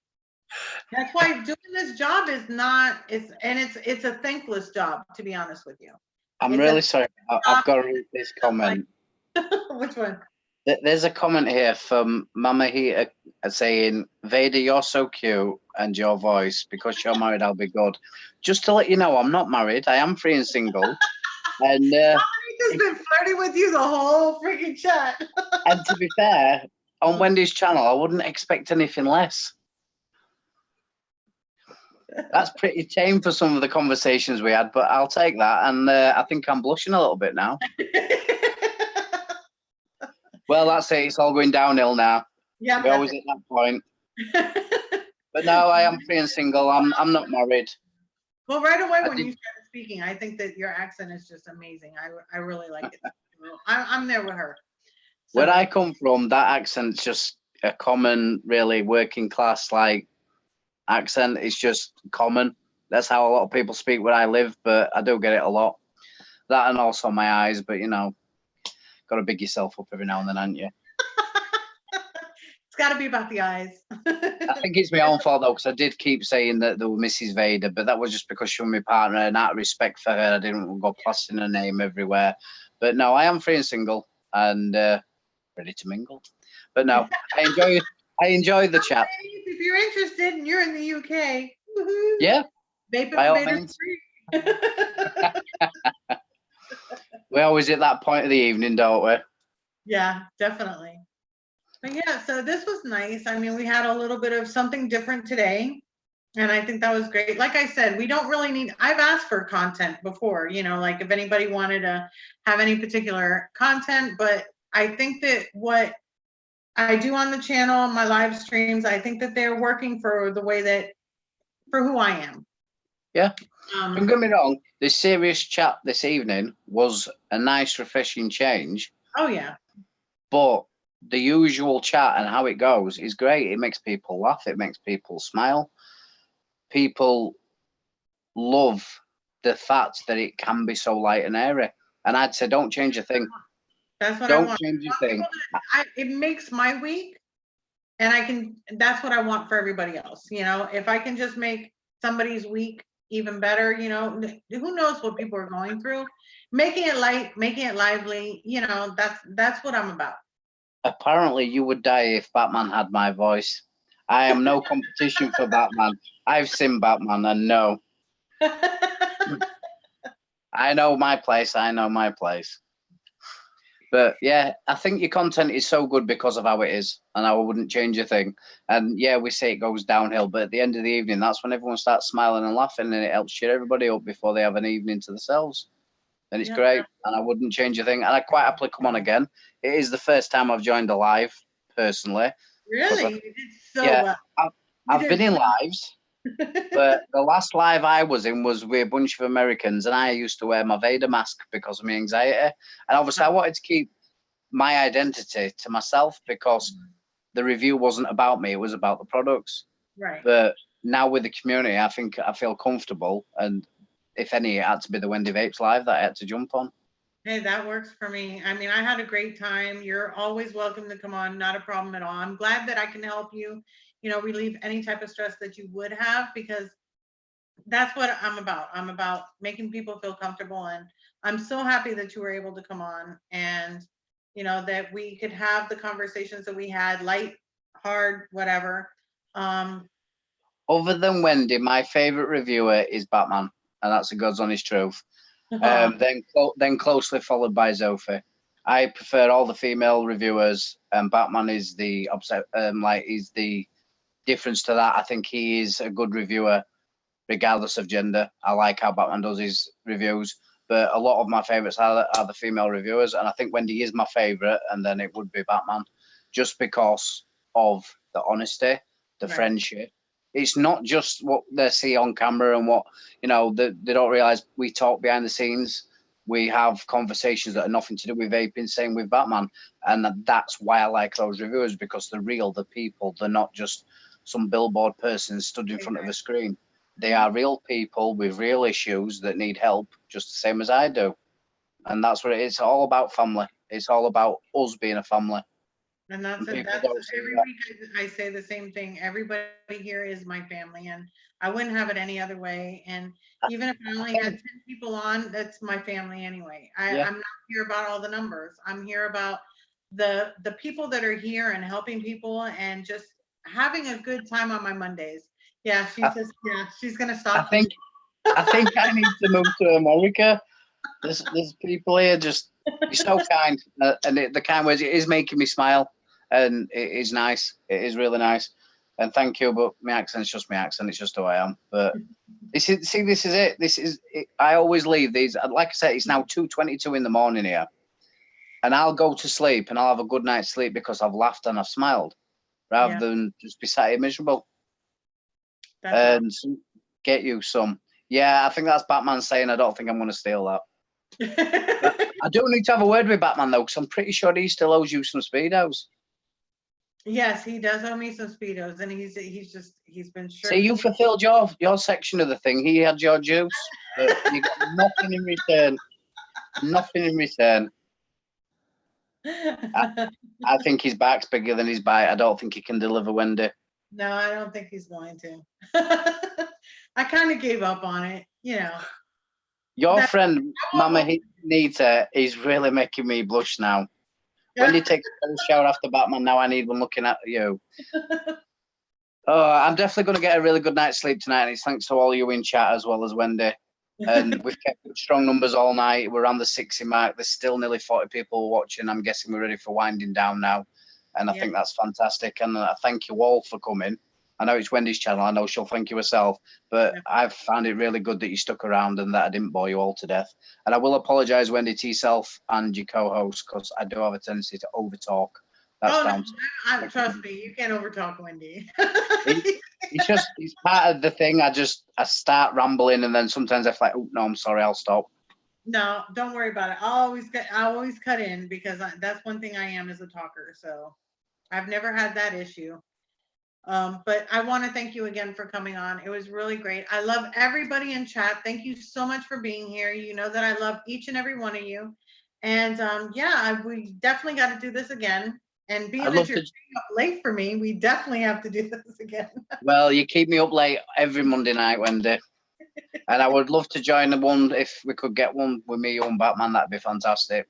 [SPEAKER 1] that's why doing this job is not, it's a thankless job, to be honest with you.
[SPEAKER 3] I'm really sorry. I've got to read this comment.
[SPEAKER 1] Which one?
[SPEAKER 3] There's a comment here from Mama Heater saying, Vader, you're so cute, and your voice, because you're married, I'll be good. Just to let you know, I'm not married. I am free and single. And
[SPEAKER 1] He's been flirting with you the whole freaking chat.
[SPEAKER 3] And to be fair, on Wendy's channel, I wouldn't expect anything less. That's pretty tame for some of the conversations we had, but I'll take that. And I think I'm blushing a little bit now. Well, that's it. It's all going downhill now.
[SPEAKER 1] Yeah,
[SPEAKER 3] we're always at that point. But no, I am free and single. I'm not married.
[SPEAKER 1] Well, right away when you started speaking, I think that your accent is just amazing. I really like it. I'm there with her. So.
[SPEAKER 3] Where I come from, that accent's just a common, really working class like accent. It's just common. That's how a lot of people speak where I live, but I do get it a lot. That and also my eyes, but you know, got to big yourself up every now and then, haven't you?
[SPEAKER 1] It's got to be about the eyes.
[SPEAKER 3] I think it's my own fault though, because I did keep saying that there was Mrs. Vader, but that was just because she was my partner, and out of respect for her, I didn't go plastering her name everywhere. But no, I am free and single and ready to mingle. But no, I enjoy the chat.
[SPEAKER 1] If you're interested and you're in the UK, woohoo.
[SPEAKER 3] Yeah,
[SPEAKER 1] Vape by all means.
[SPEAKER 3] We're always at that point of the evening, don't we?
[SPEAKER 1] Yeah, definitely. But yeah, so this was nice. I mean, we had a little bit of something different today, and I think that was great. Like I said, we don't really need, I've asked for content before, you know, like if anybody wanted to have any particular content, but I think that what I do on the channel, my live streams, I think that they're working for the way that, for who I am.
[SPEAKER 3] Yeah. Don't get me wrong, this serious chat this evening was a nice, refreshing change.
[SPEAKER 1] Oh, yeah.
[SPEAKER 3] But the usual chat and how it goes is great. It makes people laugh. It makes people smile. People love the fact that it can be so light and airy. And I'd say, don't change a thing.
[SPEAKER 1] That's what
[SPEAKER 3] don't
[SPEAKER 1] I want.
[SPEAKER 3] Change a thing.
[SPEAKER 1] It makes my week, and that's what I want for everybody else. You know, if I can just make somebody's week even better, you know, who knows what people are going through, making it light, making it lively, you know, that's what I'm about.
[SPEAKER 3] Apparently you would die if Batman had my voice. I am no competition for Batman. I've seen Batman and no. I know my place. I know my place. But yeah, I think your content is so good because of how it is, and I wouldn't change a thing. And yeah, we say it goes downhill, but at the end of the evening, that's when everyone starts smiling and laughing, and it helps cheer everybody up before they have an evening to themselves. And it's
[SPEAKER 1] Yeah.
[SPEAKER 3] great, and I wouldn't change a thing. And I quite happily come on again. It is the first time I've joined a live personally.
[SPEAKER 1] Really? You did so
[SPEAKER 3] Yeah,
[SPEAKER 1] well.
[SPEAKER 3] I've been in lives, but the last live I was in was with a bunch of Americans, and I used to wear my Vader mask because of my anxiety. And obviously, I wanted to keep my identity to myself because the review wasn't about me; it was about the products.
[SPEAKER 1] Right.
[SPEAKER 3] But now with the community, I think I feel comfortable, and if any, it had to be the Wendy Vapes live that I had to jump on.
[SPEAKER 1] Hey, that works for me. I mean, I had a great time. You're always welcome to come on. Not a problem at all. I'm glad that I can help you, relieve any type of stress that you would have, because that's what I'm about. I'm about making people feel comfortable. And I'm so happy that you were able to come on, and, that we could have the conversations that we had, light, hard, whatever.
[SPEAKER 3] Other than Wendy, my favorite reviewer is Batman, and that's the God's honest truth. Then closely followed by Zophie. I prefer all the female reviewers, and Batman is the he's the difference to that. I think he is a good reviewer, regardless of gender. I like how Batman does his reviews, but a lot of my favorites are the female reviewers, and I think Wendy is my favorite, and then it would be Batman, just because of the honesty, the
[SPEAKER 1] Right.
[SPEAKER 3] friendship. It's not just what they see on camera and what, they don't realize we talk behind the scenes. We have conversations that are nothing to do with vaping, same with Batman. And that's why I like those reviewers, because they're real, they're people. They're not just some billboard person stood in front of a screen. They are real people with real issues that need help, just the same as I do. And that's what it's all about, family. It's all about us being a family.
[SPEAKER 1] And that's
[SPEAKER 3] And
[SPEAKER 1] it.
[SPEAKER 3] people
[SPEAKER 1] That's
[SPEAKER 3] don't see
[SPEAKER 1] every
[SPEAKER 3] that.
[SPEAKER 1] week I say the same thing. Everybody here is my family, and I wouldn't have it any other way. And even if I only had 10 people on, that's my family anyway.
[SPEAKER 3] Yeah.
[SPEAKER 1] I'm not here about all the numbers. I'm here about the people that are here and helping people and just having a good time on my Mondays. Yeah, she's gonna
[SPEAKER 3] I
[SPEAKER 1] stop.
[SPEAKER 3] think I need to move to America. There's people here just you're so kind, and the kind words, it is making me smile, and it is nice. It is really nice, and thank you. But my accent's just my accent. It's just who I am. But this is it. This is it. I always leave these. Like I said, it's now 2:22 in the morning here, and I'll go to sleep and I'll have a good night's sleep because I've laughed and I've smiled, rather
[SPEAKER 1] Yeah.
[SPEAKER 3] than just be sat here miserable.
[SPEAKER 1] That's
[SPEAKER 3] And get you some. Yeah, I think that's Batman saying, I don't think I'm going to steal that. I do need to have a word with Batman though, because I'm pretty sure he still owes you some speedos.
[SPEAKER 1] Yes, he does owe me some speedos, and he's been sure.
[SPEAKER 3] See, you fulfilled your section of the thing. He had your juice, but you got nothing in return. Nothing in return. I think his back's bigger than his bite. I don't think he can deliver Wendy.
[SPEAKER 1] No, I don't think he's going to. I kind of gave up on it,
[SPEAKER 3] Your friend, Mama Nita, is really making me blush now. Wendy takes a shower after Batman. Now I need one looking at you. Oh, I'm definitely going to get a really good night's sleep tonight. And it's thanks to all you in chat as well as Wendy. And we've kept strong numbers all night. We're around the 60 mark. There's still nearly 40 people watching. I'm guessing we're ready for winding down now. And I think that's fantastic. And I thank you all for coming. I know it's Wendy's channel. I know she'll thank you herself. But I've found it really good that you stuck around and that I didn't bore you all to death. And I will apologise, Wendy, to yourself and your co-host, because I do have a tendency to overtalk. That's down to
[SPEAKER 1] trust me, you can't overtalk Wendy.
[SPEAKER 3] It's part of the thing. I start rambling, and then sometimes I feel like, oh no, I'm sorry, I'll stop.
[SPEAKER 1] No, don't worry about it. I always cut in, because that's one thing I am, as a talker. So I've never had that issue. But I want to thank you again for coming on. It was really great. I love everybody in chat. Thank you so much for being here. You know that I love each and every one of you. And we definitely got to do this again. And being that you're up late for me, we definitely have to do this again.
[SPEAKER 3] Well, you keep me up late every Monday night, Wendy. And I would love to join the one. If we could get one with me and Batman, that'd be fantastic.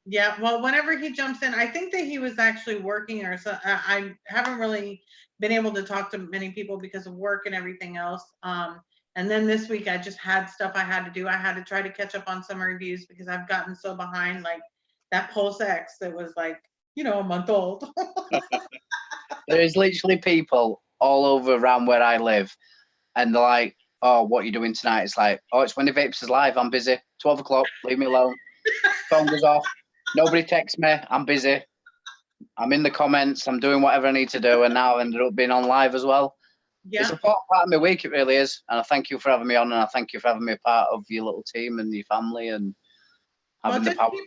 [SPEAKER 1] Yeah, well, whenever he jumps in, I think that he was actually working, or so. I haven't really been able to talk to many people because of work and everything else. And then this week I just had stuff I had to do. I had to try to catch up on some reviews because I've gotten so behind. Like that Pulse X that was like, you know, a month old.
[SPEAKER 3] There is literally people all over around where I live, and they're like, "Oh, what are you doing tonight?" It's like, "Oh, it's Wendy Vapes is live. I'm busy. 12 o'clock. Leave me alone." Phone goes off. Nobody texts me. I'm busy. I'm in the comments. I'm doing whatever I need to do, and now I ended up being on live as well.
[SPEAKER 1] Yeah.
[SPEAKER 3] It's a part of my week. It really is, and I thank you for having me on, and I thank you for having me a part of your little team and your family, and having the
[SPEAKER 1] just
[SPEAKER 3] power.
[SPEAKER 1] keep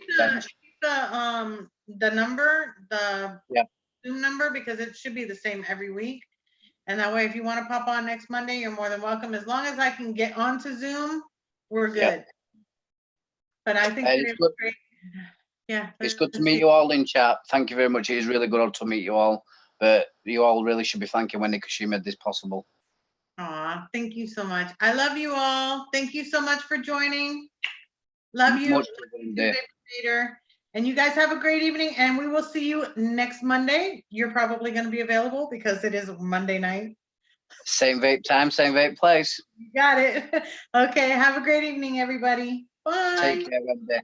[SPEAKER 1] the number, the
[SPEAKER 3] Yeah.
[SPEAKER 1] Zoom number, because it should be the same every week. And that way, if you want to pop on next Monday, you're more than welcome. As long as I can get onto Zoom, we're good.
[SPEAKER 3] Yep.
[SPEAKER 1] But I think
[SPEAKER 3] It's good.
[SPEAKER 1] great. Yeah.
[SPEAKER 3] It's good to meet you all in chat. Thank you very much. It is really good to meet you all. But you all really should be thanking Wendy because she made this possible.
[SPEAKER 1] Aw, thank you so much. I love you all. Thank you so much for joining. Love you.
[SPEAKER 3] Much
[SPEAKER 1] Later. And you guys have a great evening, and we will see you next Monday. You're probably going to be available because it is Monday night.
[SPEAKER 3] Same vape time, same vape place.
[SPEAKER 1] You got it. Okay. Have a great evening, everybody. Bye.
[SPEAKER 3] Take care, Wendy.